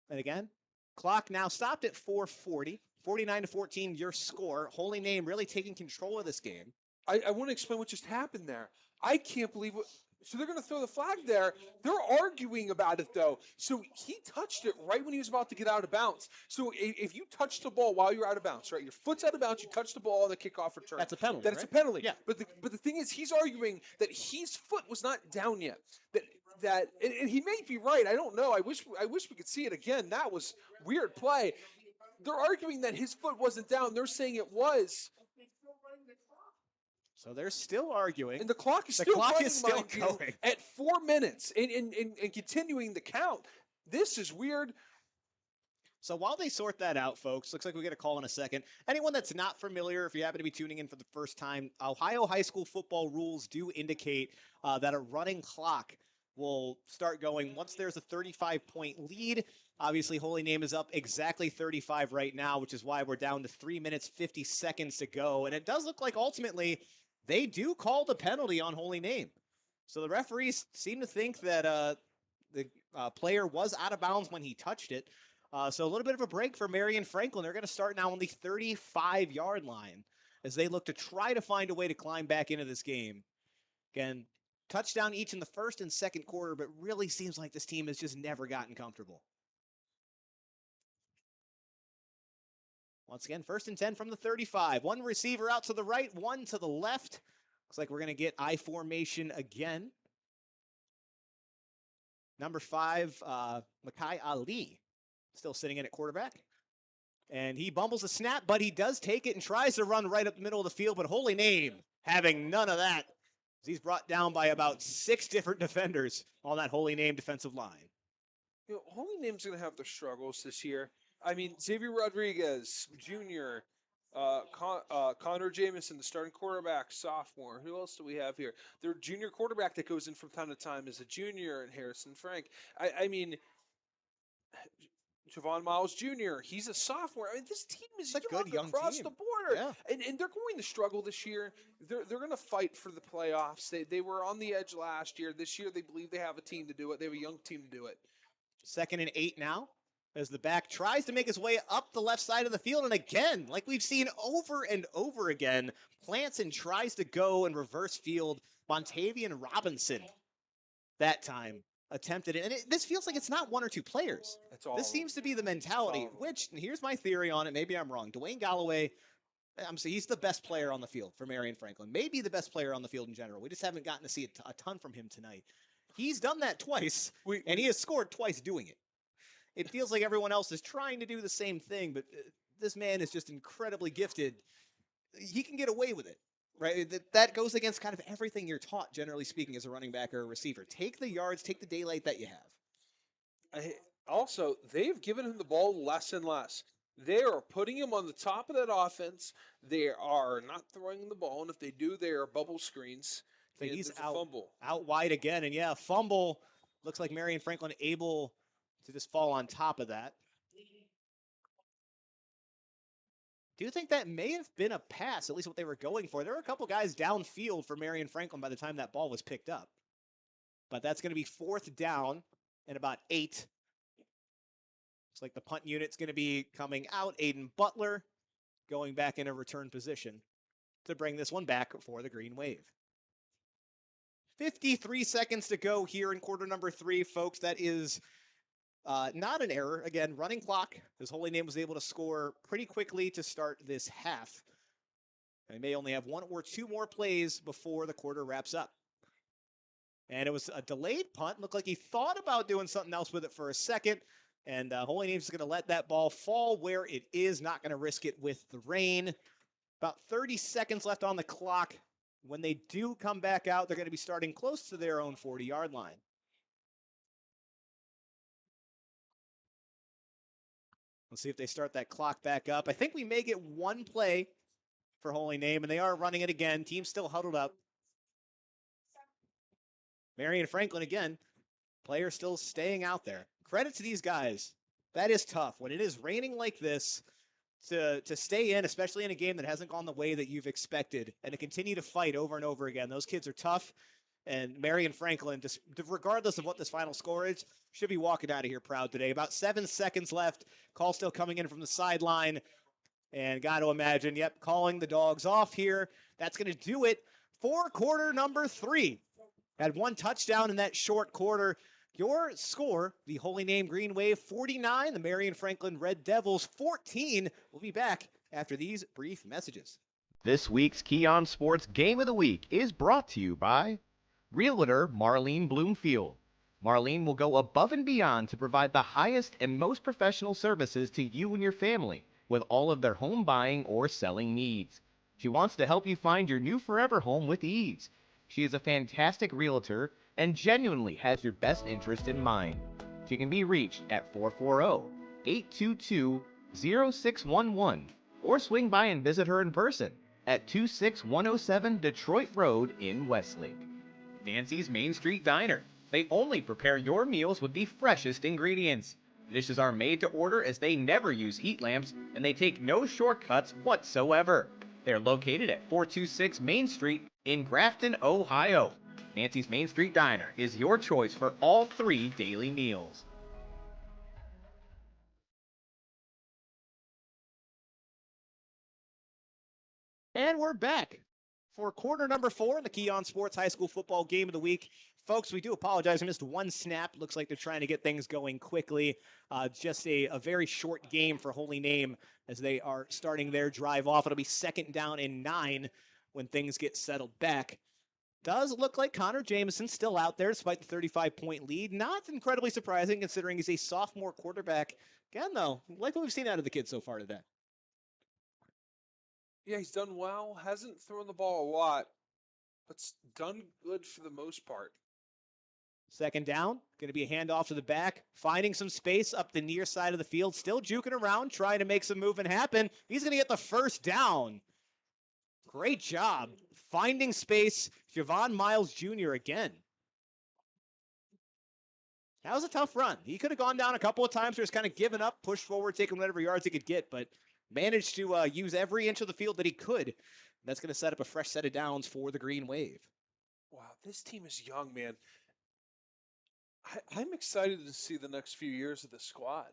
And again, clock now stopped at 4:40. 49-14, your score. Holy Name really taking control of this game. I want to explain what just happened there. I can't believe what. So they're going to throw the flag there. They're arguing about it, though. So he touched it right when he was about to get out of bounds. So if you touch the ball while you're out of bounds, right, your foot's out of bounds, you touch the ball on the kickoff return. That's a penalty, That's right? a penalty. Yeah. But the thing is, he's arguing that his foot was not down yet. And he may be right. I don't know. I wish we could see it again. That was weird play. They're arguing that his foot wasn't down. They're saying it was. So they're still arguing. And the clock is still going at 4 minutes and continuing the count. This is weird. So while they sort that out, folks, looks like we get a call in a second. Anyone that's not familiar, if you happen to be tuning in for the first time, Ohio high school football rules do indicate that a running clock will start going once there's a 35-point lead. Obviously, Holy Name is up exactly 35 right now, which is why we're down to 3 minutes, 50 seconds to go. And it does look like ultimately they do call the penalty on Holy Name. So the referees seem to think that the player was out of bounds when he touched it. So a little bit of a break for Marion-Franklin. They're going to start now on the 35-yard line as they look to try to find a way to climb back into this game. Again, touchdown each in the first and second quarter, but really seems like this team has just never gotten comfortable. Once again, 1st and 10 from the 35. One receiver out to the right, one to the left. Looks like we're going to get I formation again. Number 5, Makai Ali still sitting in at quarterback. And he bumbles a snap, but he does take it and tries to run right up the middle of the field, but Holy Name having none of that. He's brought down by about 6 different defenders on that Holy Name defensive line. Holy Name's going to have their struggles this year. I mean, Xavier Rodriguez, Jr., Connor Jamison, the starting quarterback, sophomore. Who else do we have here? Their junior quarterback that goes in from time to time is a junior, and Harrison Frank. I mean, Javon Miles Jr., he's a sophomore. I mean, this team is It's a good young across team. the border. Yeah. And they're going to struggle this year. They're going to fight for the playoffs. They were on the edge last year. This year, they believe they have a team to do it. They have a young team to do it. 2nd and 8 now as the back tries to make his way up the left side of the field. And again, like we've seen over and over again, plants and tries to go and reverse field. Montavian Robinson that time attempted it. And this feels like it's not 1 or 2 players. That's all. This seems to be the mentality, which, and here's my theory on it. Maybe I'm wrong. Dwayne Galloway, he's the best player on the field for Marion-Franklin. Maybe the best player on the field in general. We just haven't gotten to see a ton from him tonight. He's done that twice, and he has scored twice doing it. It feels like everyone else is trying to do the same thing, but this man is just incredibly gifted. He can get away with it, right? That goes against kind of everything you're taught, generally speaking, as a running back or a receiver. Take the yards, take the daylight that you have. Also, they've given him the ball less and less. They are putting him on the top of that offense. They are not throwing the ball, and if they do, they are bubble screens. So he's fumble. Out wide again, and yeah, fumble. Looks like Marion-Franklin able to just fall on top of that. Do you think that may have been a pass, at least what they were going for? There were a couple guys downfield for Marion-Franklin by the time that ball was picked up. But that's going to be 4th down and about 8. Looks like the punt unit's going to be coming out. Aiden Butler going back in a return position to bring this one back for the Green Wave. 53 seconds to go here in quarter number 3, folks. That is not an error. Again, running clock, as Holy Name was able to score pretty quickly to start this half. They may only have 1 or 2 more plays before the quarter wraps up. And it was a delayed punt. Looked like he thought about doing something else with it for a second. And Holy Name's going to let that ball fall where it is, not going to risk it with the rain. About 30 seconds left on the clock. When they do come back out, they're going to be starting close to their own 40-yard line. Let's see if they start that clock back up. I think we may get 1 play for Holy Name, and they are running it again. Team still huddled up. Marion-Franklin again. Players still staying out there. Credit to these guys. That is tough. When it is raining like this, to stay in, especially in a game that hasn't gone the way that you've expected, and to continue to fight over and over again. Those kids are tough, and Marion-Franklin, just regardless of what this final score is, should be walking out of here proud today. About 7 seconds left. Call still coming in from the sideline, and got to imagine, yep, calling the dogs off here. That's going to do it for quarter number 3. Had 1 touchdown in that short quarter. Your score, the Holy Name Green Wave 49, the Marion-Franklin Red Devils 14. We'll be back after these brief messages. This week's Key On Sports Game of the Week is brought to you by Realtor Marlene Bloomfield. Marlene will go above and beyond to provide the highest and most professional services to you and your family with all of their home buying or selling needs. She wants to help you find your new forever home with ease. She is a fantastic realtor and genuinely has your best interest in mind. She can be reached at 440-822-0611 or swing by and visit her in person at 26107 Detroit Road in Westlake. Nancy's Main Street Diner. They only prepare your meals with the freshest ingredients. Dishes are made to order as they never use heat lamps and they take no shortcuts whatsoever. They're located at 426 Main Street in Grafton, Ohio. Nancy's Main Street Diner is your choice for all 3 daily meals. And we're back for quarter number 4 in the Key On Sports High School Football Game of the Week. Folks, we do apologize. I missed 1 snap. Looks like they're trying to get things going quickly. Just a very short game for Holy Name as they are starting their drive off. It'll be 2nd down and 9 when things get settled back. Does look like Connor Jamison still out there despite the 35-point lead. Not incredibly surprising considering he's a sophomore quarterback Again, though, like what we've seen out of the kid so far today. Yeah, he's done well. Hasn't thrown the ball a lot, but's done good for the most part. Second down, going to be a handoff to the back, finding some space up the near side of the field, still juking around, trying to make some movement happen. He's going to get the first down. Great job finding space. Javon Miles Jr. again. That was a tough run. He could have gone down a couple of times, or just kind of given up, pushed forward, taking whatever yards he could get, but managed to use every inch of the field that he could. That's going to set up a fresh set of downs for the Green Wave. Wow, this team is young, man. I'm excited to see the next few years of the squad.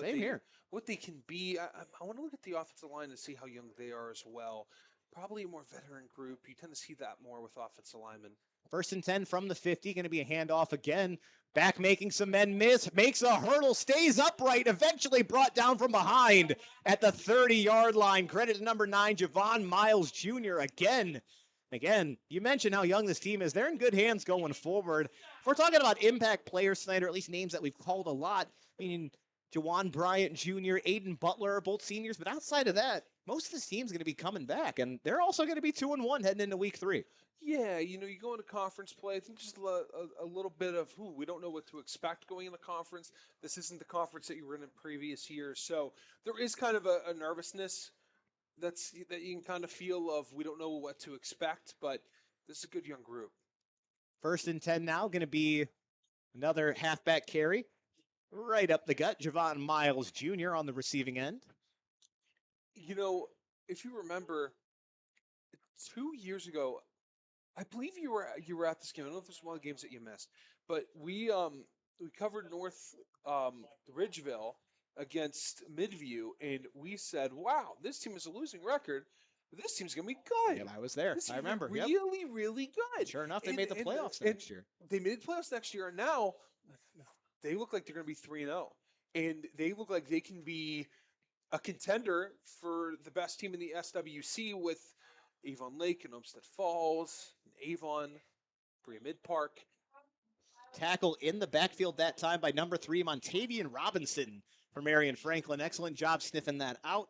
Same here. What they can be. I want to look at the offensive line and see how young they are as well. Probably a more veteran group. You tend to see that more with offensive linemen. 1st and 10 from the 50. Going to be a handoff again. Back making some men miss. Makes a hurdle. Stays upright. Eventually brought down from behind at the 30-yard line. Credit to number 9, Javon Miles Jr. again. Again, you mentioned how young this team is. They're in good hands going forward. If we're talking about impact players tonight, or at least names that we've called a lot, I mean, Jawan Bryant Jr., Aiden Butler, both seniors. But outside of that, most of this team's going to be coming back. And they're also going to be 2-1 heading into week 3. Yeah, you go into conference play. I think just a little bit of, we don't know what to expect going into conference. This isn't the conference that you were in previous years. So there is kind of a nervousness that you can kind of feel of, we don't know what to expect, but this is a good young group. 1st and 10 now, going to be another halfback carry. Right up the gut, Javon Miles Jr. on the receiving end. If you remember, 2 years ago, I believe you were at this game. I don't know if this was one of the games that you missed, but we covered North Ridgeville against Midview, and we said, wow, this team is a losing record. This team's going to be good. Yeah, I was there. I remember. Really, really good. Sure enough, they made the playoffs next year. They made the playoffs next year, and now they look like they're going to be 3-0. And they look like they can be a contender for the best team in the SWC with Avon Lake and Olmsted Falls, and Avon, Brea Mid Park. Tackle in the backfield that time by number 3, Montavian Robinson for Marion-Franklin. Excellent job sniffing that out.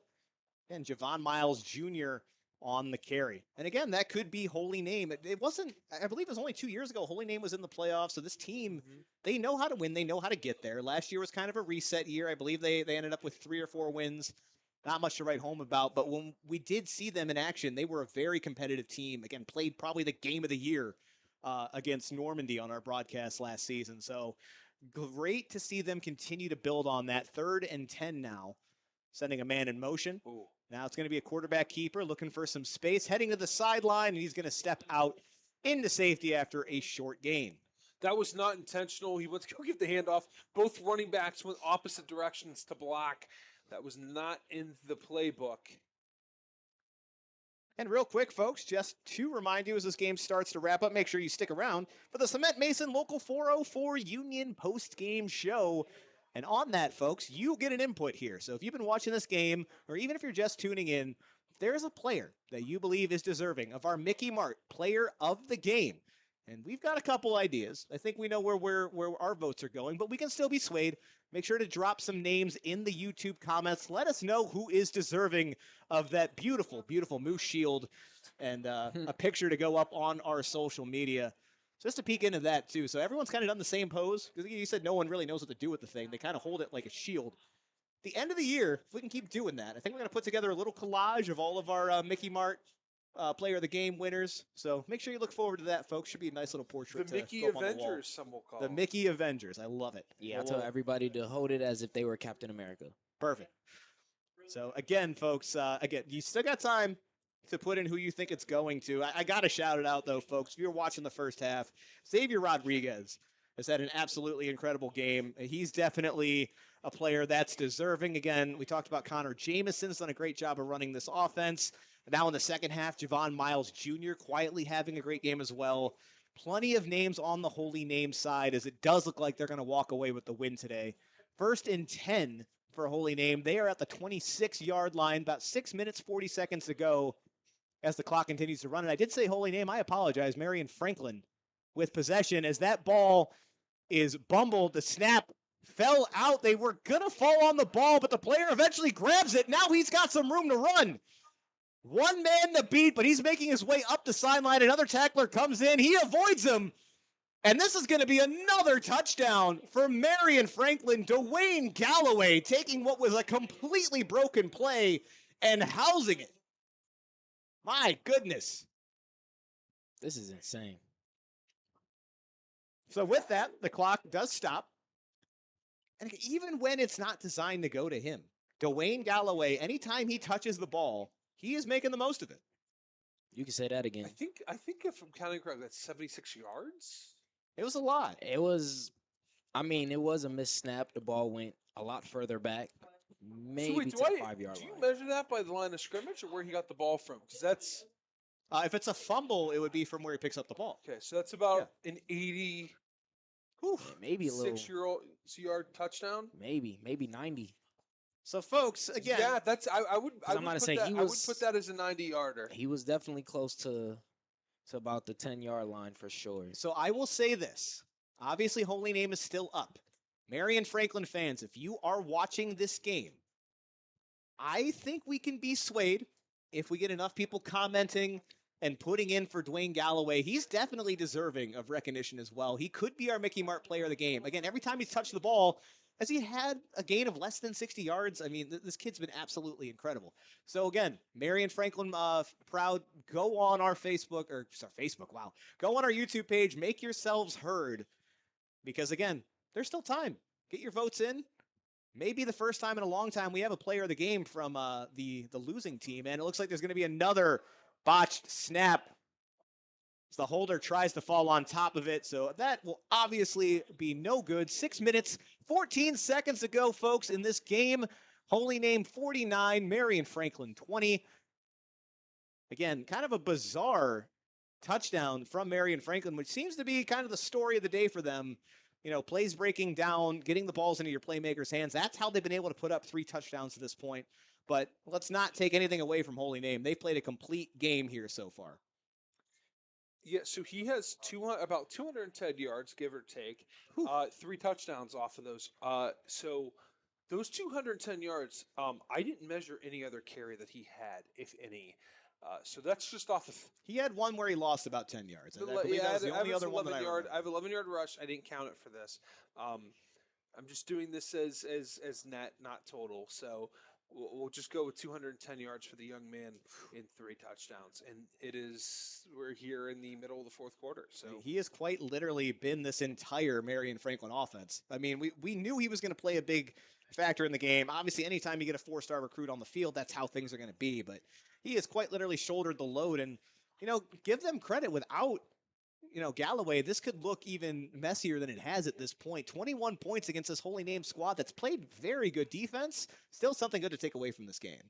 And Javon Miles Jr. on the carry. And again, that could be Holy Name. It wasn't, I believe it was only 2 years ago, Holy Name was in the playoffs. So this team, they know how to win. They know how to get there. Last year was kind of a reset year. I believe they ended up with 3 or 4 wins. Not much to write home about. But when we did see them in action, they were a very competitive team. Again, played probably the game of the year against Normandy on our broadcast last season. So great to see them continue to build on that. 3rd and 10 now. Sending a man in motion. Ooh. Now it's going to be a quarterback keeper looking for some space, heading to the sideline, and he's going to step out into safety after a short gain. That was not intentional. He went to go give the handoff. Both running backs went opposite directions to block. That was not in the playbook. And real quick, folks, just to remind you as this game starts to wrap up, make sure you stick around for the Cement Mason Local 404 Union post-game show. And on that, folks, you get an input here. So if you've been watching this game, or even if you're just tuning in, if there's a player that you believe is deserving of our Mickey Mart Player of the Game, and we've got a couple ideas. I think we know where our votes are going, but we can still be swayed. Make sure to drop some names in the YouTube comments. Let us know who is deserving of that beautiful, beautiful moose shield and a picture to go up on our social media. Just to peek into that, too. So everyone's kind of done the same pose. Because you said no one really knows what to do with the thing. They kind of hold it like a shield. At the end of the year, if we can keep doing that, I think we're going to put together a little collage of all of our Mickey Mart Player of the Game winners. So make sure you look forward to that, folks. Should be a nice little portrait. The Mickey Avengers, some will call the Mickey Avengers. I love it. Yeah, I tell everybody to hold it as if they were Captain America. Perfect. So again, folks, you still got time to put in who you think it's going to. I got to shout it out, though, folks. If you're watching the first half, Xavier Rodriguez has had an absolutely incredible game. He's definitely a player that's deserving. Again, we talked about Connor Jameson's done a great job of running this offense. Now in the second half, Javon Miles Jr. quietly having a great game as well. Plenty of names on the Holy Name side, as it does look like they're going to walk away with the win today. 1st and 10 for Holy Name. They are at the 26-yard line, about 6 minutes, 40 seconds to go as the clock continues to run. And I did say Holy Name. I apologize. Marion-Franklin with possession as that ball is bumbled. The snap fell out. They were going to fall on the ball, but the player eventually grabs it. Now he's got some room to run. One man to beat, but he's making his way up the sideline. Another tackler comes in. He avoids him. And this is going to be another touchdown for Marion-Franklin. Dwayne Galloway taking what was a completely broken play and housing it. My goodness. This is insane. So with that, the clock does stop. And even when it's not designed to go to him, Dwayne Galloway, anytime he touches the ball, he is making the most of it. You can say that again. I think if I'm counting correctly, that's 76 yards. It was a lot. It was a missed snap. The ball went a lot further back. Maybe So wait, to the 5-yard do you line. measure that by the line of scrimmage or where he got the ball from? Because that's If it's a fumble, it would be from where he picks up the ball. okay. So that's about an 86 Yeah, maybe a little. yard touchdown. Maybe 90. So, folks, again, Yeah, that's I would. I I'm would gonna put say that, he I would was- put that as a 90-yarder. He was definitely close to about the 10-yard line for sure. so I will say this. Obviously, Holy Name is still up. Marion-Franklin fans, if you are watching this game, I think we can be swayed if we get enough people commenting and putting in for Dwayne Galloway. He's definitely deserving of recognition as well. He could be our Mickey Mart player of the game. Again, every time he's touched the ball, has he had a gain of less than 60 yards? I mean, this kid's been absolutely incredible. So again, Marion-Franklin proud. Go on our Facebook, or just our Facebook, wow. Go on our YouTube page. Make yourselves heard. Because again, there's still time. Get your votes in. Maybe the first time in a long time we have a player of the game from the losing team. And it looks like there's going to be another botched snap as the holder tries to fall on top of it. So that will obviously be no good. 6 minutes, 14 seconds to go, folks, in this game. Holy Name 49, Marion-Franklin 20. Again, kind of a bizarre touchdown from Marion-Franklin, which seems to be kind of the story of the day for them. You know, plays breaking down, getting the balls into your playmakers' hands. That's how they've been able to put up 3 touchdowns to this point. But let's not take anything away from Holy Name. They've played a complete game here so far. Yeah, so he has about 210 yards, give or take. 3 touchdowns off of those. So those 210 yards, I didn't measure any other carry that he had, if any. So that's just off of. He had one where he lost about 10 yards. I believe that was the only other one that I remember. I have 11-yard rush. I didn't count it for this. I'm just doing this as net, not total. So we'll just go with 210 yards for the young man in 3 touchdowns, and we're here in the middle of the 4th quarter. So he has quite literally been this entire Marion-Franklin offense. I mean, we knew he was going to play a big factor in the game. Obviously, anytime you get a 4-star recruit on the field, that's how things are going to be. But he has quite literally shouldered the load, and give them credit. Without Galloway, this could look even messier than it has at this point. 21 points against this Holy Name squad that's played very good defense. Still something good to take away from this game.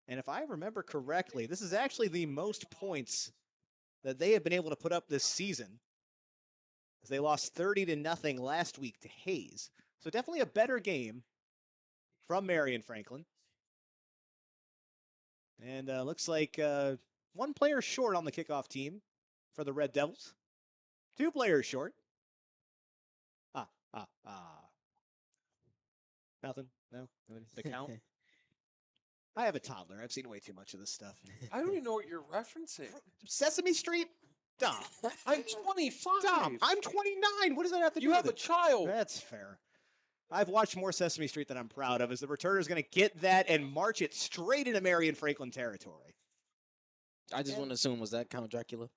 And if I remember correctly, this is actually the most points that they have been able to put up this season, as they lost 30-0 last week to Hayes. So definitely a better game from Marion-Franklin. And looks like 1 player short on the kickoff team for the Red Devils. 2 players short. Nothing? No? The count? I have a toddler. I've seen way too much of this stuff. I don't even know what you're referencing. Sesame Street? Dom. I'm 25. Dom, I'm 29. What does that have to do You with have a it? child. That's fair. I've watched more Sesame Street than I'm proud of, as the returner is going to get that and march it straight into Marion-Franklin territory. I just want to assume, was that Count Dracula?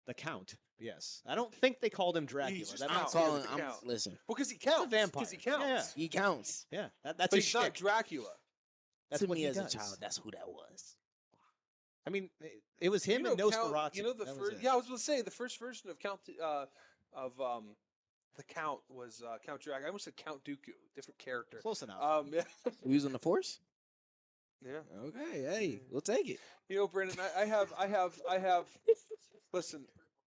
The Count, yes. I don't think they called him Dracula. He's just That out. makes Calling- sense. the count. Listen, Well, because he He's a counts. vampire. Because he counts. he counts. Yeah, that's But his he's not shtick. Dracula. That's to what me he as does. a child, that's who that was. I mean, it was him and Count, Nosferatu. You know the That was first. it. Yeah, I was going to say the first version of the Count was Count Dracula. I almost said Count Dooku, different character. Close enough. Yeah. We using the Force? Yeah. Okay, hey, we'll take it. Brandon, I have. Listen,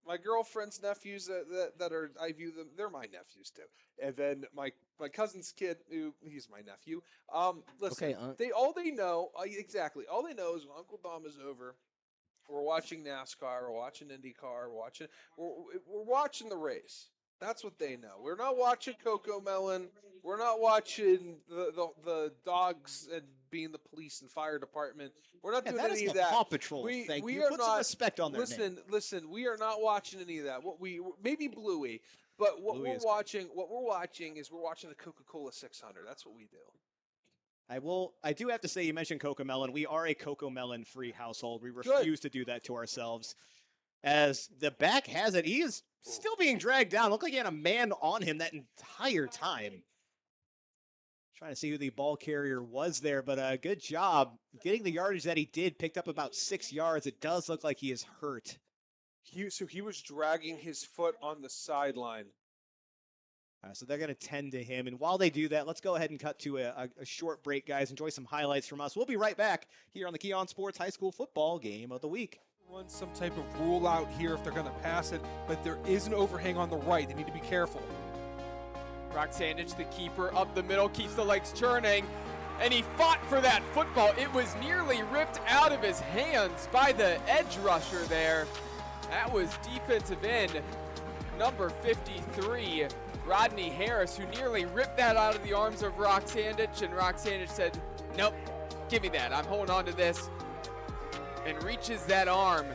my girlfriend's nephews that are, I view them, they're my nephews too. And then my cousin's kid, he's my nephew. Listen, Okay, all they know exactly. All they know is when Uncle Dom is over, we're watching NASCAR, we're watching IndyCar, we're watching the race. That's what they know. We're not watching Coco Melon. We're not watching the dogs and being the police and fire department. We're not Yeah, doing that is any of the that. Paw Patrol. We Thank we you. are Put some not. respect on their name. Listen. We are not watching any of that. What we maybe Bluey, but what Bluey we're is great. watching, what we're watching is we're watching the Coca-Cola 600. That's what we do. I do have to say, you mentioned Coco Melon. We are a Coco Melon free household. We refuse to do that to ourselves. As the back has it, he is still being dragged down. Looked like he had a man on him that entire time. Trying to see who the ball carrier was there, but good job getting the yardage that he did. Picked up about 6 yards. It does look like he is hurt. He was dragging his foot on the sideline. So they're going to tend to him. And while they do that, let's go ahead and cut to a short break, guys. Enjoy some highlights from us. We'll be right back here on the Keon Sports High School Football Game of the Week. Run some type of rule out here if they're going to pass it, but there is an overhang on the right. They need to be careful. Brock Sandich, the keeper, up the middle, keeps the legs churning, and he fought for that football. It was nearly ripped out of his hands by the edge rusher there. That was defensive end number 53, Rodney Harris, who nearly ripped that out of the arms of Brock Sandich, and Brock Sandich said, nope, give me that. I'm holding on to this, and reaches that arm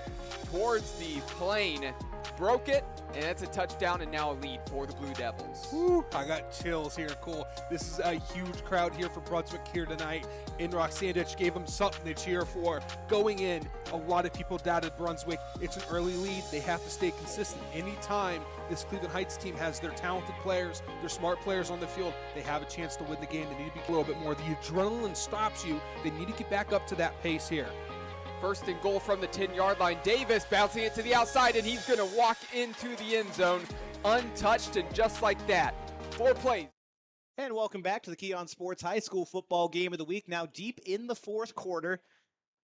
towards the plane, broke it, and that's a touchdown and now a lead for the Blue Devils. Woo, I got chills here. Cool. This is a huge crowd here for Brunswick here tonight. Rock Sandich gave them something to cheer for. Going in, a lot of people doubted Brunswick. It's an early lead. They have to stay consistent. Anytime this Cleveland Heights team has their talented players, their smart players on the field, they have a chance to win the game. They need to be a little bit more. The adrenaline stops you. They need to get back up to that pace here. First and goal from the 10-yard line. Davis bouncing it to the outside, and he's going to walk into the end zone untouched, and just like that, 4 plays. And welcome back to the Keon Sports High School Football Game of the Week. Now deep in the fourth quarter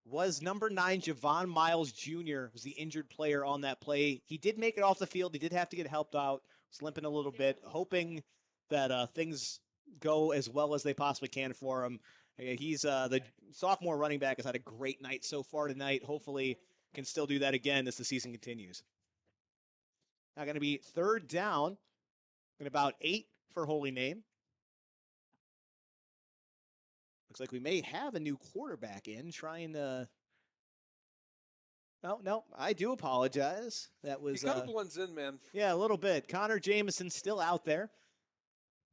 was number 9, Javon Miles Jr., was the injured player on that play. He did make it off the field. He did have to get helped out. Was limping a little bit, hoping that things go as well as they possibly can for him. He's the sophomore running back, has had a great night so far tonight. Hopefully can still do that again as the season continues. Now going to be third down and about 8 for Holy Name. Looks like we may have a new quarterback in trying to... No, I do apologize. That was... He kind of blends in, man. Yeah, a little bit. Connor Jameson still out there.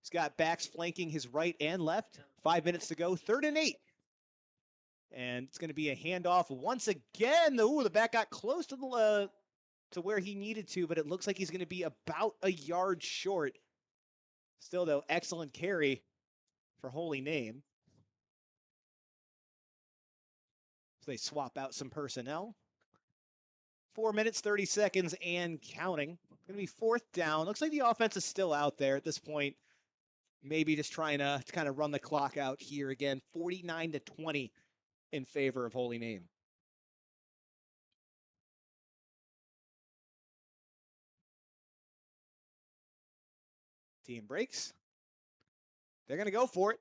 He's got backs flanking his right and left. 5 minutes to go. 3rd and 8. And it's going to be a handoff once again. Ooh, the back got close to the to where he needed to, but it looks like he's going to be about a yard short. Still, though, excellent carry for Holy Name. So they swap out some personnel. 4 minutes, 30 seconds, and counting. Going to be 4th down. Looks like the offense is still out there at this point. Maybe just trying to kind of run the clock out here again. 49-20 in favor of Holy Name. Team breaks. They're going to go for it.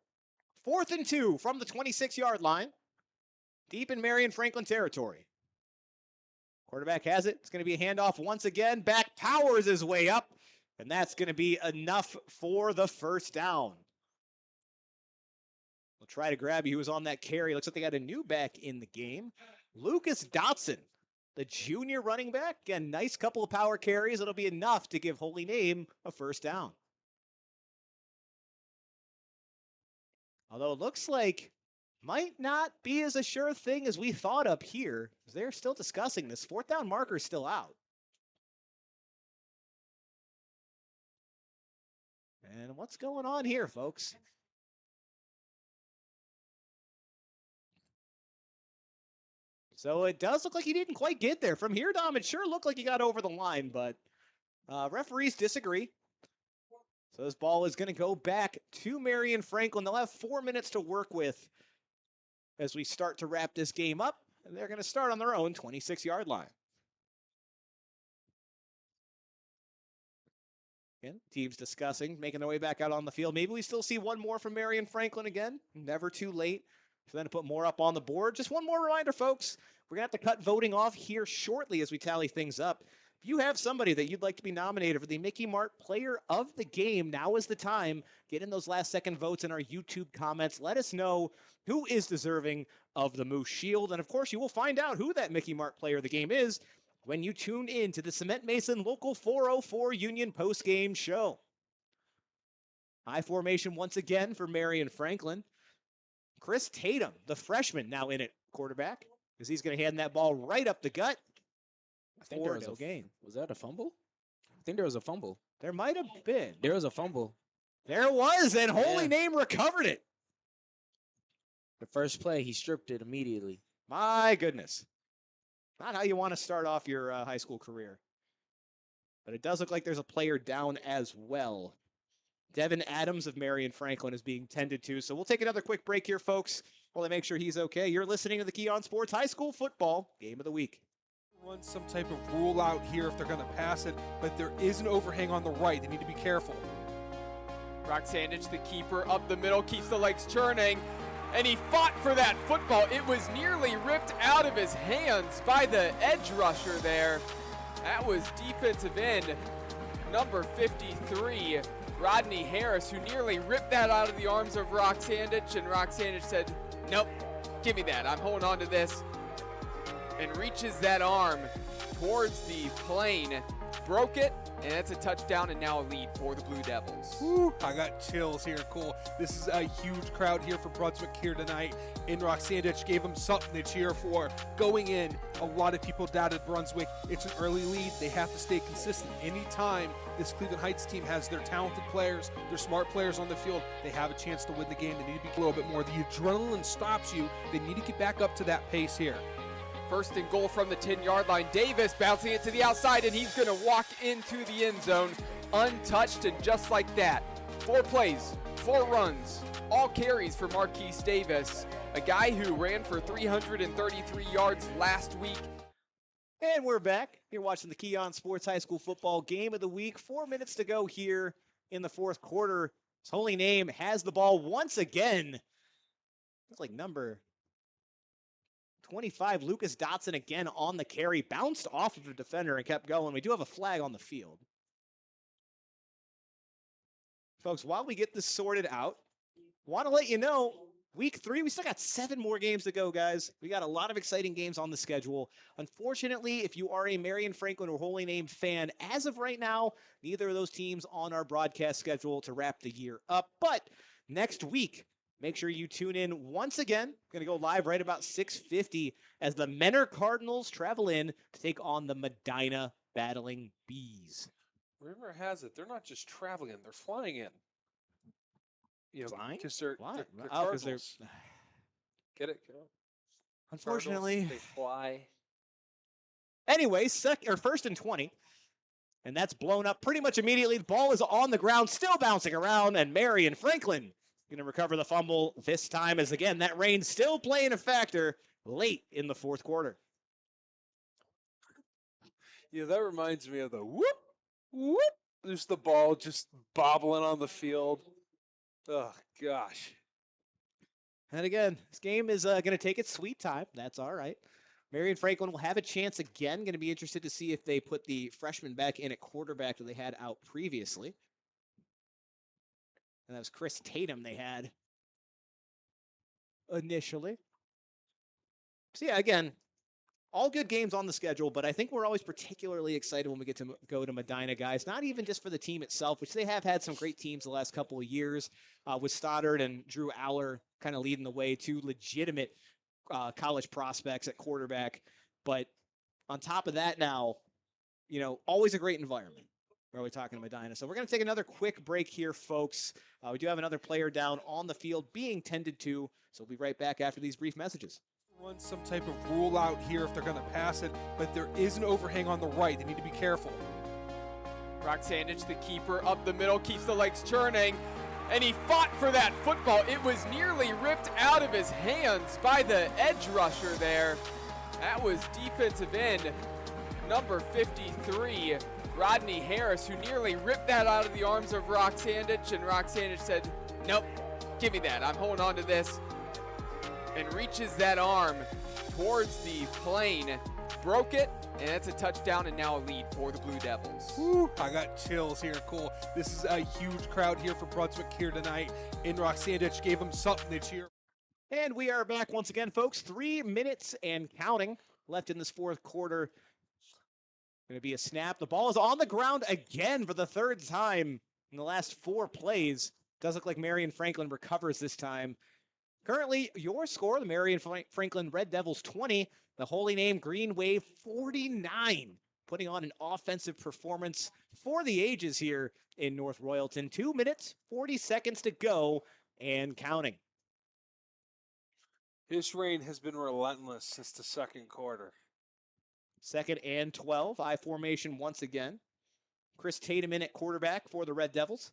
4th and 2 from the 26-yard line. Deep in Marion-Franklin territory. Quarterback has it. It's going to be a handoff once again. Back powers his way up. And that's going to be enough for the first down. We'll try to grab you. Who was on that carry. Looks like they got a new back in the game. Lucas Dotson, the junior running back. Again, nice couple of power carries. It'll be enough to give Holy Name a first down. Although it looks like might not be as a sure thing as we thought up here. They're still discussing this. 4th down marker is still out. And what's going on here, folks? So it does look like he didn't quite get there. From here, Dom, it sure looked like he got over the line, but referees disagree. So this ball is going to go back to Marion-Franklin. They'll have 4 minutes to work with as we start to wrap this game up. And they're going to start on their own 26-yard line. Again, teams discussing, making their way back out on the field. Maybe we still see one more from Marion-Franklin again. Never too late for them to put more up on the board. Just one more reminder, folks. We're going to have to cut voting off here shortly as we tally things up. If you have somebody that you'd like to be nominated for the Mickey Mart Player of the Game, now is the time. Get in those last-second votes in our YouTube comments. Let us know who is deserving of the Moose Shield. And, of course, you will find out who that Mickey Mart Player of the Game is when you tune in to the Cement Mason Local 404 Union post-game show. High formation once again for Marion-Franklin. Chris Tatum, the freshman, now in at quarterback, because he's going to hand that ball right up the gut. I think there was a game. Was that a fumble? I think there was a fumble. There might have been. There was a fumble. There was, and Holy Name recovered it. The first play, he stripped it immediately. My goodness. Not how you want to start off your high school career. But it does look like there's a player down as well. Devin Adams of Marion-Franklin is being tended to. So we'll take another quick break here, folks, while I make sure he's okay. You're listening to the Key on Sports High School Football Game of the Week. Run some type of rule out here if they're going to pass it, but there is an overhang on the right. They need to be careful. Brock Sandich, the keeper, up the middle, keeps the legs churning, and he fought for that football. It was nearly ripped out of his hands by the edge rusher there. That was defensive end number 53, Rodney Harris, who nearly ripped that out of the arms of Brock Sandich, and Brock Sandich said, nope, give me that. I'm holding on to this. And reaches that arm towards the plane, broke it, and that's a touchdown and now a lead for the Blue Devils. Woo, I got chills here, Cole. This is a huge crowd here for Brunswick here tonight. Rock Sandich gave them something to cheer for. Going in, a lot of people doubted Brunswick. It's an early lead. They have to stay consistent. Anytime this Cleveland Heights team has their talented players, their smart players on the field, they have a chance to win the game. They need to be a little bit more. The adrenaline stops you. They need to get back up to that pace here. First and goal from the 10-yard line. Davis bouncing it to the outside, and he's going to walk into the end zone untouched, and just like that, 4 plays, 4 runs, all carries for Marquise Davis, a guy who ran for 333 yards last week. And we're back. You're watching the Key on Sports High School Football Game of the Week. 4 minutes to go here in the fourth quarter. His Holy Name has the ball once again. It's like number 25, Lucas Dotson again on the carry, bounced off of the defender and kept going. We do have a flag on the field. Folks, while we get this sorted out, want to let you know, week 3, we still got 7 more games to go, guys. We got a lot of exciting games on the schedule. Unfortunately, if you are a Marion-Franklin or Holy Name fan, as of right now, neither of those teams on our broadcast schedule to wrap the year up. But next week, make sure you tune in once again. Going to go live right about 6:50 as the Menor Cardinals travel in to take on the Medina Battling Bees. Rumor has it they're not just traveling in; they're flying in. You know, Flying? because they're Why? they're Oh, 'cause they're- Cardinals. Get it? Unfortunately. Cardinals, they fly. Anyway, first and 20. And that's blown up pretty much immediately. The ball is on the ground, still bouncing around, and Marion-Franklin going to recover the fumble this time as, again, that rain still playing a factor late in the fourth quarter. Yeah, that reminds me of the whoop, whoop. There's the ball just bobbling on the field. Oh, gosh. And again, this game is going to take its sweet time. That's all right. Marion-Franklin will have a chance again. Going to be interested to see if they put the freshman back in at quarterback that they had out previously. And that was Chris Tatum they had initially. So yeah, again, all good games on the schedule, but I think we're always particularly excited when we get to go to Medina, guys. Not even just for the team itself, which they have had some great teams the last couple of years with Stoddard and Drew Aller kind of leading the way, 2 legitimate college prospects at quarterback. But on top of that now, you know, always a great environment. Where are we talking to Medina? So we're going to take another quick break here, folks. We do have another player down on the field being tended to, so we'll be right back after these brief messages. Run some type of rule out here if they're going to pass it, but there is an overhang on the right. They need to be careful. Brock Sandich, the keeper, up the middle, keeps the legs churning, and he fought for that football. It was nearly ripped out of his hands by the edge rusher there. That was defensive end number 53, Rodney Harris, who nearly ripped that out of the arms of Brock Sandich, and Brock Sandich said, nope, give me that. I'm holding on to this. And reaches that arm towards the plane, broke it, and it's a touchdown and now a lead for the Blue Devils. Woo, I got chills here. Cool. This is a huge crowd here for Brunswick here tonight. And Roxandich gave them something to cheer. And we are back once again, folks. 3 minutes and counting left in this fourth quarter. Going to be a snap. The ball is on the ground again for the third time in the last 4 plays. Does look like Marion-Franklin recovers this time. Currently, your score, the Marion-Franklin Red Devils 20, the Holy Name Green Wave 49, putting on an offensive performance for the ages here in North Royalton. 2 minutes, 40 seconds to go and counting. His reign has been relentless since the second quarter. 2nd and 12, I formation once again. Chris Tatum in at quarterback for the Red Devils.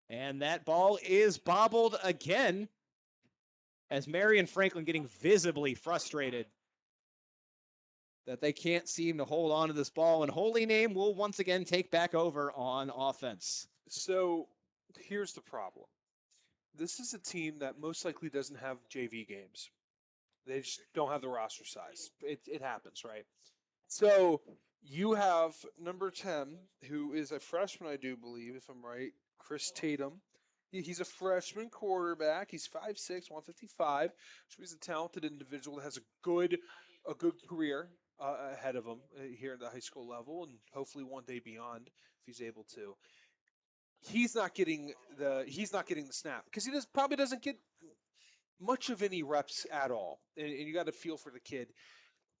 And that ball is bobbled again as Marion-Franklin getting visibly frustrated that they can't seem to hold on to this ball. And Holy Name will once again take back over on offense. So here's the problem. This is a team that most likely doesn't have JV games. They just don't have the roster size. It happens, right? So you have number 10, who is a freshman, I do believe, if I'm right, Chris Tatum. He's a freshman quarterback. He's 5'6", 155. So he's a talented individual that has a good career ahead of him here at the high school level, and hopefully one day beyond if he's able to. He's not getting the snap because he probably doesn't get much of any reps at all, and you got to feel for the kid.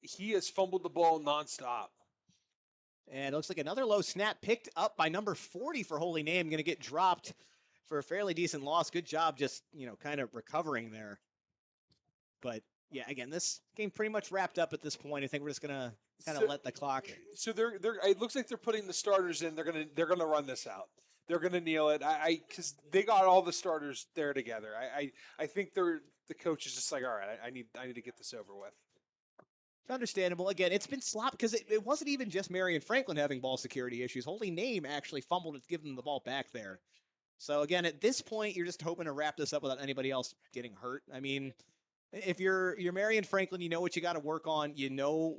He has fumbled the ball nonstop. And it looks like another low snap picked up by number 40 for Holy Name. Going to get dropped for a fairly decent loss. Good job just, kind of recovering there. But, yeah, again, this game pretty much wrapped up at this point. I think we're just going to kind of let the clock. So they're it looks like they're putting the starters in. They're going to run this out. They're going to kneel it. Because they got all the starters there together. I think the coach is just like, all right, I need to get this over with. It's understandable. Again, it's been sloppy because it wasn't even just Marion-Franklin having ball security issues. Holy Name actually fumbled to give them the ball back there. So again, at this point, you're just hoping to wrap this up without anybody else getting hurt. I mean, if you're Marion-Franklin, you know what you got to work on. You know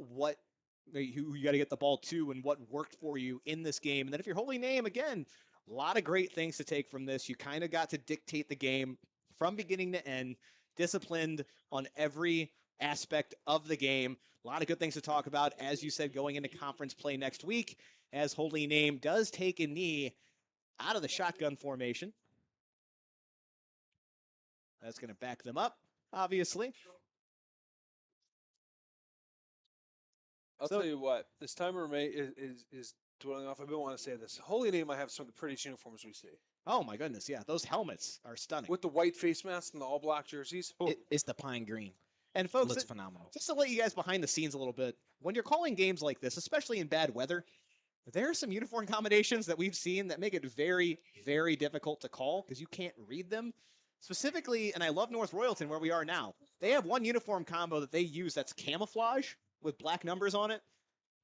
who you got to get the ball to and what worked for you in this game. And then if you're Holy Name, again, a lot of great things to take from this. You kind of got to dictate the game from beginning to end, disciplined on every aspect of the game. A lot of good things to talk about, as you said, going into conference play next week, as Holy Name does take a knee out of the shotgun formation. That's going to back them up, obviously. I'll tell you what, this timer is dwelling off. I don't want to say this. Holy Name might have some of the prettiest uniforms we see. Oh, my goodness, yeah. Those helmets are stunning. With the white face masks and the all-black jerseys. It's the pine green. And folks, Looks phenomenal. Just to let you guys behind the scenes a little bit, when you're calling games like this, especially in bad weather, there are some uniform combinations that we've seen that make it very, very difficult to call because you can't read them. Specifically, and I love North Royalton where we are now, they have one uniform combo that they use that's camouflage with black numbers on it.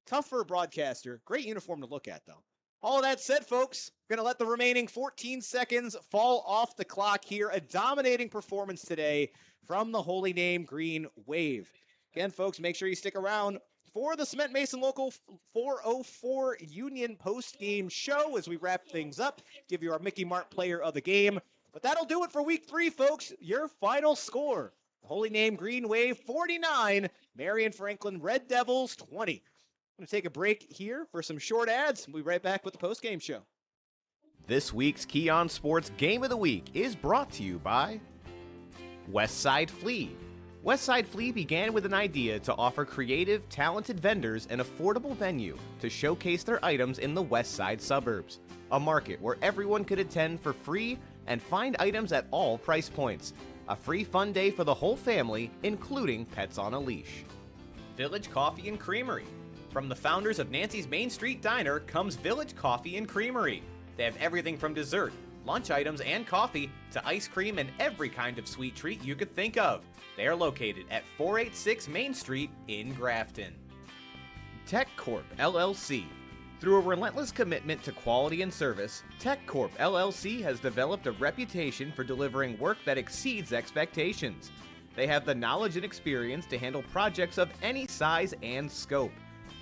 Tough for a broadcaster. Great uniform to look at, though. All that said, folks, going to let the remaining 14 seconds fall off the clock here. A dominating performance today from the Holy Name Green Wave. Again, folks, make sure you stick around for the Cement Mason Local 404 Union post-game show as we wrap things up, give you our Mickey Mart player of the game. But that'll do it for week 3, folks. Your final score, the Holy Name Green Wave 49, Marion-Franklin Red Devils 20. I'm going to take a break here for some short ads. We'll be right back with the post-game show. This week's Key On Sports Game of the Week is brought to you by Westside Flea. Westside Flea began with an idea to offer creative, talented vendors an affordable venue to showcase their items in the Westside suburbs, a market where everyone could attend for free and find items at all price points. A free fun day for the whole family, including pets on a leash. Village Coffee and Creamery. From the founders of Nancy's Main Street Diner comes Village Coffee and Creamery. They have everything from dessert, lunch items, and coffee to ice cream and every kind of sweet treat you could think of. They are located at 486 Main Street in Grafton. Tech Corp LLC. Through a relentless commitment to quality and service, Tech Corp LLC has developed a reputation for delivering work that exceeds expectations. They have the knowledge and experience to handle projects of any size and scope.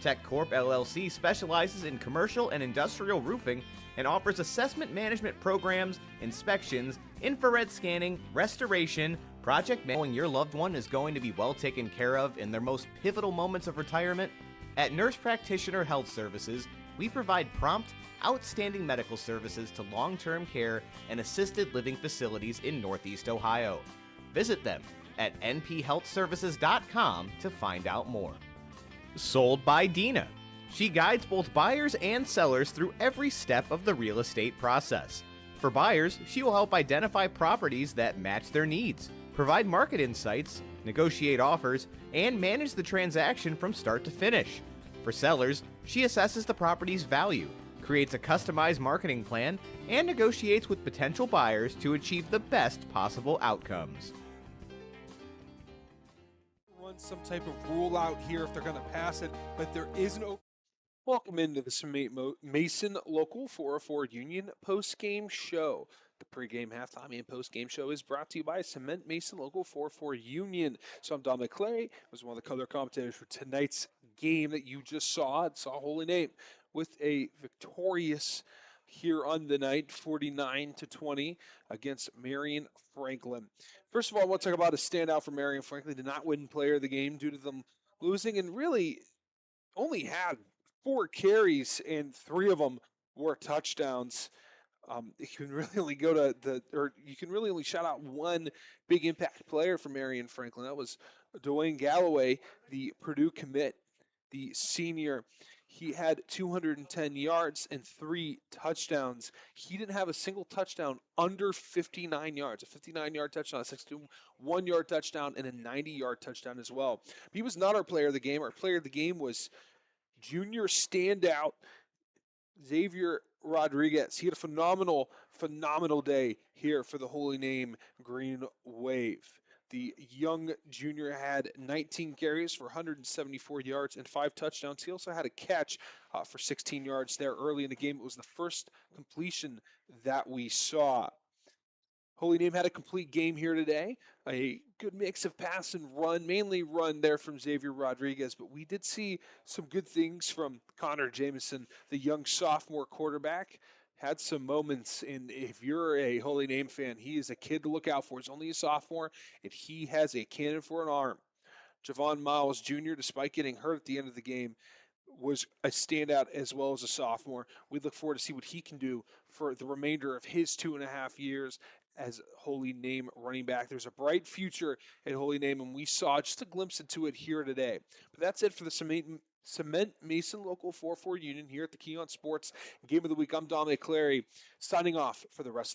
Tech Corp LLC specializes in commercial and industrial roofing and offers assessment management programs, inspections, infrared scanning, restoration, project knowing your loved one is going to be well taken care of in their most pivotal moments of retirement. At Nurse Practitioner Health Services, we provide prompt, outstanding medical services to long-term care and assisted living facilities in Northeast Ohio. Visit them at nphealthservices.com to find out more. Sold by Dina. She guides both buyers and sellers through every step of the real estate process. For buyers, she will help identify properties that match their needs, provide market insights, negotiate offers, and manage the transaction from start to finish. For sellers, she assesses the property's value, creates a customized marketing plan, and negotiates with potential buyers to achieve the best possible outcomes. Run some type of rule out here if they're going to pass it, but there is no. Welcome into the Mason Local 404 Union post-game show. The pregame, halftime, and post-game show is brought to you by Cement Mason Local 404 Union. So I'm Dominic Clary. I was one of the color commentators for tonight's game that you just saw. It saw Holy Name with a victorious here on the night, 49-20 against Marion-Franklin. First of all, I want to talk about a standout for Marion-Franklin. Did not win player of the game due to them losing, and really only had 4 carries, and 3 of them were touchdowns. You can really only you can really only shout out one big impact player for Marion-Franklin. That was Dwayne Galloway, the Purdue commit, the senior. He had 210 yards and 3 touchdowns. He didn't have a single touchdown under 59 yards. A 59-yard touchdown, a 61-yard touchdown, and a 90-yard touchdown as well. He was not our player of the game. Our player of the game was junior standout Xavier Rodriguez. He had a phenomenal day here for the Holy Name Green Wave. The young junior had 19 carries for 174 yards and 5 touchdowns. He also had a catch for 16 yards there early in the game. It was the first completion that we saw. Holy Name had a complete game here today. A good mix of pass and run, mainly run there from Xavier Rodriguez, but we did see some good things from Connor Jameson, the young sophomore quarterback. Had some moments, and if you're a Holy Name fan, he is a kid to look out for. He's only a sophomore, and he has a cannon for an arm. Javon Miles Jr., despite getting hurt at the end of the game, was a standout as well as a sophomore. We look forward to see what he can do for the remainder of his 2.5 years as Holy Name running back. There's a bright future at Holy Name, and we saw just a glimpse into it here today. But that's it for the Cement Mason Local 404 Union here at the Keon Sports Game of the Week. I'm Dominic Clary, signing off for the rest of the